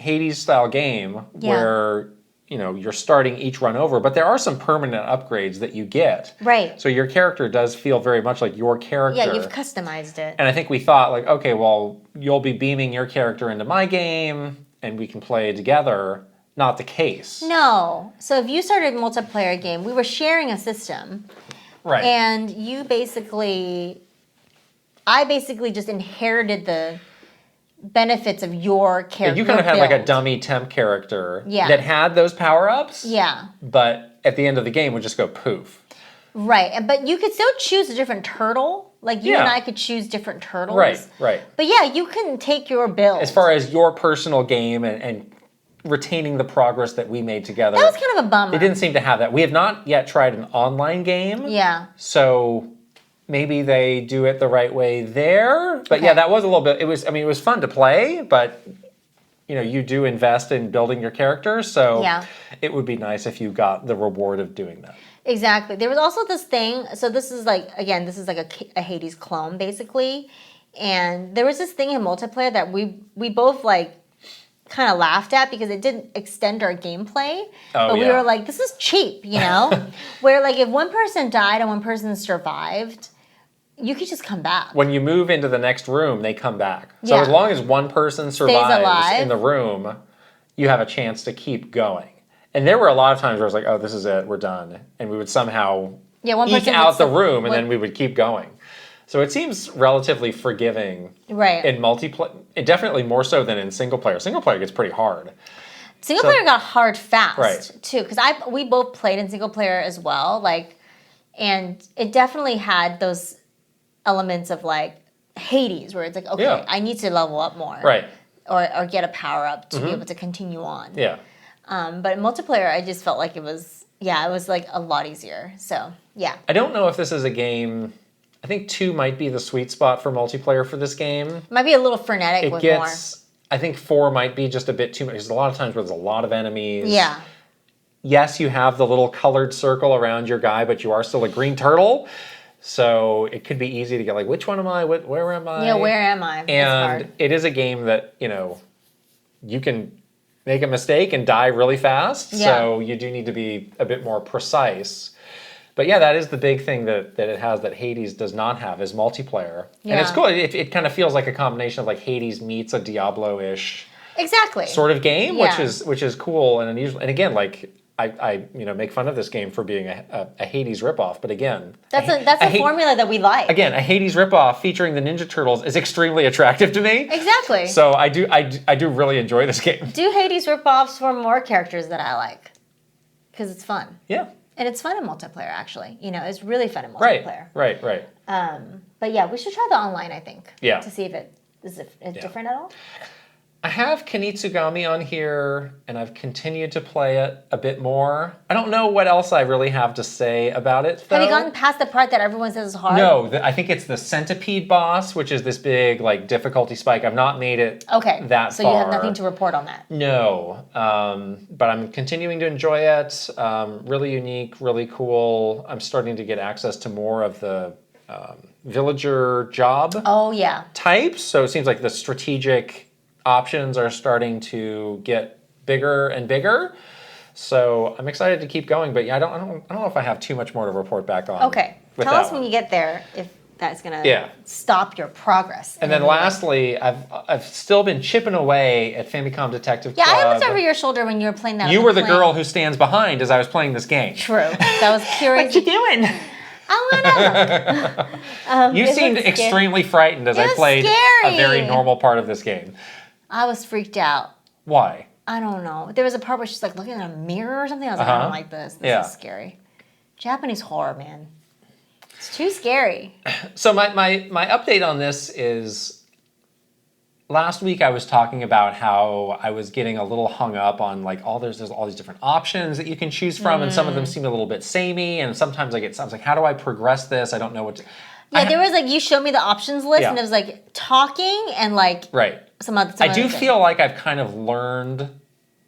[SPEAKER 2] Hades-style game where you're starting each run over, but there are some permanent upgrades that you get.
[SPEAKER 1] Right.
[SPEAKER 2] So your character does feel very much like your character.
[SPEAKER 1] Yeah, you've customized it.
[SPEAKER 2] And I think we thought like, okay, well, you'll be beaming your character into my game and we can play together. Not the case.
[SPEAKER 1] No. So if you started a multiplayer game, we were sharing a system.
[SPEAKER 2] Right.
[SPEAKER 1] And I basically just inherited the benefits of your character.
[SPEAKER 2] You kind of had like a dummy temp character that had those power-ups.
[SPEAKER 1] Yeah.
[SPEAKER 2] But at the end of the game would just go poof.
[SPEAKER 1] Right. But you could still choose a different turtle. Like you and I could choose different turtles.
[SPEAKER 2] Right.
[SPEAKER 1] But you can take your build.
[SPEAKER 2] As far as your personal game and retaining the progress that we made together.
[SPEAKER 1] That was kind of a bummer.
[SPEAKER 2] It didn't seem to have that. We have not yet tried an online game.
[SPEAKER 1] Yeah.
[SPEAKER 2] So maybe they do it the right way there. But that was a little bit, it was fun to play, but you do invest in building your character, so it would be nice if you got the reward of doing that.
[SPEAKER 1] Exactly. There was also this thing, so this is like a Hades clone, basically, and there was this thing in multiplayer that we both like kind of laughed at because it didn't extend our gameplay. But we were like, this is cheap, where like if one person died and one person survived, you could just come back.
[SPEAKER 2] When you move into the next room, they come back. So as long as one person survives in the room, you have a chance to keep going. And there were a lot of times where I was like, oh, this is it, we're done. And we would somehow eke out the room and then we would keep going. So it seems relatively forgiving in multiplayer. Definitely more so than in single player. Single player gets pretty hard.
[SPEAKER 1] Single player got hard fast too, because we both played in single player as well. And it definitely had those elements of like Hades, where it's like, okay, I need to level up more, or get a power up to be able to continue on.
[SPEAKER 2] Yeah.
[SPEAKER 1] But in multiplayer, I just felt like it was like a lot easier. So
[SPEAKER 2] I don't know if this is a game. I think 2 might be the sweet spot for multiplayer for this game.
[SPEAKER 1] Might be a little frenetic with more.
[SPEAKER 2] I think 4 might be just a bit too much. There's a lot of times where there's a lot of enemies.
[SPEAKER 1] Yeah.
[SPEAKER 2] Yes, you have the little colored circle around your guy, but you are still a green turtle. So it could be easy to get like, which one am I? Where am I?
[SPEAKER 1] Yeah, where am I?
[SPEAKER 2] And it is a game that, you can make a mistake and die really fast. Yeah. So you do need to be a bit more precise. But yeah, that is the big thing that it has that Hades does not have is multiplayer. Yeah. And it's cool. It kind of feels like a combination of like Hades meets a Diablo-ish sort of game, which is cool and unusual. And again, like I make fun of this game for being a Hades ripoff, but again,
[SPEAKER 1] that's a formula that we like.
[SPEAKER 2] Again, a Hades ripoff featuring the Ninja Turtles is extremely attractive to me.
[SPEAKER 1] Exactly.
[SPEAKER 2] So I do really enjoy this game.
[SPEAKER 1] Do Hades ripoffs for more characters that I like, because it's fun.
[SPEAKER 2] Yeah.
[SPEAKER 1] And it's fun in multiplayer, actually. It's really fun in multiplayer.
[SPEAKER 2] Right.
[SPEAKER 1] But yeah, we should try the online, I think.
[SPEAKER 2] Yeah.
[SPEAKER 1] To see if it is different at all.
[SPEAKER 2] I have Kunitsugami on here, and I've continued to play it a bit more. I don't know what else I really have to say about it, though.
[SPEAKER 1] Have you gotten past the part that everyone says is hard?
[SPEAKER 2] No, I think it's the centipede boss, which is this big like difficulty spike. I've not made it that far.
[SPEAKER 1] So you have nothing to report on that?
[SPEAKER 2] No, but I'm continuing to enjoy it. Really unique, really cool. I'm starting to get access to more of the villager job types. So it seems like the strategic options are starting to get bigger and bigger, so I'm excited to keep going. But yeah, I don't know if I have too much more to report back on.
[SPEAKER 1] Okay, tell us when you get there if that's gonna stop your progress.
[SPEAKER 2] And then lastly, I've still been chipping away at Famicom Detective Club.
[SPEAKER 1] Yeah, I looked over your shoulder when you were playing that.
[SPEAKER 2] You were the girl who stands behind as I was playing this game.
[SPEAKER 1] True, that was curious.
[SPEAKER 2] What you doing?
[SPEAKER 1] I wanna.
[SPEAKER 2] You seemed extremely frightened as I played a very normal part of this game.
[SPEAKER 1] I was freaked out.
[SPEAKER 2] Why?
[SPEAKER 1] I don't know. There was a part where she's like looking at a mirror or something. I was like, I don't like this. This is scary. Japanese horror, man. It's too scary.
[SPEAKER 2] So my update on this is last week I was talking about how I was getting a little hung up on like there's all these different options that you can choose from, and some of them seem a little bit samey, and sometimes I was like, how do I progress this? I don't know what to...
[SPEAKER 1] Yeah, there was like, you showed me the options list, and it was like talking and like some other
[SPEAKER 2] I do feel like I've kind of learned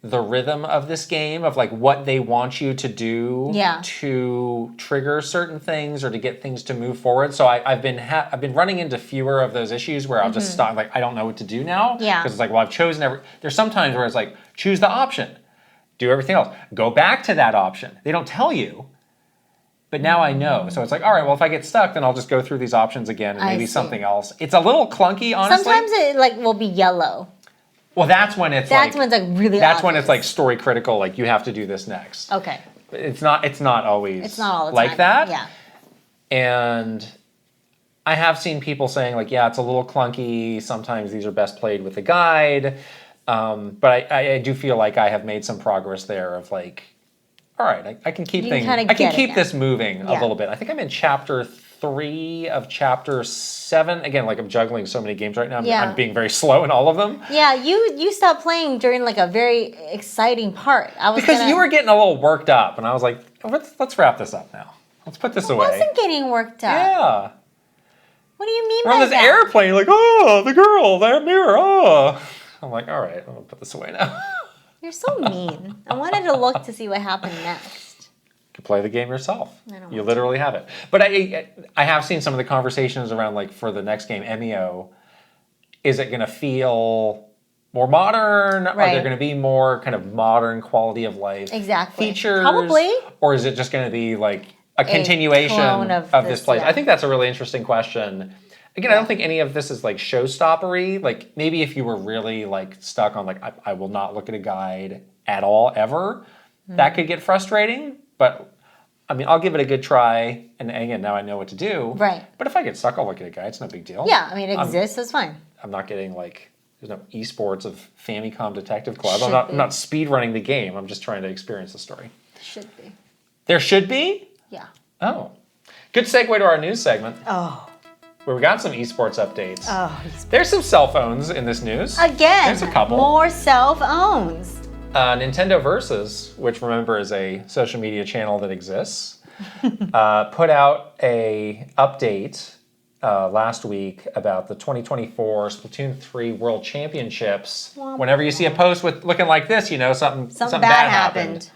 [SPEAKER 2] the rhythm of this game, of like what they want you to do to trigger certain things or to get things to move forward. So I've been running into fewer of those issues where I'll just stop, like I don't know what to do now.
[SPEAKER 1] Yeah.
[SPEAKER 2] Because it's like, well, I've chosen there's some times where it's like, choose the option, do everything else, go back to that option. They don't tell you. But now I know. So it's like, all right, well, if I get stuck, then I'll just go through these options again and maybe something else. It's a little clunky, honestly.
[SPEAKER 1] Sometimes it like will be yellow.
[SPEAKER 2] Well, that's when it's
[SPEAKER 1] when it's like really
[SPEAKER 2] That's when it's like story critical, like you have to do this next.
[SPEAKER 1] Okay.
[SPEAKER 2] It's not always
[SPEAKER 1] it's not all the
[SPEAKER 2] like
[SPEAKER 1] time.
[SPEAKER 2] that.
[SPEAKER 1] Yeah.
[SPEAKER 2] And I have seen people saying like, yeah, it's a little clunky. Sometimes these are best played with a guide. But I do feel like I have made some progress there of like, all right, I can keep this moving a little bit. I think I'm in chapter 3 of chapter 7. Again, like I'm juggling so many games right now. I'm being very slow in all of them.
[SPEAKER 1] Yeah, you stopped playing during like a very exciting part.
[SPEAKER 2] Because you were getting a little worked up, and I was like, let's wrap this up now. Let's put this away.
[SPEAKER 1] I wasn't getting worked up.
[SPEAKER 2] Yeah.
[SPEAKER 1] What do you mean
[SPEAKER 2] we're
[SPEAKER 1] by
[SPEAKER 2] on this
[SPEAKER 1] that?
[SPEAKER 2] airplane, like, oh, the girl, that mirror, oh. I'm like, all right, I'm gonna put this away now.
[SPEAKER 1] You're so mean. I wanted to look to see what happened next.
[SPEAKER 2] You can play the game yourself. You literally have it. But I have seen some of the conversations around, like, for the next game, MEO, is it going to feel more modern? Are there going to be more kind of modern quality of life features?
[SPEAKER 1] Probably.
[SPEAKER 2] Or is it just going to be, like, a continuation of this place? I think that's a really interesting question. Again, I don't think any of this is like showstoppery. Like maybe if you were really like stuck on like I will not look at a guide at all ever, that could get frustrating. But I mean, I'll give it a good try. And again, now I know what to do.
[SPEAKER 1] Right.
[SPEAKER 2] But if I get stuck, I'll look at a guide. It's no big deal.
[SPEAKER 1] Yeah, I mean, it exists. It's fine.
[SPEAKER 2] I'm not getting like there's no esports of Famicom Detective Club. I'm not speed running the game. I'm just trying to experience the story.
[SPEAKER 1] Should be.
[SPEAKER 2] There should be?
[SPEAKER 1] Yeah.
[SPEAKER 2] Oh, good segue to our news segment.
[SPEAKER 1] Oh.
[SPEAKER 2] Where we got some esports updates.
[SPEAKER 1] Oh,
[SPEAKER 2] there's some cell phones in this news.
[SPEAKER 1] Again,
[SPEAKER 2] there's a couple.
[SPEAKER 1] More cell phones.
[SPEAKER 2] Nintendo Versus, which remember is a social media channel that exists, put out a update last week about the 2024 Splatoon 3 World Championships. Whenever you see a post with looking like this, you know something bad happened.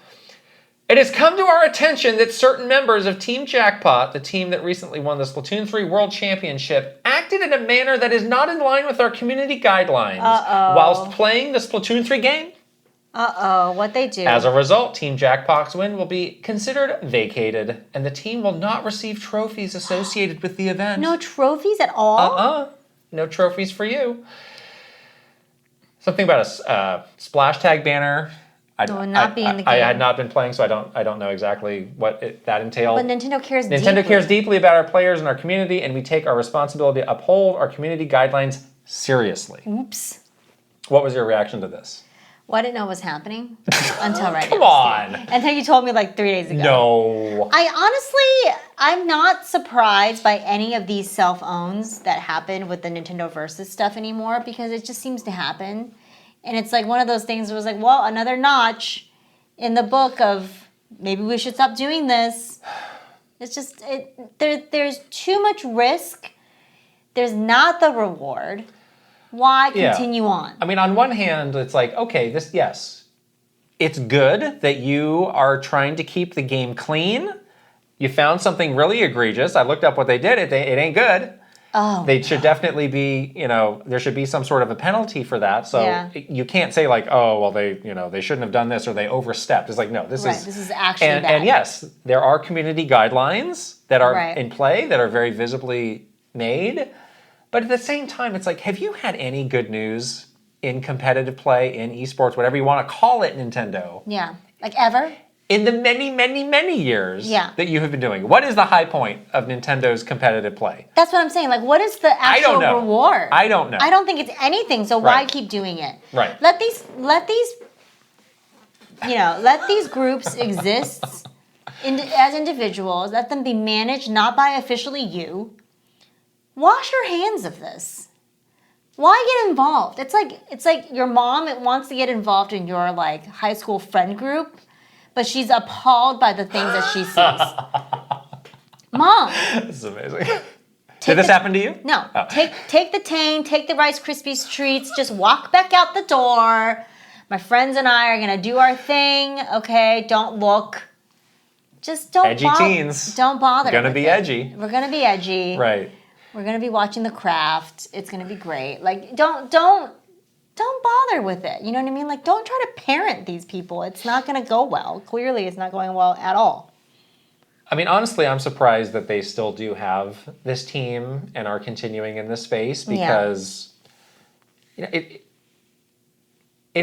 [SPEAKER 2] It has come to our attention that certain members of Team Jackpot, the team that recently won the Splatoon 3 World Championship, acted in a manner that is not in line with our community guidelines whilst playing the Splatoon 3 game.
[SPEAKER 1] Uh-oh, what they do?
[SPEAKER 2] As a result, Team Jackpot's win will be considered vacated, and the team will not receive trophies associated with the event.
[SPEAKER 1] No trophies at all?
[SPEAKER 2] No trophies for you. Something about a splash tag banner.
[SPEAKER 1] Not being the game.
[SPEAKER 2] I had not been playing, so I don't know exactly what that entailed.
[SPEAKER 1] But Nintendo cares
[SPEAKER 2] Nintendo cares deeply about our players and our community, and we take our responsibility to uphold our community guidelines seriously.
[SPEAKER 1] Oops.
[SPEAKER 2] What was your reaction to this?
[SPEAKER 1] Well, I didn't know what was happening until right
[SPEAKER 2] Come
[SPEAKER 1] now.
[SPEAKER 2] on.
[SPEAKER 1] Until you told me like 3 days ago.
[SPEAKER 2] No.
[SPEAKER 1] I'm not surprised by any of these self-owns that happen with the Nintendo Versus stuff anymore because it just seems to happen. And it's like one of those things where it was like, well, another notch in the book of maybe we should stop doing this. It's just, there's too much risk. There's not the reward. Why continue on?
[SPEAKER 2] I mean, on one hand, it's like, okay, it's good that you are trying to keep the game clean. You found something really egregious. I looked up what they did. It ain't good.
[SPEAKER 1] Oh.
[SPEAKER 2] They should definitely be, there should be some sort of a penalty for that. So you can't say like, oh, well, they shouldn't have done this or they overstepped. It's like, no, this
[SPEAKER 1] is actually bad.
[SPEAKER 2] And yes, there are community guidelines that are in play that are very visibly made. But at the same time, it's like, have you had any good news in competitive play, in esports, whatever you want to call it, Nintendo?
[SPEAKER 1] Yeah. Like ever?
[SPEAKER 2] In the many, many, many years that you have been doing. What is the high point of Nintendo's competitive play?
[SPEAKER 1] That's what I'm saying. Like, what is the actual reward?
[SPEAKER 2] I don't know.
[SPEAKER 1] I don't think it's anything, so why keep doing it?
[SPEAKER 2] Right.
[SPEAKER 1] Let these groups exist as individuals. Let them be managed not by officially you. Wash your hands of this. Why get involved? It's like your mom wants to get involved in your like high school friend group, but she's appalled by the things that she sees. Mom.
[SPEAKER 2] This is amazing. Did this happen to you?
[SPEAKER 1] No. Oh. Take the Tang, take the Rice Krispies treats, just walk back out the door. My friends and I are gonna do our thing, okay? Don't look. Just don't
[SPEAKER 2] edgy teens.
[SPEAKER 1] Don't bother.
[SPEAKER 2] We're gonna be edgy.
[SPEAKER 1] We're gonna be edgy.
[SPEAKER 2] Right.
[SPEAKER 1] We're gonna be watching The Craft. It's gonna be great. Like, don't bother with it. You know what I mean? Like, don't try to parent these people. It's not gonna go well. Clearly, it's not going well at all.
[SPEAKER 2] I mean, honestly, I'm surprised that they still do have this team and are continuing in this space because it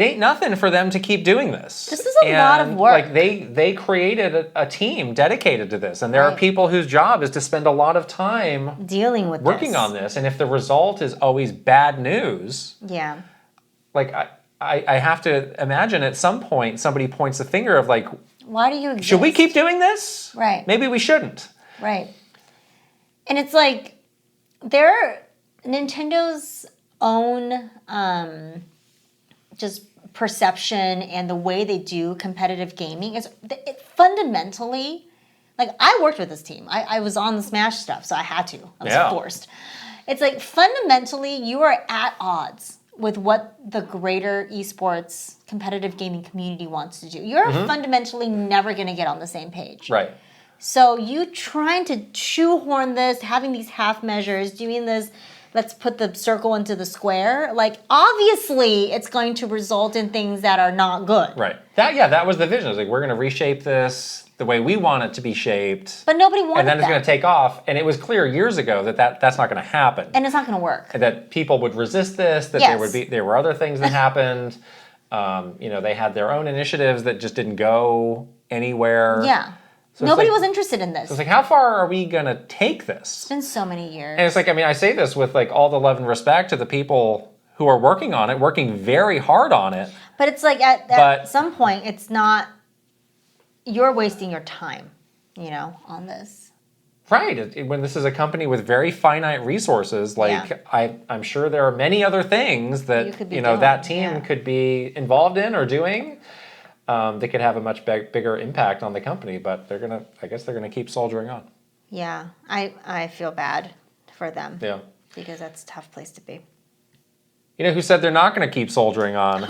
[SPEAKER 2] ain't nothing for them to keep doing this.
[SPEAKER 1] This is a lot of work.
[SPEAKER 2] Like they created a team dedicated to this, and there are people whose job is to spend a lot of time
[SPEAKER 1] dealing with
[SPEAKER 2] working on this. And if the result is always bad news, like I have to imagine at some point somebody points the finger of like,
[SPEAKER 1] why do you exist?
[SPEAKER 2] Should we keep doing this?
[SPEAKER 1] Right.
[SPEAKER 2] Maybe we shouldn't.
[SPEAKER 1] Right. And it's like Nintendo's own just perception and the way they do competitive gaming is fundamentally, like I worked with this team. I was on the Smash stuff, so I had to. I was forced. It's like fundamentally you are at odds with what the greater esports competitive gaming community wants to do. You're fundamentally never going to get on the same page.
[SPEAKER 2] Right.
[SPEAKER 1] So you trying to shoehorn this, having these half measures, doing this, let's put the circle into the square, like obviously it's going to result in things that are not good.
[SPEAKER 2] Right. That was the vision. It was like, we're going to reshape this the way we want it to be shaped.
[SPEAKER 1] But nobody wanted that.
[SPEAKER 2] And then it's going to take off. And it was clear years ago that's not going to happen.
[SPEAKER 1] And it's not going to work.
[SPEAKER 2] That people would resist this, that there were other things that happened. They had their own initiatives that just didn't go anywhere.
[SPEAKER 1] Yeah. So nobody was interested in this.
[SPEAKER 2] So it's like, how far are we going to take this?
[SPEAKER 1] It's been so many years.
[SPEAKER 2] And it's like, I mean, I say this with like all the love and respect to the people who are working on it, working very hard on it.
[SPEAKER 1] But it's like at some point, it's not, you're wasting your time, on this.
[SPEAKER 2] Right. When this is a company with very finite resources, like I'm sure there are many other things that that team could be involved in or doing that could have a much bigger impact on the company. But I guess they're gonna keep soldiering on.
[SPEAKER 1] Yeah, I feel bad for them.
[SPEAKER 2] Yeah.
[SPEAKER 1] Because that's a tough place to be.
[SPEAKER 2] You know who said they're not going to keep soldiering on?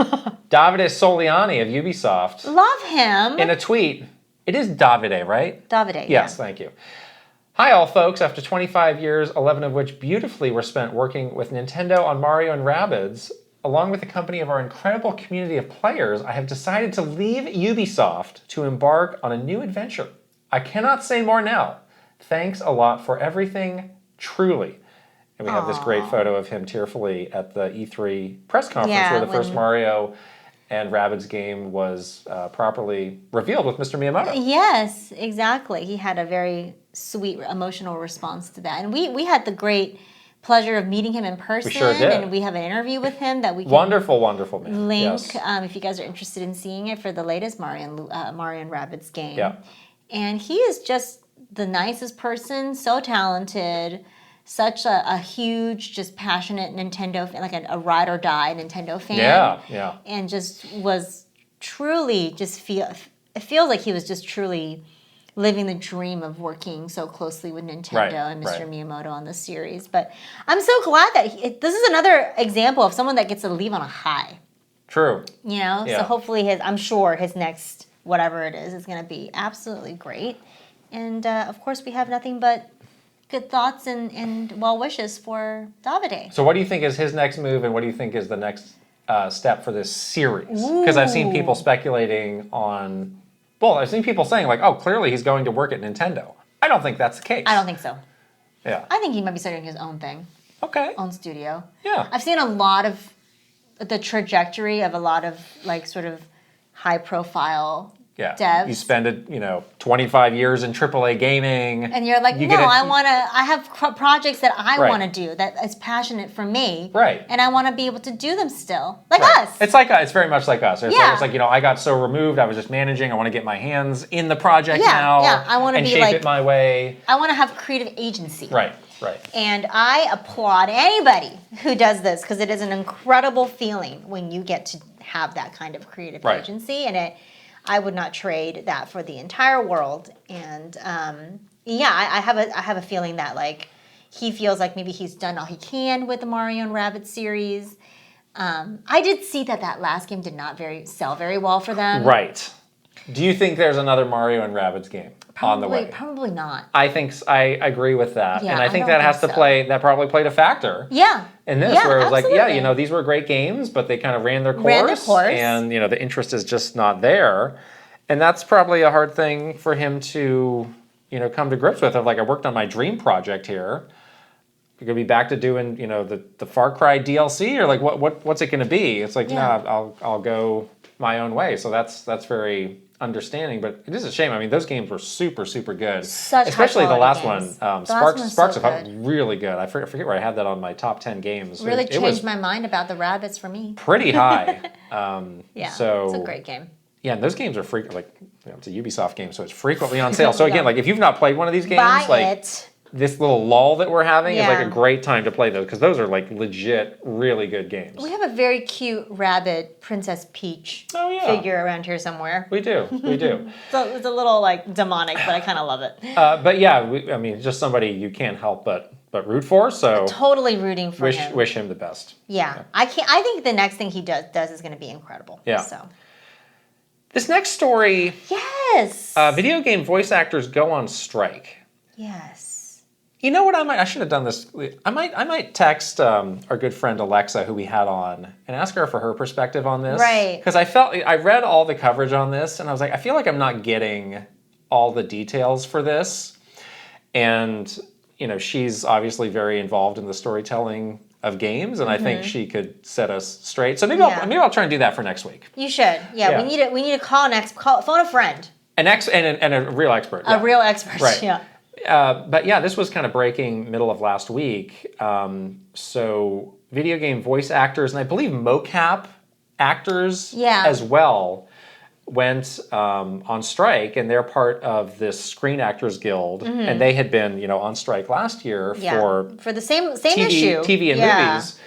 [SPEAKER 2] Davide Soliani of Ubisoft.
[SPEAKER 1] Love him.
[SPEAKER 2] In a tweet. It is Davide, right?
[SPEAKER 1] Davide,
[SPEAKER 2] Yes, thank you. Hi all folks, after 25 years, 11 of which beautifully were spent working with Nintendo on Mario and Rabbids, along with the company of our incredible community of players, I have decided to leave Ubisoft to embark on a new adventure. I cannot say more now. Thanks a lot for everything, truly. And we have this great photo of him tearfully at the E3 press conference where the first Mario and Rabbids game was properly revealed with Mr. Miyamoto.
[SPEAKER 1] Yes, exactly. He had a very sweet emotional response to that. And we had the great pleasure of meeting him in person.
[SPEAKER 2] We sure did.
[SPEAKER 1] And we have an interview with him that we can
[SPEAKER 2] wonderful man.
[SPEAKER 1] link
[SPEAKER 2] Yes.
[SPEAKER 1] if you guys are interested in seeing it for the latest Mario and Rabbids game.
[SPEAKER 2] Yeah.
[SPEAKER 1] And he is just the nicest person, so talented, such a huge, just passionate Nintendo fan, like a ride or die Nintendo fan.
[SPEAKER 2] Yeah.
[SPEAKER 1] And just was truly it feels like he was just truly living the dream of working so closely with Nintendo and Mr. Miyamoto on this series. But I'm so glad that this is another example of someone that gets to leave on a high.
[SPEAKER 2] True.
[SPEAKER 1] You know?
[SPEAKER 2] Yeah.
[SPEAKER 1] So hopefully I'm sure his next, whatever it is going to be absolutely great. And of course, we have nothing but good thoughts and well wishes for Davide.
[SPEAKER 2] So what do you think is his next move, and what do you think is the next step for this series? Because I've seen people speculating on... Well, I've seen people saying, like, oh, clearly he's going to work at Nintendo. I don't think that's the case.
[SPEAKER 1] I don't think so.
[SPEAKER 2] Yeah.
[SPEAKER 1] I think he might be starting his own thing.
[SPEAKER 2] Okay.
[SPEAKER 1] Own studio.
[SPEAKER 2] Yeah.
[SPEAKER 1] I've seen a lot of the trajectory of a lot of, like, sort of high-profile devs.
[SPEAKER 2] You spend 25 years in AAA gaming.
[SPEAKER 1] And you're like, I have projects that I want to do that is passionate for me.
[SPEAKER 2] Right.
[SPEAKER 1] And I want to be able to do them still. Like us.
[SPEAKER 2] It's very much like us. It's like, I got so removed, I was just managing, I want to get my hands in the project now.
[SPEAKER 1] Yeah, I want to
[SPEAKER 2] and
[SPEAKER 1] be
[SPEAKER 2] shape it my way.
[SPEAKER 1] I want to have creative agency.
[SPEAKER 2] Right.
[SPEAKER 1] And I applaud anybody who does this because it is an incredible feeling when you get to have that kind of creative agency. And I would not trade that for the entire world. And I have a feeling that like he feels like maybe he's done all he can with the Mario and Rabbids series. I did see that last game did not sell very well for them.
[SPEAKER 2] Right. Do you think there's another Mario and Rabbids game on the way?
[SPEAKER 1] Probably not.
[SPEAKER 2] I agree with that.
[SPEAKER 1] Yeah,
[SPEAKER 2] and I think that probably played a factor.
[SPEAKER 1] Yeah.
[SPEAKER 2] In this, where it was like, these were great games, but they kind of ran their course. And, the interest is just not there. And that's probably a hard thing for him to, come to grips with. Of like, I worked on my dream project here. You're going to be back to doing, the Far Cry DLC? Or like, what's it going to be? It's like, I'll go my own way. So that's very understanding, but it is a shame. I mean, those games were super, super good. Especially the last
[SPEAKER 1] games.
[SPEAKER 2] One. Sparks of really good. I forget where I had that on my top 10 games.
[SPEAKER 1] Really changed my mind about the Rabbids for me.
[SPEAKER 2] Pretty high.
[SPEAKER 1] So it's a great game.
[SPEAKER 2] Yeah, and those games are it's a Ubisoft game, so it's frequently on sale. So again, like if you've not played one of these games, this little lull that we're having is like a great time to play those, because those are like legit, really good games.
[SPEAKER 1] We have a very cute rabbit Princess Peach figure around here somewhere.
[SPEAKER 2] We do.
[SPEAKER 1] So it's a little like demonic, but I kind of love it.
[SPEAKER 2] But yeah, just somebody you can't help but root for. So
[SPEAKER 1] totally rooting for him.
[SPEAKER 2] Wish him the best.
[SPEAKER 1] Yeah, I think the next thing he does is going to be incredible.
[SPEAKER 2] Yeah.
[SPEAKER 1] So.
[SPEAKER 2] This next story.
[SPEAKER 1] Yes.
[SPEAKER 2] Video game voice actors go on strike.
[SPEAKER 1] Yes.
[SPEAKER 2] You know what? I should have done this. I might text our good friend Alexa, who we had on, and ask her for her perspective on this.
[SPEAKER 1] Right.
[SPEAKER 2] Because I read all the coverage on this, and I was like, I feel like I'm not getting all the details for this. And she's obviously very involved in the storytelling of games, and I think she could set us straight. So maybe I'll try and do that for next week.
[SPEAKER 1] You should. Yeah. We need to phone a friend.
[SPEAKER 2] And a real expert.
[SPEAKER 1] A real expert.
[SPEAKER 2] Right.
[SPEAKER 1] Yeah.
[SPEAKER 2] But yeah, this was kind of breaking middle of last week. So video game voice actors, and I believe mocap actors as well, went on strike, and they're part of this Screen Actors Guild, and they had been on strike last year for
[SPEAKER 1] the same
[SPEAKER 2] TV,
[SPEAKER 1] issue,
[SPEAKER 2] TV and movies.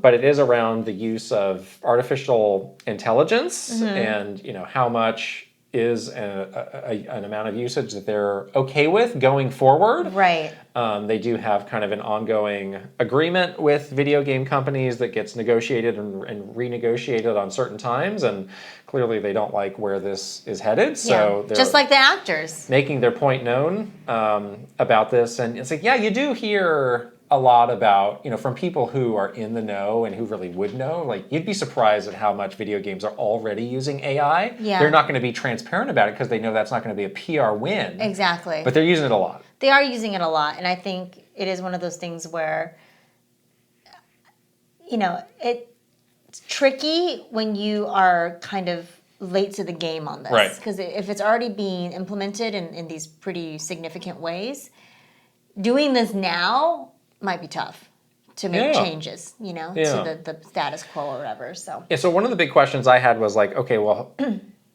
[SPEAKER 2] But it is around the use of artificial intelligence, and how much is an amount of usage that they're okay with going forward.
[SPEAKER 1] Right.
[SPEAKER 2] They do have kind of an ongoing agreement with video game companies that gets negotiated and renegotiated on certain times, and clearly they don't like where this is headed. So they're
[SPEAKER 1] just like the actors
[SPEAKER 2] making their point known about this. And it's like, you do hear a lot about, from people who are in the know and who really would know, like you'd be surprised at how much video games are already using AI.
[SPEAKER 1] Yeah.
[SPEAKER 2] They're not going to be transparent about it because they know that's not going to be a PR win.
[SPEAKER 1] Exactly.
[SPEAKER 2] But they're using it a lot.
[SPEAKER 1] They are using it a lot. And I think it is one of those things where, it's tricky when you are kind of late to the game on this.
[SPEAKER 2] Right.
[SPEAKER 1] Because if it's already being implemented in these pretty significant ways, doing this now might be tough to make changes, to the status quo or whatever. So
[SPEAKER 2] so one of the big questions I had was like, okay, well,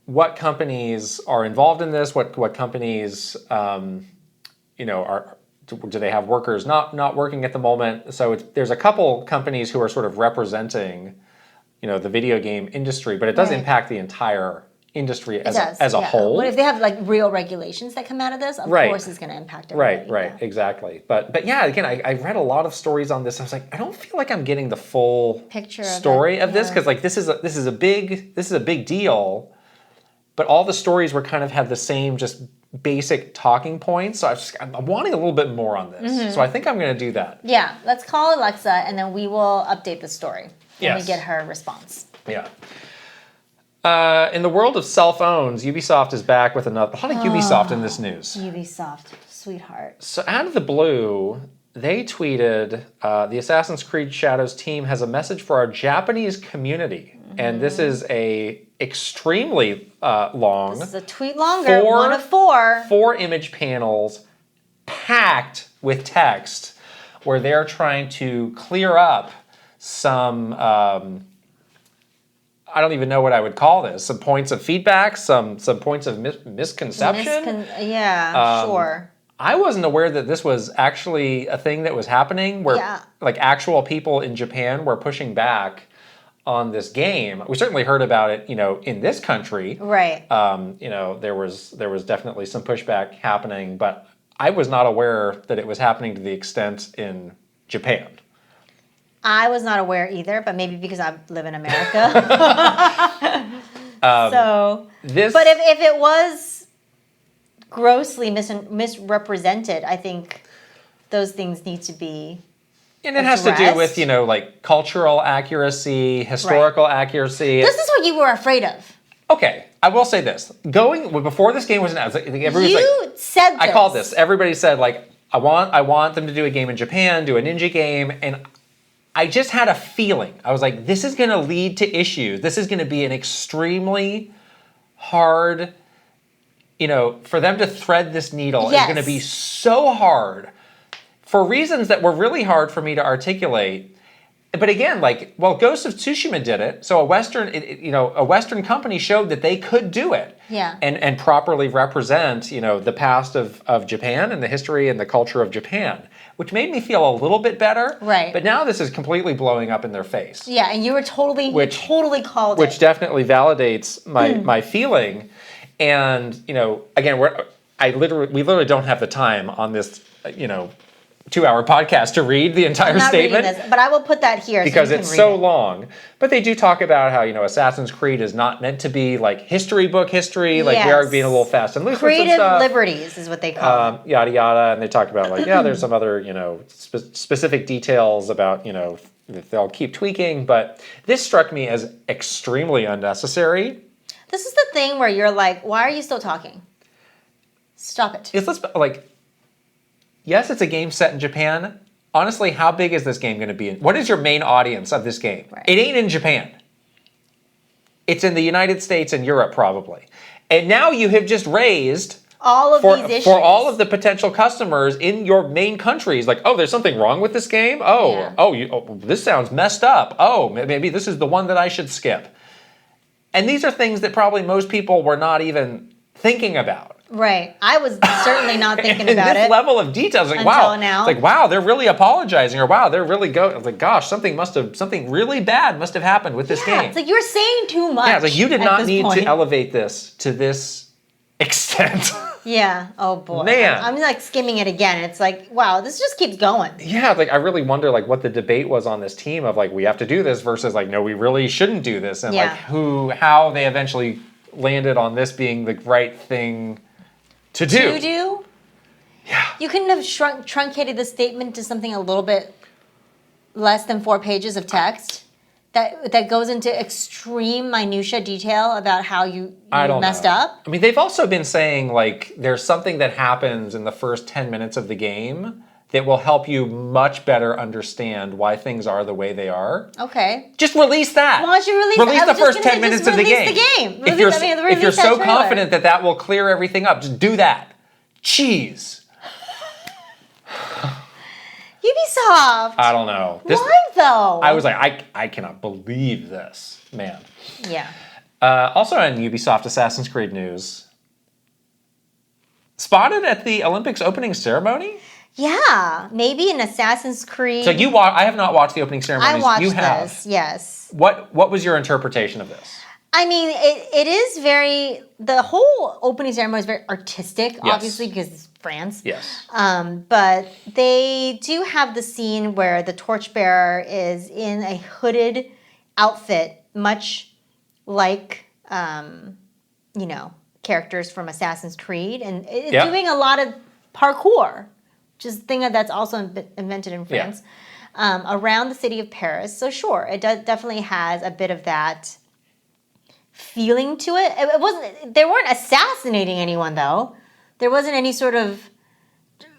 [SPEAKER 2] what companies are involved in this? What companies, do they have workers not working at the moment? So there's a couple companies who are sort of representing, the video game industry, but it does impact the entire industry as a whole.
[SPEAKER 1] But if they have like real regulations that come out of this, of course it's going to impact everybody.
[SPEAKER 2] Right, exactly. But yeah, again, I read a lot of stories on this. I was like, I don't feel like I'm getting the full
[SPEAKER 1] picture
[SPEAKER 2] story of this, because like this is a big deal, but all the stories were kind of had the same just basic talking points. So I'm wanting a little bit more on this. So I think I'm going to do that.
[SPEAKER 1] Yeah, let's call Alexa and then we will update the story when we get her response.
[SPEAKER 2] Yeah. In the world of cell phones, Ubisoft is back with a lot of Ubisoft in this news.
[SPEAKER 1] Ubisoft, sweetheart.
[SPEAKER 2] So out of the blue, they tweeted, the Assassin's Creed Shadows team has a message for our Japanese community. And this is a extremely long.
[SPEAKER 1] This is a tweet longer, 1 of 4.
[SPEAKER 2] 4 image panels packed with text where they're trying to clear up some, I don't even know what I would call this, some points of feedback, some points of misconception.
[SPEAKER 1] Sure.
[SPEAKER 2] I wasn't aware that this was actually a thing that was happening where like actual people in Japan were pushing back on this game. We certainly heard about it, in this country.
[SPEAKER 1] Right.
[SPEAKER 2] There was definitely some pushback happening, but I was not aware that it was happening to the extent in Japan.
[SPEAKER 1] I was not aware either, but maybe because I live in America. But if it was grossly misrepresented, I think those things need to be
[SPEAKER 2] and it has to do with, like cultural accuracy, historical accuracy.
[SPEAKER 1] This is what you were afraid of.
[SPEAKER 2] Okay, I will say this. Before this game was announced, everybody
[SPEAKER 1] said this.
[SPEAKER 2] I called this. Everybody said, like, I want them to do a game in Japan, do a ninja game, and I just had a feeling. I was like, this is going to lead to issues. This is going to be an extremely hard, for them to thread this needle is going to be so hard for reasons that were really hard for me to articulate. But again, Ghost of Tsushima did it. So a Western company showed that they could do it.
[SPEAKER 1] Yeah.
[SPEAKER 2] And properly represent, the past of Japan and the history and the culture of Japan, which made me feel a little bit better.
[SPEAKER 1] Right.
[SPEAKER 2] But now this is completely blowing up in their face.
[SPEAKER 1] Yeah, and you were totally called it.
[SPEAKER 2] Which definitely validates my feeling. And, again, we literally don't have the time on this, 2-hour podcast to read the entire statement.
[SPEAKER 1] Reading this, but I will put that here
[SPEAKER 2] because it's so long. But they do talk about how, Assassin's Creed is not meant to be like history book history. Like we are being a little fast and loose with some stuff.
[SPEAKER 1] Creative liberties is what they call it.
[SPEAKER 2] Yada yada. And they talk about there's some other, specific details about, that they'll keep tweaking. But this struck me as extremely unnecessary.
[SPEAKER 1] This is the thing where you're like, why are you still talking? Stop it.
[SPEAKER 2] Yes, it's a game set in Japan. Honestly, how big is this game going to be? What is your main audience of this game?
[SPEAKER 1] Right.
[SPEAKER 2] It ain't in Japan. It's in the United States and Europe, probably. And now you have just raised
[SPEAKER 1] all of these issues
[SPEAKER 2] for all of the potential customers in your main countries. Like, oh, there's something wrong with this game? This sounds messed up. Oh, maybe this is the one that I should skip. And these are things that probably most people were not even thinking about.
[SPEAKER 1] Right. I was certainly not thinking about
[SPEAKER 2] this
[SPEAKER 1] it.
[SPEAKER 2] level of detail. It's like, wow. Now. It's like, wow, they're really apologizing, or wow, they're really going. I was like, gosh, something really bad must have happened with this game.
[SPEAKER 1] It's like you're saying too much.
[SPEAKER 2] Yeah, it's like you did not need to elevate this to this extent.
[SPEAKER 1] Yeah. Oh boy.
[SPEAKER 2] Man.
[SPEAKER 1] I'm like skimming it again. It's like, wow, this just keeps going.
[SPEAKER 2] Yeah, like I really wonder what the debate was on this team of we have to do this versus no, we really shouldn't do this, and how they eventually landed on this being the right thing to do. Yeah.
[SPEAKER 1] You couldn't have truncated the statement to something a little bit less than 4 pages of text that goes into extreme minutia detail about how you messed up.
[SPEAKER 2] I mean, they've also been saying, like, there's something that happens in the first 10 minutes of the game that will help you much better understand why things are the way they are.
[SPEAKER 1] Okay.
[SPEAKER 2] Just release that.
[SPEAKER 1] Why don't you release
[SPEAKER 2] the first 10 minutes of the game.
[SPEAKER 1] If
[SPEAKER 2] you're so confident that will clear everything up, just do that. Jeez.
[SPEAKER 1] Ubisoft.
[SPEAKER 2] I don't know.
[SPEAKER 1] Why though?
[SPEAKER 2] I was like, I cannot believe this, man.
[SPEAKER 1] Yeah.
[SPEAKER 2] Also in Ubisoft Assassin's Creed news, spotted at the Olympics opening ceremony?
[SPEAKER 1] Yeah, maybe an Assassin's Creed.
[SPEAKER 2] So I have not watched the opening ceremonies.
[SPEAKER 1] I watched
[SPEAKER 2] you have.
[SPEAKER 1] this, yes.
[SPEAKER 2] What was your interpretation of this?
[SPEAKER 1] I mean, it is the whole opening ceremony is very artistic,
[SPEAKER 2] yes.
[SPEAKER 1] obviously, because it's France.
[SPEAKER 2] Yes.
[SPEAKER 1] But they do have the scene where the torchbearer is in a hooded outfit, much like, characters from Assassin's Creed, and it's doing a lot of parkour, which is a thing that's also invented in France, around the city of Paris. So sure, it definitely has a bit of that feeling to it. It wasn't. They weren't assassinating anyone, though. There wasn't any sort of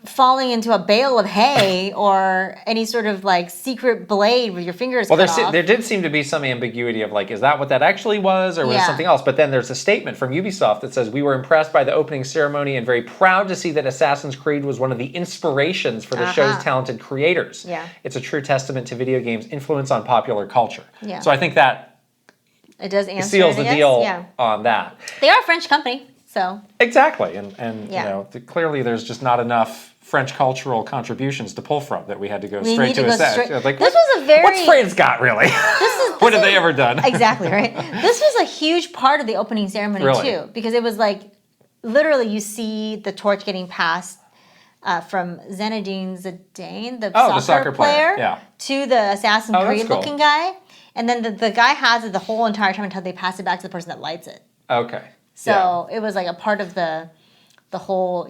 [SPEAKER 1] falling into a bale of hay or any sort of like secret blade with your fingers cut off.
[SPEAKER 2] There did seem to be some ambiguity of like, is that what that actually was, or was it something else? But then there's a statement from Ubisoft that says, we were impressed by the opening ceremony and very proud to see that Assassin's Creed was one of the inspirations for the show's talented creators.
[SPEAKER 1] Yeah.
[SPEAKER 2] It's a true testament to video games' influence on popular culture.
[SPEAKER 1] Yeah.
[SPEAKER 2] So I think that
[SPEAKER 1] it does answer
[SPEAKER 2] seals the deal on that.
[SPEAKER 1] They are a French company, so.
[SPEAKER 2] Exactly. And clearly there's just not enough French cultural contributions to pull from that we had to go straight to Assassin's. Like,
[SPEAKER 1] this was a very.
[SPEAKER 2] What's France got, really? What have they ever done?
[SPEAKER 1] Exactly, right? This was a huge part of the opening ceremony, too, because it was like, literally you see the torch getting passed from Zinedine Zidane, the soccer player, to the Assassin's Creed looking guy. And then the guy has it the whole entire time until they pass it back to the person that lights it.
[SPEAKER 2] Okay.
[SPEAKER 1] So it was like a part of the whole,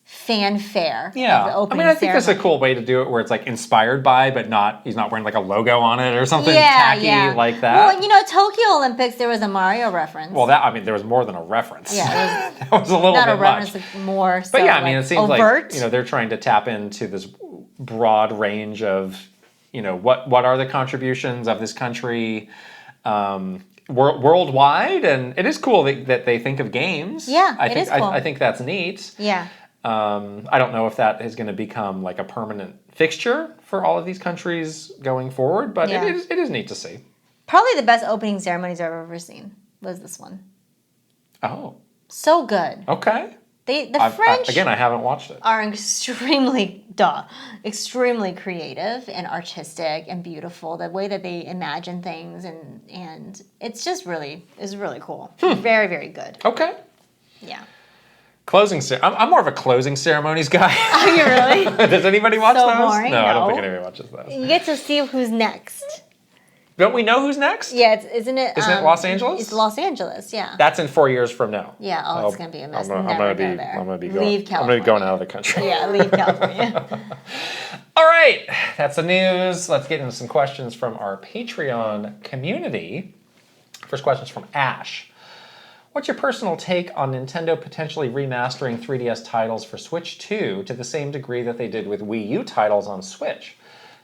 [SPEAKER 1] fanfare.
[SPEAKER 2] Yeah.
[SPEAKER 1] Of the opening
[SPEAKER 2] I think
[SPEAKER 1] ceremony.
[SPEAKER 2] that's a cool way to do it, where it's like inspired by, but he's not wearing like a logo on it or something tacky like that.
[SPEAKER 1] Well, Tokyo Olympics, there was a Mario reference.
[SPEAKER 2] Well, there was more than a reference.
[SPEAKER 1] Yeah,
[SPEAKER 2] that was a little
[SPEAKER 1] not
[SPEAKER 2] bit
[SPEAKER 1] a reference,
[SPEAKER 2] much.
[SPEAKER 1] More. So
[SPEAKER 2] but yeah, I mean, it seems
[SPEAKER 1] overt.
[SPEAKER 2] like they're trying to tap into this broad range of what are the contributions of this country worldwide, and it is cool that they think of games.
[SPEAKER 1] Yeah, it is cool.
[SPEAKER 2] I think that's neat.
[SPEAKER 1] Yeah.
[SPEAKER 2] I don't know if that is going to become like a permanent fixture for all of these countries going forward, but it is neat to see.
[SPEAKER 1] Probably the best opening ceremonies I've ever seen was this one.
[SPEAKER 2] Oh.
[SPEAKER 1] So good.
[SPEAKER 2] Okay.
[SPEAKER 1] The French
[SPEAKER 2] again, I haven't watched it.
[SPEAKER 1] Are extremely creative and artistic and beautiful. The way that they imagine things and it's just really cool. Very, very good.
[SPEAKER 2] Okay.
[SPEAKER 1] Yeah.
[SPEAKER 2] I'm more of a closing ceremonies guy.
[SPEAKER 1] Are you really?
[SPEAKER 2] Does anybody watch those?
[SPEAKER 1] Boring?
[SPEAKER 2] No, I don't think anybody watches those.
[SPEAKER 1] You get to see who's next.
[SPEAKER 2] Don't we know who's next?
[SPEAKER 1] Yeah, isn't it?
[SPEAKER 2] Isn't it Los Angeles?
[SPEAKER 1] It's Los Angeles, yeah.
[SPEAKER 2] That's in 4 years from now.
[SPEAKER 1] Yeah, it's going to be a mess.
[SPEAKER 2] I'm going to be going out of the country.
[SPEAKER 1] Yeah, leave California.
[SPEAKER 2] All right, that's the news. Let's get into some questions from our Patreon community. First question is from Ash. What's your personal take on Nintendo potentially remastering 3DS titles for Switch 2 to the same degree that they did with Wii U titles on Switch?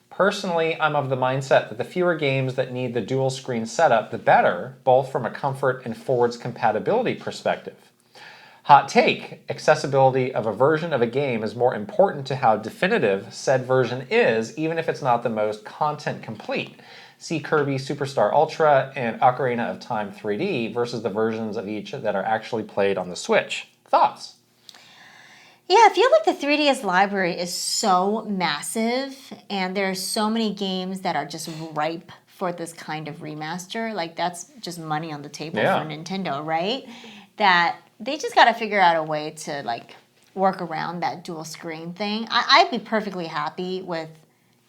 [SPEAKER 2] Personally, I'm of the mindset that the fewer games that need the dual screen setup, the better, both from a comfort and forwards compatibility perspective. Hot take, accessibility of a version of a game is more important to how definitive said version is, even if it's not the most content complete. See Kirby Superstar Ultra and Ocarina of Time 3D versus the versions of each that are actually played on the Switch. Thoughts?
[SPEAKER 1] Yeah, I feel like the 3DS library is so massive, and there are so many games that are just ripe for this kind of remaster. Like, that's just money on the table for Nintendo, right? That they just got to figure out a way to, like, work around that dual screen thing. I'd be perfectly happy with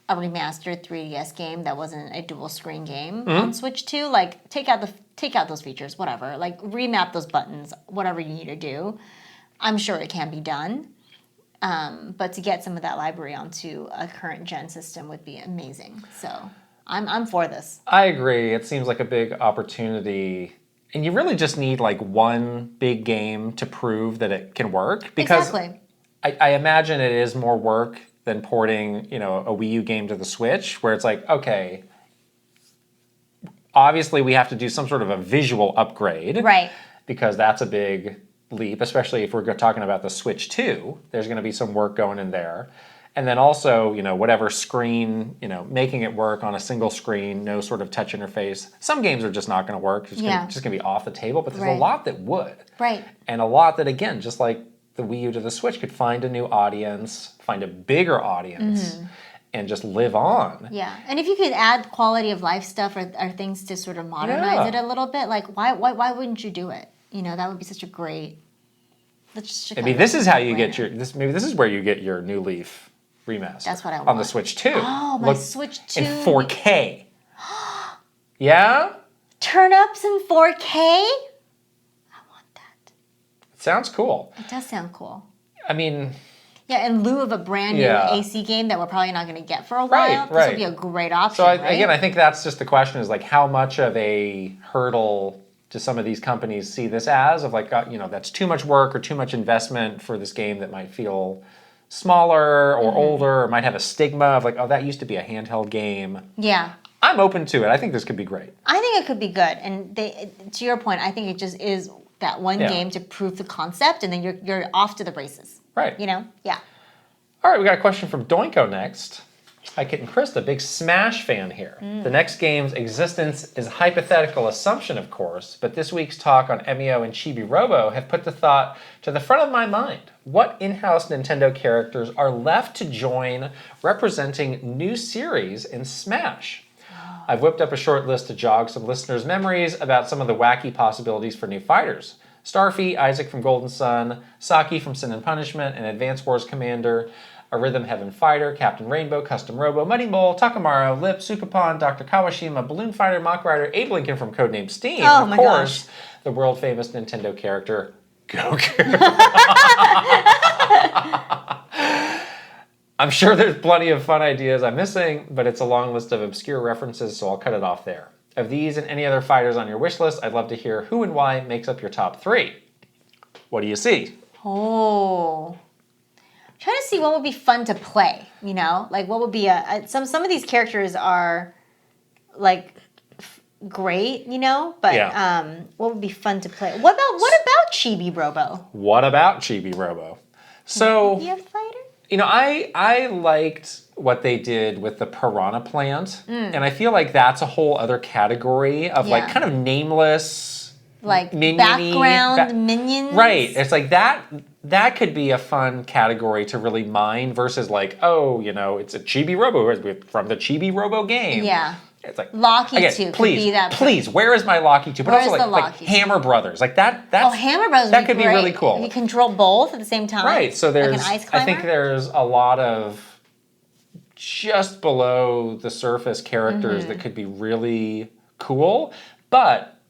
[SPEAKER 1] a remastered 3DS game that wasn't a dual screen game on Switch 2. Like, take out those features, whatever. Like, remap those buttons, whatever you need to do. I'm sure it can be done. But to get some of that library onto a current gen system would be amazing. So I'm for this.
[SPEAKER 2] I agree. It seems like a big opportunity. And you really just need like one big game to prove that it can work. Because
[SPEAKER 1] exactly.
[SPEAKER 2] I imagine it is more work than porting, a Wii U game to the Switch, where it's like, okay, obviously we have to do some sort of a visual upgrade.
[SPEAKER 1] Right.
[SPEAKER 2] Because that's a big leap, especially if we're talking about the Switch 2. There's going to be some work going in there. And then also, whatever screen, making it work on a single screen, no sort of touch interface. Some games are just not going to work. It's just going to be off the table. But there's a lot that would.
[SPEAKER 1] Right.
[SPEAKER 2] And a lot that, again, just like the Wii U to the Switch, could find a new audience, find a bigger audience, and just live on.
[SPEAKER 1] Yeah. And if you could add quality of life stuff or things to sort of modernize it a little bit, like why wouldn't you do it? That would be such a great...
[SPEAKER 2] Maybe this is how you get maybe this is where you get your New Leaf remaster.
[SPEAKER 1] That's what I want.
[SPEAKER 2] On the Switch 2.
[SPEAKER 1] Oh, my Switch 2.
[SPEAKER 2] In 4K. Yeah?
[SPEAKER 1] Turn-ups in 4K? I want that.
[SPEAKER 2] It sounds cool.
[SPEAKER 1] It does sound cool.
[SPEAKER 2] I mean...
[SPEAKER 1] Yeah, in lieu of a brand new AC game that we're probably not going to get for a while, this would be a great option,
[SPEAKER 2] So again, I think that's just the question is like how much of a hurdle do some of these companies see this as of like, that's too much work or too much investment for this game that might feel smaller or older or might have a stigma of like, oh, that used to be a handheld game.
[SPEAKER 1] Yeah.
[SPEAKER 2] I'm open to it. I think this could be great.
[SPEAKER 1] I think it could be good. And to your point, I think it just is that one game to prove the concept and then you're off to the races.
[SPEAKER 2] Right.
[SPEAKER 1] Yeah.
[SPEAKER 2] All right, we got a question from Doinko next. Hi, Kit and Krysta, big Smash fan here. The next game's existence is a hypothetical assumption, of course, but this week's talk on MEO and Chibi Robo have put the thought to the front of my mind. What in-house Nintendo characters are left to join representing new series in Smash? I've whipped up a short list to jog some listeners' memories about some of the wacky possibilities for new fighters. Starfy, Isaac from Golden Sun, Saki from Sin and Punishment, and Advance Wars Commander, a Rhythm Heaven Fighter, Captain Rainbow, Custom Robo, Muddy Mole, Takamaru, Lip, Sukapon, Dr. Kawashima, Balloon Fighter, Mach Rider, Abe Lincoln from Codename Steam,
[SPEAKER 1] oh,
[SPEAKER 2] and of course, the world famous Nintendo character, Goku. I'm sure there's plenty of fun ideas I'm missing, but it's a long list of obscure references, so I'll cut it off there. Of these and any other fighters on your wish list, I'd love to hear who and why makes up your top 3. What do you see?
[SPEAKER 1] Oh... Trying to see what would be fun to play, like what would be some of these characters are like great, but what would be fun to play? What about Chibi Robo?
[SPEAKER 2] What about Chibi Robo? So,
[SPEAKER 1] be a fighter?
[SPEAKER 2] I liked what they did with the Piranha Plant, and I feel like that's a whole other category of like kind of nameless,
[SPEAKER 1] like background minions.
[SPEAKER 2] Right. It's like that could be a fun category to really mine versus like, it's a Chibi Robo from the Chibi Robo game.
[SPEAKER 1] Yeah.
[SPEAKER 2] It's like
[SPEAKER 1] Locky 2 could be that.
[SPEAKER 2] Please, where is my Locky 2? But
[SPEAKER 1] Where's
[SPEAKER 2] also like Hammer Brothers. Like that's
[SPEAKER 1] Hammer Brothers
[SPEAKER 2] that could be really cool.
[SPEAKER 1] You control both at the same time.
[SPEAKER 2] Right. So there's
[SPEAKER 1] like an ice climber?
[SPEAKER 2] I think there's a lot of just below the surface characters that could be really cool. But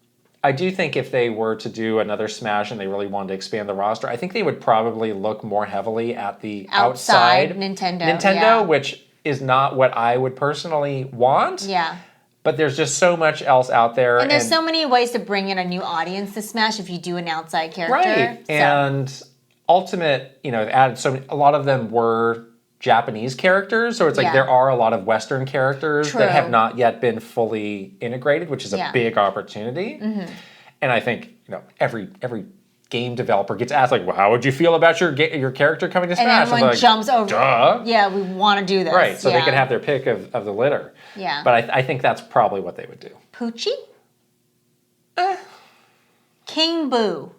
[SPEAKER 2] I do think if they were to do another Smash and they really wanted to expand the roster, I think they would probably look more heavily at the outside
[SPEAKER 1] Nintendo,
[SPEAKER 2] which is not what I would personally want.
[SPEAKER 1] Yeah.
[SPEAKER 2] But there's just so much else out there.
[SPEAKER 1] And there's so many ways to bring in a new audience to Smash if you do an outside character.
[SPEAKER 2] Right. So. And Ultimate, added a lot of them were Japanese characters, so it's like there are a lot of Western characters that have not yet been fully integrated, which is a big opportunity. And I think every game developer gets asked like, "Well, how would you feel about your character coming to Smash?"
[SPEAKER 1] And everyone
[SPEAKER 2] like,
[SPEAKER 1] jumps over.
[SPEAKER 2] Duh.
[SPEAKER 1] Yeah, we want to do this.
[SPEAKER 2] Right, so they could have their pick of the litter.
[SPEAKER 1] Yeah,
[SPEAKER 2] but I think that's probably what they would do.
[SPEAKER 1] Poochie, King Boo.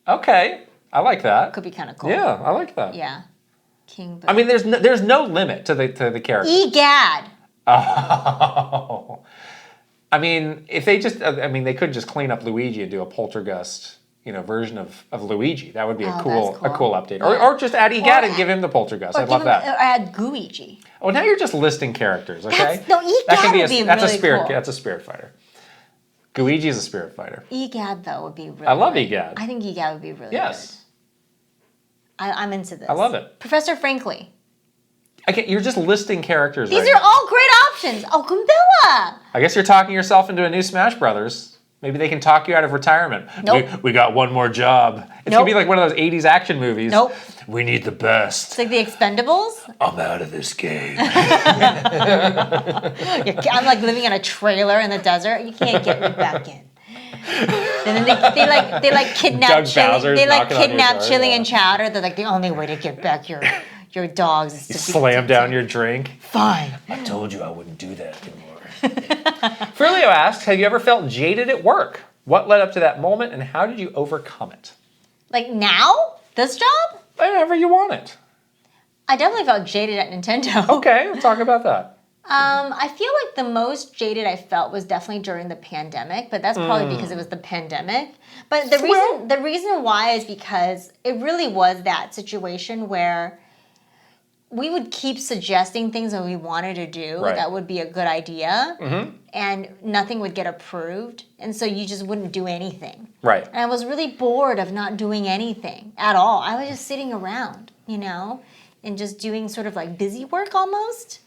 [SPEAKER 2] Okay, I like that.
[SPEAKER 1] Could be kind of cool.
[SPEAKER 2] Yeah, I like that.
[SPEAKER 1] Yeah. King Boo.
[SPEAKER 2] I mean, there's no limit to the character.
[SPEAKER 1] Egad.
[SPEAKER 2] Oh. I mean, if they they could just clean up Luigi and do a Poltergust, version of Luigi. That would be a cool update. Or just add Egad and give him the Poltergust. I'd love that.
[SPEAKER 1] Or add Gooigi.
[SPEAKER 2] Oh, now you're just listing characters, okay?
[SPEAKER 1] Egad would be
[SPEAKER 2] that's
[SPEAKER 1] really
[SPEAKER 2] a spirit.
[SPEAKER 1] cool.
[SPEAKER 2] That's a spirit fighter. Gooigi is a spirit fighter.
[SPEAKER 1] Egad though would be really.
[SPEAKER 2] I love Egad.
[SPEAKER 1] I think Egad would be really good. I'm into this.
[SPEAKER 2] I love it.
[SPEAKER 1] Professor Frankly.
[SPEAKER 2] You're just listing characters.
[SPEAKER 1] These are all great options. Oh, Gumbilla.
[SPEAKER 2] I guess you're talking yourself into a new Smash Brothers. Maybe they can talk you out of retirement.
[SPEAKER 1] Nope.
[SPEAKER 2] We got one more job. It's going to be like one of those 80s action movies.
[SPEAKER 1] Nope.
[SPEAKER 2] We need the best.
[SPEAKER 1] It's like the Expendables.
[SPEAKER 2] I'm out of this game.
[SPEAKER 1] I'm like living in a trailer in the desert. You can't get me back in. And then they kidnap
[SPEAKER 2] Doug
[SPEAKER 1] Chili.
[SPEAKER 2] Bowser's
[SPEAKER 1] They like
[SPEAKER 2] knocking on your
[SPEAKER 1] kidnap
[SPEAKER 2] door,
[SPEAKER 1] Chili
[SPEAKER 2] yeah.
[SPEAKER 1] and Chowder. They're like, the only way to get back your dogs is to
[SPEAKER 2] Slam down your drink.
[SPEAKER 1] Fine.
[SPEAKER 2] I told you I wouldn't do that anymore. Frilio asks, have you ever felt jaded at work? What led up to that moment and how did you overcome it?
[SPEAKER 1] Like now? This job?
[SPEAKER 2] Whenever you want it.
[SPEAKER 1] I definitely felt jaded at Nintendo.
[SPEAKER 2] Okay, let's talk about that.
[SPEAKER 1] I feel like the most jaded I felt was definitely during the pandemic, but that's probably because it was the pandemic. But the reason why is because it really was that situation where we would keep suggesting things that we wanted to do that would be a good idea, and nothing would get approved, and so you just wouldn't do anything.
[SPEAKER 2] Right.
[SPEAKER 1] And I was really bored of not doing anything at all. I was just sitting around, and just doing sort of like busy work almost.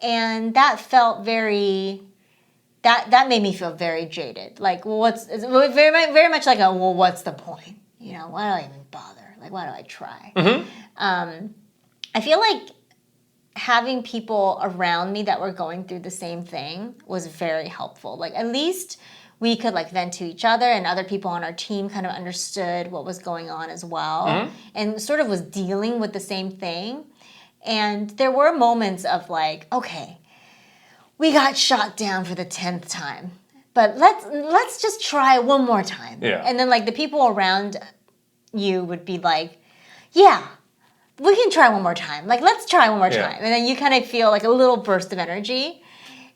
[SPEAKER 1] And that felt very, that made me feel very jaded. Like, well, it's very much like what's the point? Why do I even bother? Like, why do I try? I feel like having people around me that were going through the same thing was very helpful. Like, at least we could like vent to each other, and other people on our team kind of understood what was going on as well, and sort of was dealing with the same thing. And there were moments of like, okay, we got shot down for the 10th time, but let's just try one more time.
[SPEAKER 2] Yeah.
[SPEAKER 1] And then like the people around you would be like, yeah, we can try one more time. Like, let's try one more time. And then you kind of feel like a little burst of energy.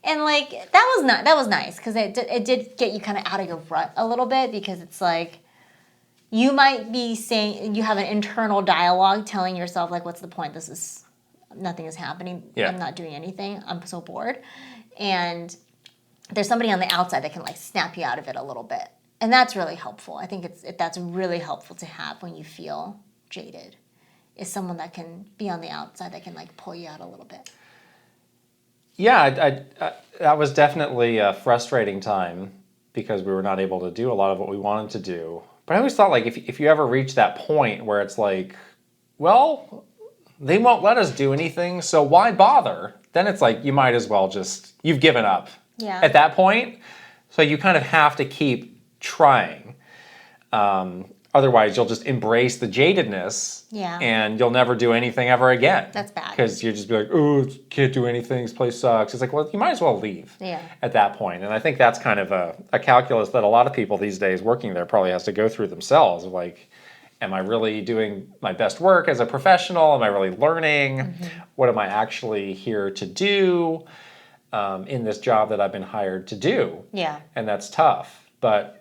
[SPEAKER 1] And like, that was nice because it did get you kind of out of your rut a little bit, because it's like, you might be saying, you have an internal dialogue telling yourself like, what's the point? Nothing is happening.
[SPEAKER 2] Yeah.
[SPEAKER 1] I'm not doing anything. I'm so bored. And there's somebody on the outside that can like snap you out of it a little bit. And that's really helpful. I think that's really helpful to have when you feel jaded, is someone that can be on the outside that can like pull you out a little bit.
[SPEAKER 2] Yeah, that was definitely a frustrating time because we were not able to do a lot of what we wanted to do. But I always thought like if you ever reach that point where it's like, well, they won't let us do anything, so why bother? Then it's like you might as well you've given up at that point. So you kind of have to keep trying. Otherwise, you'll just embrace the jadedness and you'll never do anything ever again.
[SPEAKER 1] That's bad.
[SPEAKER 2] Because you just be like, oh, can't do anything, this place sucks. It's like, well, you might as well leave at that point. And I think that's kind of a calculus that a lot of people these days working there probably has to go through themselves. Like, am I really doing my best work as a professional? Am I really learning? What am I actually here to do in this job that I've been hired to do? Yeah. And that's tough. But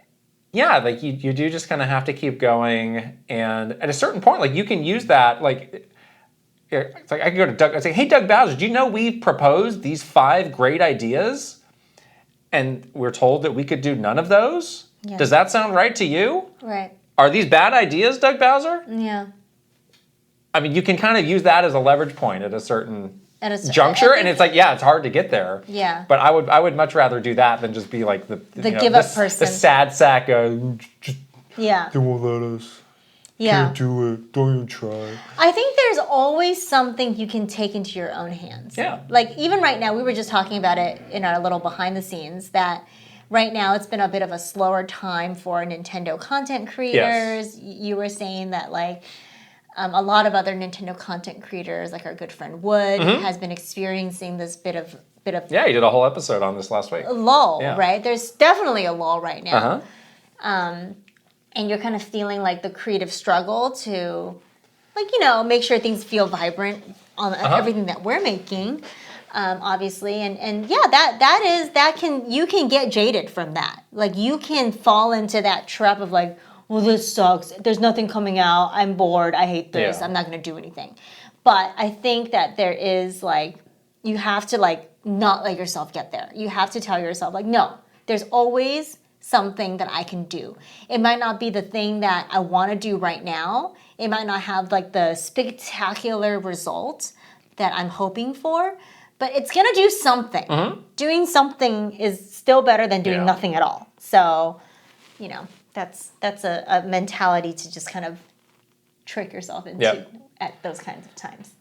[SPEAKER 2] yeah, like you do just kind of have to keep going. And at a certain point, like you can use that, like, it's like I can go to Doug and say, hey, Doug Bowser, do you know we've proposed these 5 great ideas? And we're told that we could do none of those? Yeah. Does that sound right to you? Right. Are these bad ideas, Doug Bowser? Yeah. I mean, you can kind of use that as a leverage point at a certain juncture, and it's like, yeah, it's hard to get there. Yeah. But I would much rather do that than just be like the give up person, the sad sack. Yeah. They won't let us. Yeah. Can't do it. Don't even try.
[SPEAKER 1] I think there's always something you can take into your own hands. Yeah. Like even right now, we were just talking about it in our little behind the scenes that. Right now, it's been a bit of a slower time for Nintendo content creators. Yes. You were saying that, like, a lot of other Nintendo content creators, like our good friend Wood, has been experiencing this bit of.
[SPEAKER 2] Yeah, he did a whole episode on this last week.
[SPEAKER 1] Lull, right? There's definitely a lull right now, and you're kind of feeling like the creative struggle to, like, make sure things feel vibrant on everything that we're making. Obviously, and yeah, you can get jaded from that. Like you can fall into that trap of like, well, this sucks. There's nothing coming out. I'm bored. I hate this. I'm not going to do anything. But I think that there is like, you have to like not let yourself get there. You have to tell yourself like, no, there's always something that I can do. It might not be the thing that I want to do right now. It might not have like the spectacular result that I'm hoping for, but it's gonna do something. Doing something is still better than doing nothing at all. So, you know, that's a mentality to just kind of trick yourself into at those kinds of times.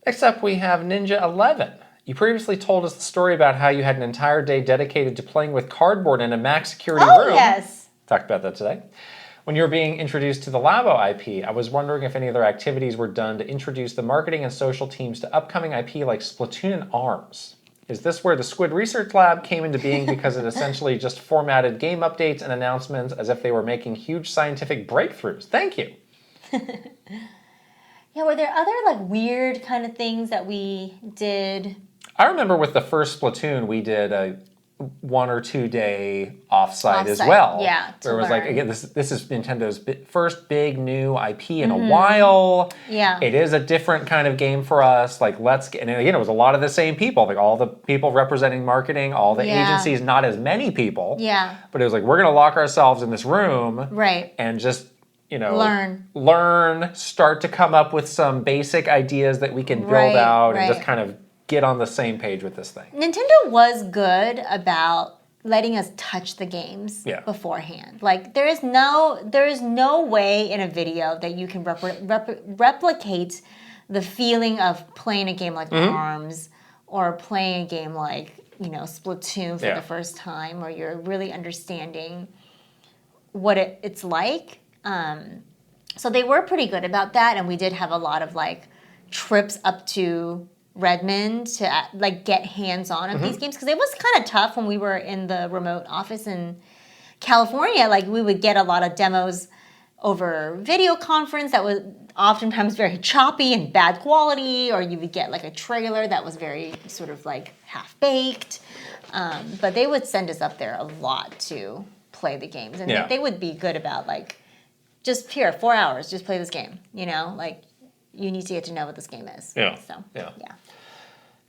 [SPEAKER 2] Next up, we have Ninja 11. You previously told us the story about how you had an entire day dedicated to playing with cardboard in a max security room.
[SPEAKER 1] Oh, yes.
[SPEAKER 2] Talked about that today. When you were being introduced to the Labo IP, I was wondering if any other activities were done to introduce the marketing and social teams to upcoming IP like Splatoon and ARMS. Is this where the Squid Research Lab came into being because it essentially just formatted game updates and announcements as if they were making huge scientific breakthroughs? Thank you.
[SPEAKER 1] Yeah, were there other like weird kind of things that we did?
[SPEAKER 2] I remember with the first Splatoon, we did a 1 or 2 day offsite as well.
[SPEAKER 1] Yeah,
[SPEAKER 2] where it was like, again, this is Nintendo's first big new IP in a while.
[SPEAKER 1] Yeah.
[SPEAKER 2] It is a different kind of game for us. Like, let's get, and again, it was a lot of the same people, like all the people representing marketing, all the agencies, not as many people.
[SPEAKER 1] Yeah.
[SPEAKER 2] But it was like, we're going to lock ourselves in this room.
[SPEAKER 1] Right.
[SPEAKER 2] And just, you know,
[SPEAKER 1] learn,
[SPEAKER 2] start to come up with some basic ideas that we can build out and just kind of get on the same page with this thing.
[SPEAKER 1] Nintendo was good about letting us touch the games beforehand. Like there is no way in a video that you can replicate the feeling of playing a game like ARMS or playing a game like, you know, Splatoon for the first time, where you're really understanding what it's like. So they were pretty good about that, and we did have a lot of like trips up to Redmond to like get hands-on of these games, because it was kind of tough when we were in the remote office in California. Like we would get a lot of demos over video conference that was oftentimes very choppy and bad quality, or you would get like a trailer that was very sort of like half-baked. But they would send us up there a lot to play the games, and they would be good about like, just here, 4 hours, just play this game, you know, like you need to get to know what this game is. So, yeah.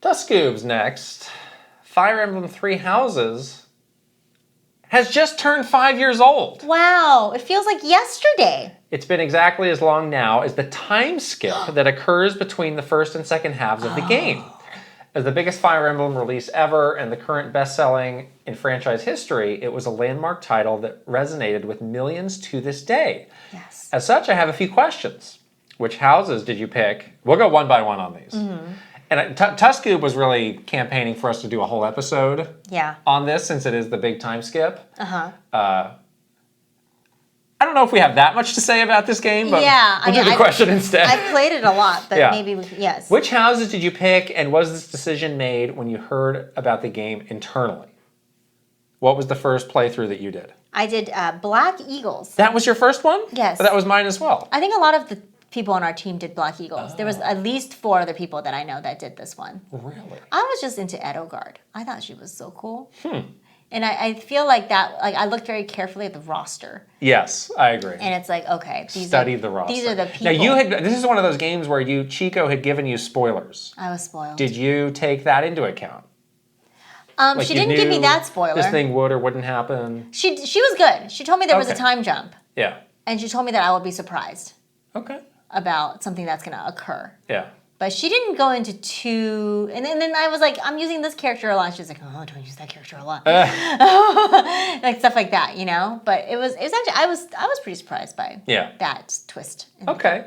[SPEAKER 2] Duscoob's next. Fire Emblem Three Houses has just turned 5 years old.
[SPEAKER 1] Wow, it feels like yesterday.
[SPEAKER 2] It's been exactly as long now as the time skip that occurs between the first and second halves of the game. As the biggest Fire Emblem release ever and the current best-selling in franchise history, it was a landmark title that resonated with millions to this day.
[SPEAKER 1] Yes.
[SPEAKER 2] As such, I have a few questions. Which houses did you pick? We'll go one by one on these. And Tuscoob was really campaigning for us to do a whole episode on this, since it is the big time skip. I don't know if we have that much to say about this game, but we'll do the question instead.
[SPEAKER 1] I played it a lot, but maybe yes.
[SPEAKER 2] Which houses did you pick, and was this decision made when you heard about the game internally? What was the first playthrough that you did?
[SPEAKER 1] I did Black Eagles.
[SPEAKER 2] That was your first one?
[SPEAKER 1] Yes.
[SPEAKER 2] But that was mine as well.
[SPEAKER 1] I think a lot of the people on our team did Black Eagles. There was at least 4 other people that I know that did this one.
[SPEAKER 2] Really?
[SPEAKER 1] I was just into Edogard. I thought she was so cool. And I feel like that, like I looked very carefully at the roster.
[SPEAKER 2] Yes, I agree.
[SPEAKER 1] And it's like, okay,
[SPEAKER 2] study the roster.
[SPEAKER 1] These are the people.
[SPEAKER 2] Now this is one of those games where Chico had given you spoilers.
[SPEAKER 1] I was spoiled.
[SPEAKER 2] Did you take that into account?
[SPEAKER 1] Like she didn't give me that spoiler.
[SPEAKER 2] This thing would or wouldn't happen?
[SPEAKER 1] She was good. She told me there was a time jump.
[SPEAKER 2] Yeah.
[SPEAKER 1] And she told me that I would be surprised.
[SPEAKER 2] Okay.
[SPEAKER 1] About something that's going to occur.
[SPEAKER 2] Yeah.
[SPEAKER 1] But she didn't go into too... And then I was like, I'm using this character a lot. She's like, oh, don't use that character a lot. Like stuff like that, you know? But it was actually... I was pretty surprised by that twist.
[SPEAKER 2] Okay.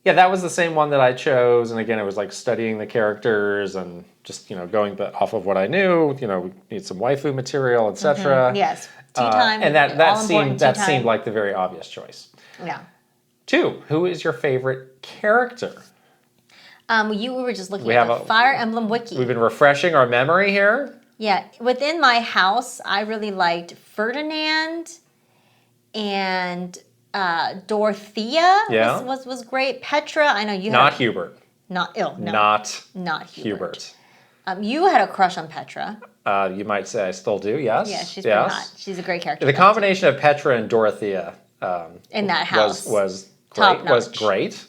[SPEAKER 2] Yeah, that was the same one that I chose. And again, it was like studying the characters and just, you know, going off of what I knew. You know, we need some waifu material, etc.
[SPEAKER 1] Yes. Tea time.
[SPEAKER 2] And that seemed like the very obvious choice.
[SPEAKER 1] Yeah.
[SPEAKER 2] 2, who is your favorite character?
[SPEAKER 1] We were just looking at the Fire Emblem Wiki.
[SPEAKER 2] We've been refreshing our memory here.
[SPEAKER 1] Yeah. Within my house, I really liked Ferdinand and Dorothea was great. Petra, I know you
[SPEAKER 2] Not Hubert.
[SPEAKER 1] Not
[SPEAKER 2] Hubert.
[SPEAKER 1] You had a crush on Petra.
[SPEAKER 2] You might say I still do, yes.
[SPEAKER 1] Yeah, she's pretty hot. She's a great character.
[SPEAKER 2] The combination of Petra and Dorothea
[SPEAKER 1] in that house
[SPEAKER 2] was great.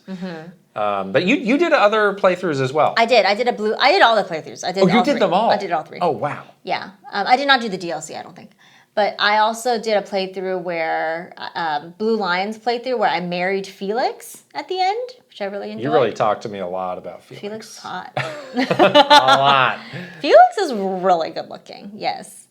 [SPEAKER 2] But you did other playthroughs as well.
[SPEAKER 1] I did all the playthroughs. I did.
[SPEAKER 2] You did them all.
[SPEAKER 1] I did all 3.
[SPEAKER 2] Oh wow.
[SPEAKER 1] Yeah, I did not do the DLC. I don't think, But I also did a playthrough where Blue Lions playthrough where I married Felix at the end, which I really enjoyed.
[SPEAKER 2] You really talked to me a lot about Felix.
[SPEAKER 1] Felix is hot.
[SPEAKER 2] A lot.
[SPEAKER 1] Felix is really good looking. Yes.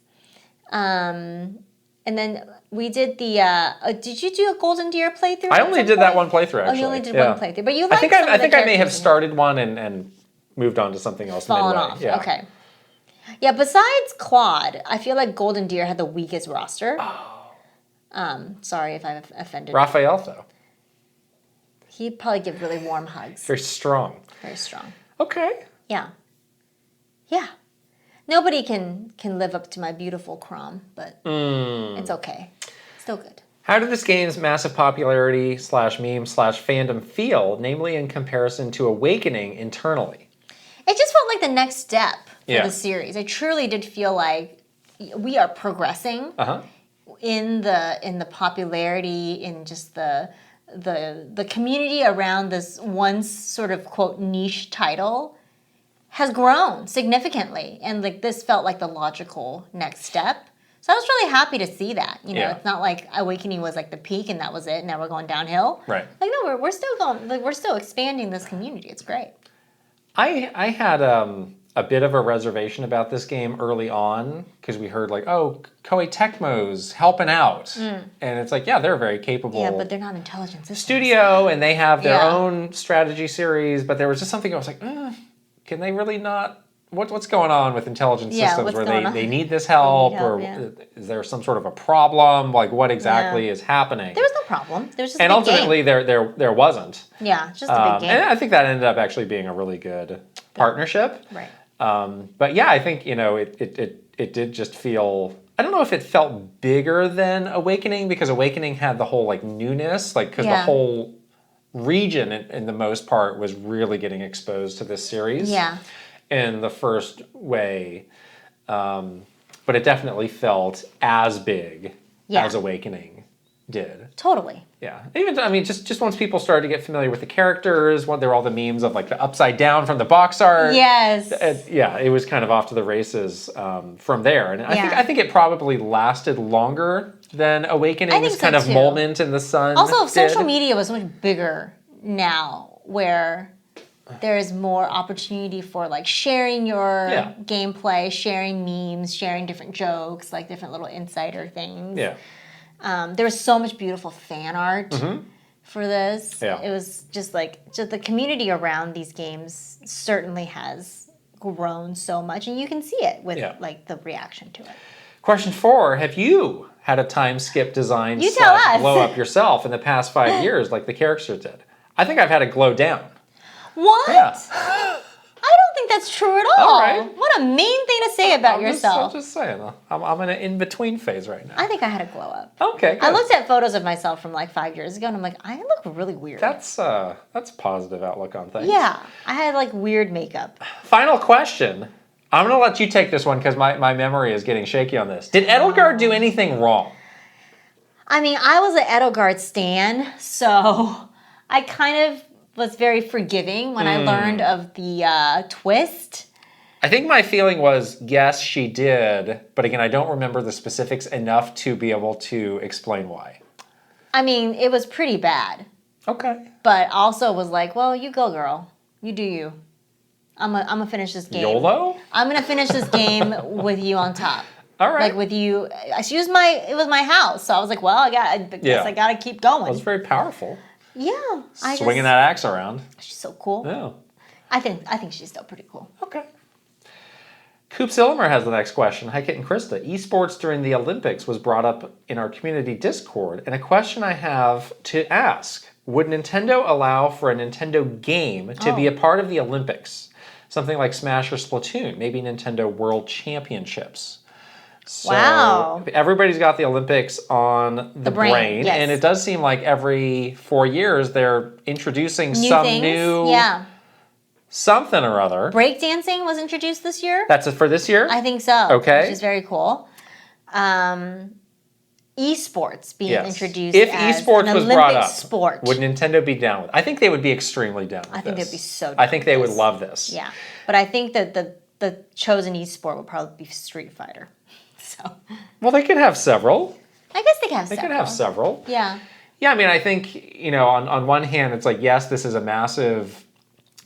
[SPEAKER 1] And then we did the. Did you do a Golden Deer playthrough?
[SPEAKER 2] I only did that one playthrough. Actually,
[SPEAKER 1] you only did one playthrough, but you liked
[SPEAKER 2] I think I may have started one and moved on to something else.
[SPEAKER 1] Fallen
[SPEAKER 2] midway.
[SPEAKER 1] off.
[SPEAKER 2] Yeah.
[SPEAKER 1] Okay. Yeah, besides Claude, I feel like Golden Deer had the weakest roster. Oh. Sorry if I've offended.
[SPEAKER 2] Raphael, though.
[SPEAKER 1] He'd probably give really warm hugs.
[SPEAKER 2] Very strong.
[SPEAKER 1] Very strong.
[SPEAKER 2] Okay.
[SPEAKER 1] Yeah. Yeah. Nobody can live up to my beautiful Crom, but it's okay. Still good.
[SPEAKER 2] How did this game's massive popularity / meme / fandom feel, namely in comparison to Awakening internally?
[SPEAKER 1] It just felt like the next step for
[SPEAKER 2] Yeah.
[SPEAKER 1] the series. I truly did feel like we are progressing in the popularity, in just the community around this once sort of quote niche title has grown significantly, and like this felt like the logical next step. So I was really happy to see that. You know, it's not like Awakening was like the peak and that was it. Now we're going downhill.
[SPEAKER 2] Right.
[SPEAKER 1] Like no, we're still going. Like we're still expanding this community. It's great.
[SPEAKER 2] I had a bit of a reservation about this game early on because we heard like, oh, Koei Tecmo's helping out, and it's like, yeah, they're very capable.
[SPEAKER 1] Yeah, but they're not intelligent systems.
[SPEAKER 2] Studio, and they have their own strategy series. But there was just something I was like, can they really not? What's going on with intelligent systems where they need this help, or is there some sort of a problem? Like what exactly is happening?
[SPEAKER 1] There was no problem. There was just
[SPEAKER 2] and ultimately there wasn't.
[SPEAKER 1] Yeah, it's just a big game.
[SPEAKER 2] And I think that ended up actually being a really good partnership.
[SPEAKER 1] Right.
[SPEAKER 2] But yeah, I think it did just feel. I don't know if it felt bigger than Awakening because Awakening had the whole like newness, like because the whole region in the most part was really getting exposed to this series.
[SPEAKER 1] Yeah.
[SPEAKER 2] In the first way, but it definitely felt as big as Awakening did.
[SPEAKER 1] Totally.
[SPEAKER 2] Yeah, even I mean, just once people started to get familiar with the characters, there were all the memes of like the upside down from the box art.
[SPEAKER 1] Yes.
[SPEAKER 2] It was kind of off to the races from there, and I think it probably lasted longer than Awakening's kind of moment in the sun.
[SPEAKER 1] Also, social media was so much bigger now, where there is more opportunity for like sharing your gameplay, sharing memes, sharing different jokes, like different little insider things.
[SPEAKER 2] Yeah.
[SPEAKER 1] There was so much beautiful fan art for this.
[SPEAKER 2] Yeah.
[SPEAKER 1] It was just the community around these games certainly has grown so much, and you can see it with like the reaction to it.
[SPEAKER 2] Question 4: have you had a time skip design
[SPEAKER 1] You tell us.
[SPEAKER 2] blow up yourself in the past 5 years like the characters did? I think I've had a glow down.
[SPEAKER 1] What?
[SPEAKER 2] Yeah.
[SPEAKER 1] I don't think that's true at all.
[SPEAKER 2] All right.
[SPEAKER 1] What a mean thing to say about yourself.
[SPEAKER 2] I'm just saying. I'm in an in-between phase right now.
[SPEAKER 1] I think I had a glow up.
[SPEAKER 2] Okay, good.
[SPEAKER 1] I looked at photos of myself from like 5 years ago, and I'm like, I look really weird.
[SPEAKER 2] That's a positive outlook on things.
[SPEAKER 1] Yeah, I had like weird makeup.
[SPEAKER 2] Final question. I'm going to let you take this one because my memory is getting shaky on this. Did Edelgard do anything wrong?
[SPEAKER 1] I mean, I was an Edelgard stan, so I kind of was very forgiving when I learned of the twist.
[SPEAKER 2] I think my feeling was, yes, she did, but again, I don't remember the specifics enough to be able to explain why.
[SPEAKER 1] I mean, it was pretty bad.
[SPEAKER 2] Okay.
[SPEAKER 1] But also was like, well, you go, girl. You do you. I'm gonna finish this game.
[SPEAKER 2] YOLO?
[SPEAKER 1] I'm gonna finish this game with you on top.
[SPEAKER 2] All right.
[SPEAKER 1] Like with you. It was my house, so I was like, well, I guess I gotta keep going.
[SPEAKER 2] Well, it's very powerful.
[SPEAKER 1] Yeah.
[SPEAKER 2] Swinging that axe around.
[SPEAKER 1] She's so cool.
[SPEAKER 2] Yeah.
[SPEAKER 1] I think she's still pretty cool.
[SPEAKER 2] Okay. Coop Sillimer has the next question. Hi, Kit and Krysta. Esports during the Olympics was brought up in our community Discord, and a question I have to ask. Would Nintendo allow for a Nintendo game to be a part of the Olympics? Something like Smash or Splatoon, maybe Nintendo World Championships. So
[SPEAKER 1] wow.
[SPEAKER 2] Everybody's got the Olympics on the brain.
[SPEAKER 1] Yes.
[SPEAKER 2] And it does seem like every 4 years they're introducing some new something or other.
[SPEAKER 1] Breakdancing was introduced this year.
[SPEAKER 2] That's it for this year?
[SPEAKER 1] I think so.
[SPEAKER 2] Okay.
[SPEAKER 1] Which is very cool. Esports being introduced
[SPEAKER 2] if
[SPEAKER 1] as
[SPEAKER 2] esports
[SPEAKER 1] an
[SPEAKER 2] was
[SPEAKER 1] Olympic
[SPEAKER 2] brought up,
[SPEAKER 1] sport.
[SPEAKER 2] Would Nintendo be down with it? I think they would be extremely down with this.
[SPEAKER 1] I think they'd be so down
[SPEAKER 2] I think they
[SPEAKER 1] with
[SPEAKER 2] would
[SPEAKER 1] this.
[SPEAKER 2] love this.
[SPEAKER 1] Yeah. But I think that the chosen esport would probably be Street Fighter. So.
[SPEAKER 2] Well, they could have several.
[SPEAKER 1] I guess they could have
[SPEAKER 2] They
[SPEAKER 1] several.
[SPEAKER 2] could have several.
[SPEAKER 1] Yeah.
[SPEAKER 2] Yeah, I mean, I think, on one hand, it's like, yes, this is a massive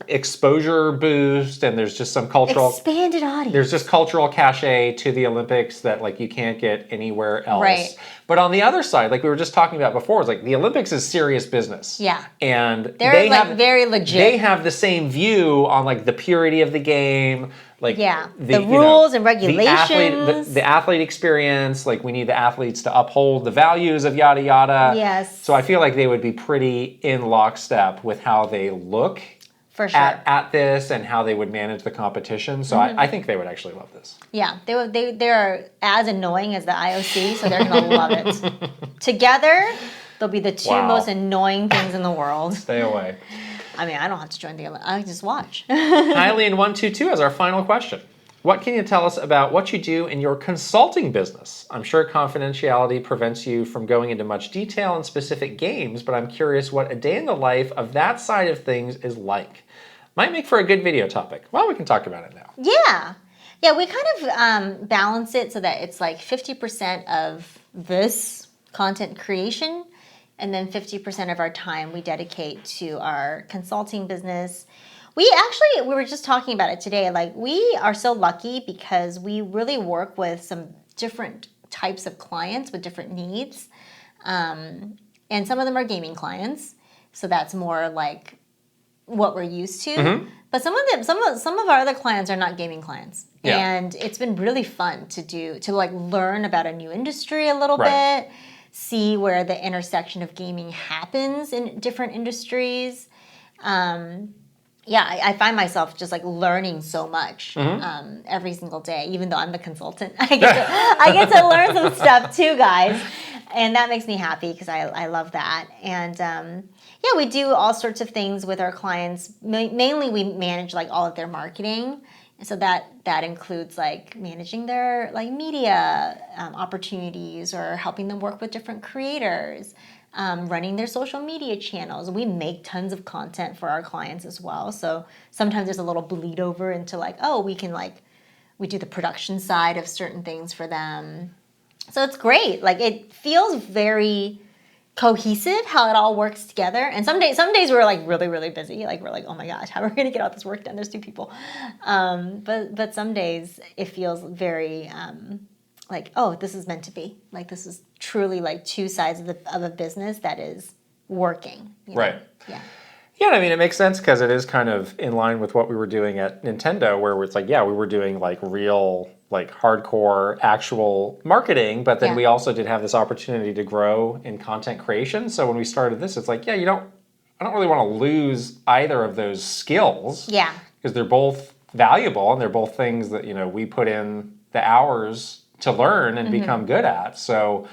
[SPEAKER 2] exposure boost, and there's just some cultural...
[SPEAKER 1] Expanded audience.
[SPEAKER 2] There's just cultural cachet to the Olympics that, like, you can't get anywhere else.
[SPEAKER 1] Right.
[SPEAKER 2] But on the other side, like we were just talking about before, it's like the Olympics is serious business.
[SPEAKER 1] Yeah.
[SPEAKER 2] And
[SPEAKER 1] they have, very legit.
[SPEAKER 2] They have the same view on, like, the purity of the game, like
[SPEAKER 1] the rules and
[SPEAKER 2] the
[SPEAKER 1] regulations,
[SPEAKER 2] athlete experience. Like, we need the athletes to uphold the values of yada yada.
[SPEAKER 1] Yes.
[SPEAKER 2] So I feel like they would be pretty in lockstep with how they look
[SPEAKER 1] for sure
[SPEAKER 2] at this and how they would manage the competition. So I think they would actually love this.
[SPEAKER 1] Yeah, they're as annoying as the IOC, so they're gonna love it. Together, they'll be the two most annoying things in the world.
[SPEAKER 2] Stay away.
[SPEAKER 1] I mean, I don't have to join the Olympics. I can just watch.
[SPEAKER 2] Hylian122 as our final question. What can you tell us about what you do in your consulting business? I'm sure confidentiality prevents you from going into much detail on specific games, but I'm curious what a day in the life of that side of things is like. Might make for a good video topic. Well, we can talk about it now.
[SPEAKER 1] Yeah. Yeah, we kind of balance it so that it's like 50% of this content creation, and then 50% of our time we dedicate to our consulting business. We were just talking about it today. Like, we are so lucky because we really work with some different types of clients with different needs. And some of them are gaming clients. So that's more like what we're used to. Mm-hmm. But some of our other clients are not gaming clients. Yeah. And it's been really fun to like learn about a new industry a little bit, see where the intersection of gaming happens in different industries. I find myself just like learning so much every single day, even though I'm the consultant. I get to learn some stuff too, guys. And that makes me happy because I love that. And we do all sorts of things with our clients. Mainly we manage like all of their marketing. And so that includes like managing their like media opportunities or helping them work with different creators. Running their social media channels. We make tons of content for our clients as well. So sometimes there's a little bleed over into like, we do the production side of certain things for them. So it's great. Like, it feels very cohesive how it all works together. And some days we're like really, really busy. Like, we're like, oh my gosh, how are we going to get all this work done? There's 2 people. But some days it feels very... like, this is meant to be. Like, this is truly like 2 sides of a business that is working. You know?
[SPEAKER 2] Right.
[SPEAKER 1] Yeah.
[SPEAKER 2] Yeah, I mean, it makes sense because it is kind of in line with what we were doing at Nintendo, where it's like, we were doing like real, like hardcore, actual marketing, but then we also did have this opportunity to grow in content creation. So when we started this, it's like, I don't really want to lose either of those skills.
[SPEAKER 1] Yeah.
[SPEAKER 2] Because they're both valuable and they're both things that, we put in the hours to learn and become good at. So,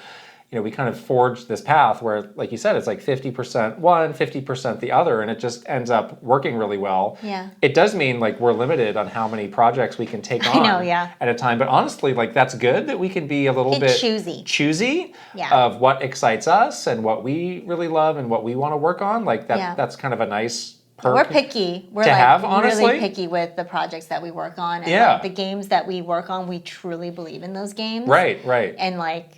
[SPEAKER 2] we kind of forged this path where, like you said, it's like 50% one, 50% the other, and it just ends up working really well.
[SPEAKER 1] Yeah.
[SPEAKER 2] It does mean like we're limited on how many projects we can take on at a time. But honestly, like that's good that we can be a little bit choosy of what excites us and what we really love and what we want to work on. Like that's kind of a nice perk.
[SPEAKER 1] We're picky. We're really picky with the projects that we work on. And like the games that we work on, we truly believe in those games.
[SPEAKER 2] Right.
[SPEAKER 1] And like,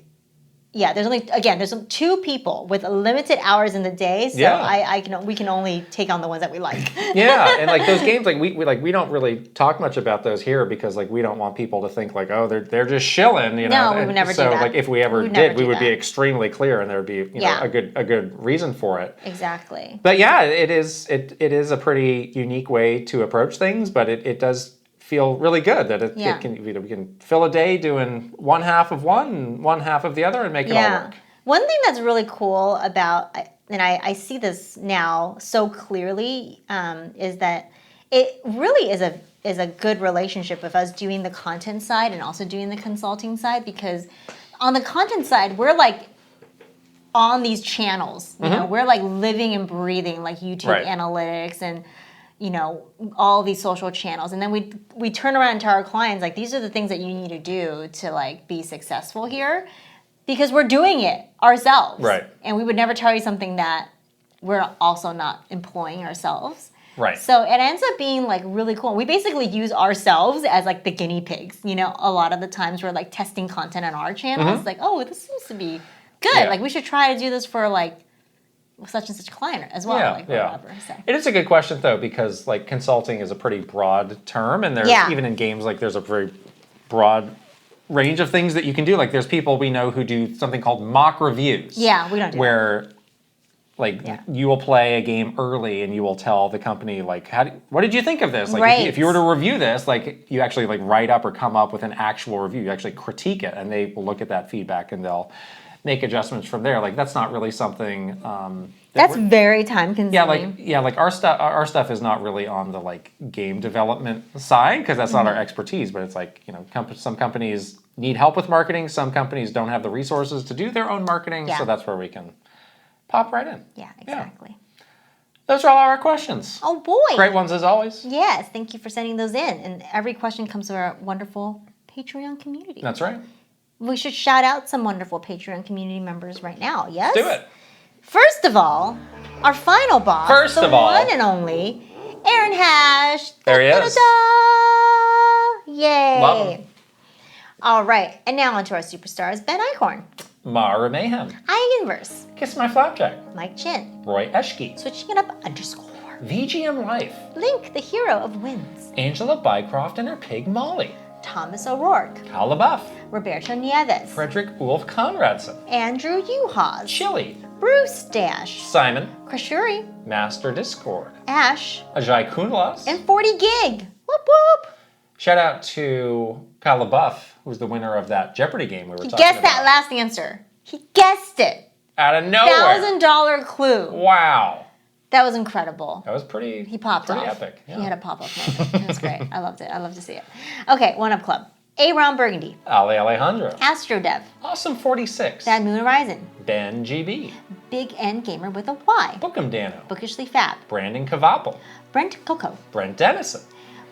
[SPEAKER 1] there's 2 people with limited hours in the day, so we can only take on the ones that we like.
[SPEAKER 2] And like those games, like we don't really talk much about those here because like we don't want people to think like, they're just shilling,
[SPEAKER 1] No, we would never do that.
[SPEAKER 2] So like if we ever did, we would be extremely clear, and there would be a good reason for it.
[SPEAKER 1] Exactly.
[SPEAKER 2] But it is a pretty unique way to approach things, but it does feel really good that it can, we can fill a day doing one half of one and one half of the other and make it all work.
[SPEAKER 1] One thing that's really cool about, and I see this now so clearly, is that it really is a good relationship with us doing the content side and also doing the consulting side, because on the content side, we're like on these channels, we're like living and breathing like YouTube analytics and all these social channels. And then we turn around to our clients like, these are the things that you need to do to like be successful here, because we're doing it ourselves.
[SPEAKER 2] Right.
[SPEAKER 1] And we would never tell you something that we're also not employing ourselves.
[SPEAKER 2] Right.
[SPEAKER 1] So it ends up being like really cool. We basically use ourselves as like the guinea pigs. You know, a lot of the times we're like testing content on our channels. Like, oh, this seems to be good.
[SPEAKER 2] Yeah.
[SPEAKER 1] Like we should try to do this for like such and such client as well. Like whatever. So.
[SPEAKER 2] It is a good question though, because like consulting is a pretty broad term, and there's even in games like there's a very broad range of things that you can do. Like there's people we know who do something called mock reviews.
[SPEAKER 1] Yeah, we don't do
[SPEAKER 2] where like you will play a game early and you will tell the company like what did you think of this? Like if you were to review this, like you actually like write up or come up with an actual review. You actually critique it, and they will look at that feedback and they'll make adjustments from there. Like that's not really something
[SPEAKER 1] that's very time consuming.
[SPEAKER 2] Like our stuff is not really on the like game development side, because that's not our expertise, but it's like, you know, some companies need help with marketing, some companies don't have the resources to do their own marketing, so that's where we can pop right in.
[SPEAKER 1] Yeah, exactly.
[SPEAKER 2] Those are all our questions.
[SPEAKER 1] Oh boy.
[SPEAKER 2] Great ones as always.
[SPEAKER 1] Yes, thank you for sending those in. And every question comes to our wonderful Patreon community.
[SPEAKER 2] That's right.
[SPEAKER 1] We should shout out some wonderful Patreon community members right now, yes?
[SPEAKER 2] Let's do it.
[SPEAKER 1] First of all, our final boss, the one and only, Aaron Hash.
[SPEAKER 2] There he is.
[SPEAKER 1] Yay.
[SPEAKER 2] Love him.
[SPEAKER 1] All right, and now on to our superstars, Ben Eichhorn,
[SPEAKER 2] Mara Mayhem,
[SPEAKER 1] Eigenverse,
[SPEAKER 2] Kiss My Flapjack,
[SPEAKER 1] Mike Chin,
[SPEAKER 2] Roy Eschke,
[SPEAKER 1] Switching It Up _
[SPEAKER 2] VGM Life,
[SPEAKER 1] Link, the hero of Wins,
[SPEAKER 2] Angela Bycroft and her pig Molly,
[SPEAKER 1] Thomas O'Rourke,
[SPEAKER 2] Kyle LaBeouf,
[SPEAKER 1] Roberto Nieves,
[SPEAKER 2] Frederick Ulf Conradson,
[SPEAKER 1] Andrew Uhas,
[SPEAKER 2] Chili,
[SPEAKER 1] Bruce Dash,
[SPEAKER 2] Simon,
[SPEAKER 1] Krashuri,
[SPEAKER 2] Master Discord,
[SPEAKER 1] Ash,
[SPEAKER 2] Ajay Kunlas,
[SPEAKER 1] and 40 Gig. Whoop whoop.
[SPEAKER 2] Shout out to Kyle LaBeouf, who's the winner of that Jeopardy game we were talking about.
[SPEAKER 1] He guessed that last answer. He guessed it.
[SPEAKER 2] Out of nowhere.
[SPEAKER 1] $1,000 clue.
[SPEAKER 2] Wow.
[SPEAKER 1] That was incredible.
[SPEAKER 2] That was pretty.
[SPEAKER 1] He popped
[SPEAKER 2] pretty
[SPEAKER 1] off.
[SPEAKER 2] Epic. Yeah.
[SPEAKER 1] He had a pop-up moment. It was great. I loved it. I love to see it. Okay, One Up Club. A. Ron Burgundy.
[SPEAKER 2] Ali Alejandro.
[SPEAKER 1] Astrodev.
[SPEAKER 2] Awesome 46.
[SPEAKER 1] Bad Moon Horizon.
[SPEAKER 2] Ben GB.
[SPEAKER 1] Big N Gamer with a Y.
[SPEAKER 2] Bookem Dano.
[SPEAKER 1] Bookishly Fab.
[SPEAKER 2] Brandon Cavapel.
[SPEAKER 1] Brent Coco.
[SPEAKER 2] Brent Dennison.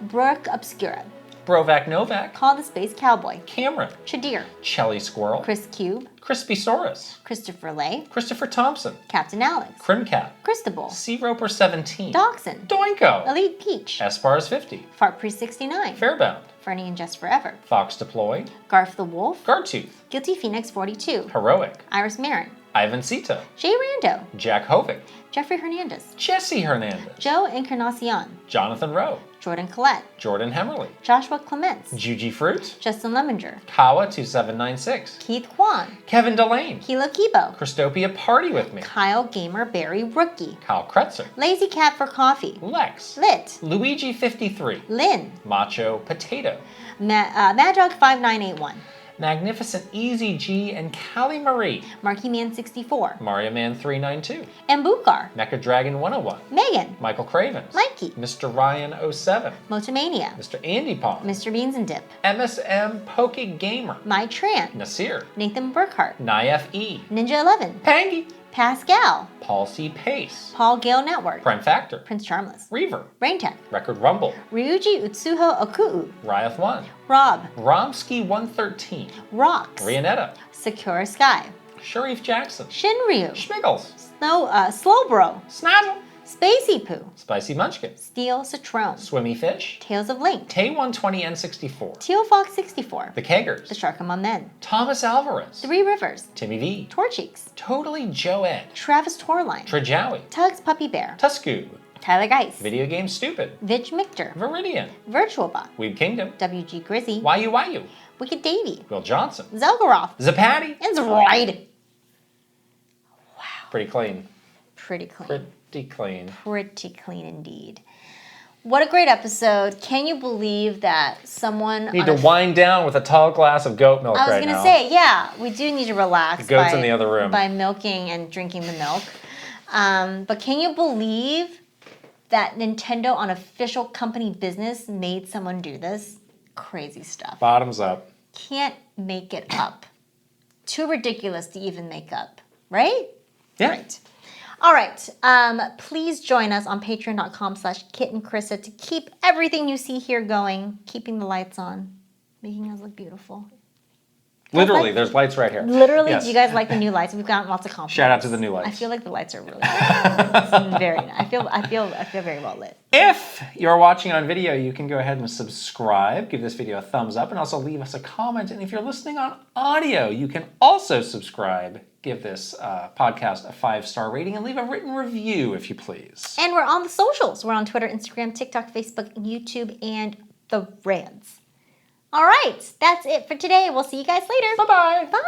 [SPEAKER 1] Brooke Obscura.
[SPEAKER 2] Brovac Novak.
[SPEAKER 1] Call the Space Cowboy.
[SPEAKER 2] Cameron.
[SPEAKER 1] Chadir.
[SPEAKER 2] Chelly Squirrel.
[SPEAKER 1] Chris Cube.
[SPEAKER 2] Crispy Saurus.
[SPEAKER 1] Christopher Lay.
[SPEAKER 2] Christopher Thompson.
[SPEAKER 1] Captain Alex.
[SPEAKER 2] Crimcat.
[SPEAKER 1] Christabel.
[SPEAKER 2] Sea Roper 17.
[SPEAKER 1] Dachshund.
[SPEAKER 2] Doinko.
[SPEAKER 1] Elite Peach.
[SPEAKER 2] Espars 50.
[SPEAKER 1] Fart Priest 69.
[SPEAKER 2] Fairbound.
[SPEAKER 1] Fernie and Just Forever.
[SPEAKER 2] Fox Deploy.
[SPEAKER 1] Garth the Wolf.
[SPEAKER 2] Gartooth.
[SPEAKER 1] Guilty Phoenix 42.
[SPEAKER 2] Heroic.
[SPEAKER 1] Iris Marin.
[SPEAKER 2] Ivan Sita.
[SPEAKER 1] Jay Rando.
[SPEAKER 2] Jack Hovick.
[SPEAKER 1] Jeffrey Hernandez.
[SPEAKER 2] Jesse Hernandez.
[SPEAKER 1] Joe Encarnacion.
[SPEAKER 2] Jonathan Rowe.
[SPEAKER 1] Jordan Collette.
[SPEAKER 2] Jordan Hemmerly.
[SPEAKER 1] Joshua Clements.
[SPEAKER 2] Juji Fruit.
[SPEAKER 1] Justin Lemminger.
[SPEAKER 2] Kawa2796.
[SPEAKER 1] Keith Kwan.
[SPEAKER 2] Kevin Delane.
[SPEAKER 1] Kilo Kibo.
[SPEAKER 2] Christopia Party With Me.
[SPEAKER 1] Kyle Gamer Berry Rookie.
[SPEAKER 2] Kyle Kretzer.
[SPEAKER 1] Lazy Cat for Coffee.
[SPEAKER 2] Lex.
[SPEAKER 1] Lit.
[SPEAKER 2] Luigi53.
[SPEAKER 1] Lynn.
[SPEAKER 2] Macho Potato.
[SPEAKER 1] Mad Dog 5981.
[SPEAKER 2] Magnificent Easy G and Callie Marie.
[SPEAKER 1] Marky Man 64.
[SPEAKER 2] Mario Man 392.
[SPEAKER 1] And Bukar.
[SPEAKER 2] Mecha Dragon 101.
[SPEAKER 1] Megan.
[SPEAKER 2] Michael Cravens.
[SPEAKER 1] Mikey.
[SPEAKER 2] Mr. Ryan 07.
[SPEAKER 1] Motomania.
[SPEAKER 2] Mr. Andy Palm.
[SPEAKER 1] Mr. Beans and Dip.
[SPEAKER 2] MSM Poke Gamer.
[SPEAKER 1] My Tran.
[SPEAKER 2] Nasir.
[SPEAKER 1] Nathan Burkhart.
[SPEAKER 2] Naif E.
[SPEAKER 1] Ninja 11.
[SPEAKER 2] Pangy.
[SPEAKER 1] Pascal.
[SPEAKER 2] Paul C. Pace.
[SPEAKER 1] Paul Gale Network.
[SPEAKER 2] Prime Factor.
[SPEAKER 1] Prince Charmless.
[SPEAKER 2] Reaver.
[SPEAKER 1] Raintech.
[SPEAKER 2] Record Rumble.
[SPEAKER 1] Ryuji Utsuho Okuu.
[SPEAKER 2] Ryoth 1.
[SPEAKER 1] Rob.
[SPEAKER 2] Romsky 113.
[SPEAKER 1] Rocks.
[SPEAKER 2] Rianetta.
[SPEAKER 1] Sakura Sky.
[SPEAKER 2] Sharif Jackson.
[SPEAKER 1] Shinryu.
[SPEAKER 2] Schmiggles.
[SPEAKER 1] Slowbro.
[SPEAKER 2] Snazzle.
[SPEAKER 1] Spacey Poo.
[SPEAKER 2] Spicy Munchkin.
[SPEAKER 1] Steel Citrone.
[SPEAKER 2] Swimmy Fish.
[SPEAKER 1] Tales of Link.
[SPEAKER 2] Tay120N64.
[SPEAKER 1] Teal Fox 64.
[SPEAKER 2] The Keggers.
[SPEAKER 1] The Shark Among Men.
[SPEAKER 2] Thomas Alvarez.
[SPEAKER 1] Three Rivers.
[SPEAKER 2] Timmy V.
[SPEAKER 1] Torcheeks.
[SPEAKER 2] Totally Joe Ed.
[SPEAKER 1] Travis Torline.
[SPEAKER 2] Trajawi.
[SPEAKER 1] Tugs Puppy Bear.
[SPEAKER 2] Tusku.
[SPEAKER 1] Tyler Geis.
[SPEAKER 2] Video Game Stupid.
[SPEAKER 1] Vidge Michter.
[SPEAKER 2] Viridian.
[SPEAKER 1] VirtualBot.
[SPEAKER 2] Weeb Kingdom.
[SPEAKER 1] WG Grizzy.
[SPEAKER 2] Wayu.
[SPEAKER 1] Wicked Davy.
[SPEAKER 2] Will Johnson.
[SPEAKER 1] Zelgaroth.
[SPEAKER 2] Zapatty.
[SPEAKER 1] And Zroid.
[SPEAKER 2] Pretty clean.
[SPEAKER 1] Pretty clean.
[SPEAKER 2] Pretty clean.
[SPEAKER 1] Pretty clean indeed. What a great episode. Can you believe that someone...
[SPEAKER 2] Need to wind down with a tall glass of goat milk right now.
[SPEAKER 1] I was going to say, yeah, we do need to relax.
[SPEAKER 2] The goat's in the other room.
[SPEAKER 1] By milking and drinking the milk. But can you believe that Nintendo on official company business made someone do this? Crazy stuff.
[SPEAKER 2] Bottoms up.
[SPEAKER 1] Can't make it up. Too ridiculous to even make up. Right?
[SPEAKER 2] Yeah.
[SPEAKER 1] Right. All right. Please join us on patreon.com/KitandKrysta to keep everything you see here going, keeping the lights on, making us look beautiful.
[SPEAKER 2] Literally, there's lights right here.
[SPEAKER 1] Literally,
[SPEAKER 2] Yes.
[SPEAKER 1] do you guys like the new lights? We've gotten lots of compliments.
[SPEAKER 2] Shout out to the new lights.
[SPEAKER 1] I feel like the lights are really good. It's very nice. I feel very well lit.
[SPEAKER 2] If you're watching on video, you can go ahead and subscribe, give this video a thumbs up, and also leave us a comment. And if you're listening on audio, you can also subscribe, give this podcast a 5-star rating, and leave a written review, if you please.
[SPEAKER 1] And we're on the socials. We're on Twitter, Instagram, TikTok, Facebook, YouTube, and the Rants. All right, that's it for today. We'll see you guys later.
[SPEAKER 2] Bye-bye.
[SPEAKER 1] Bye.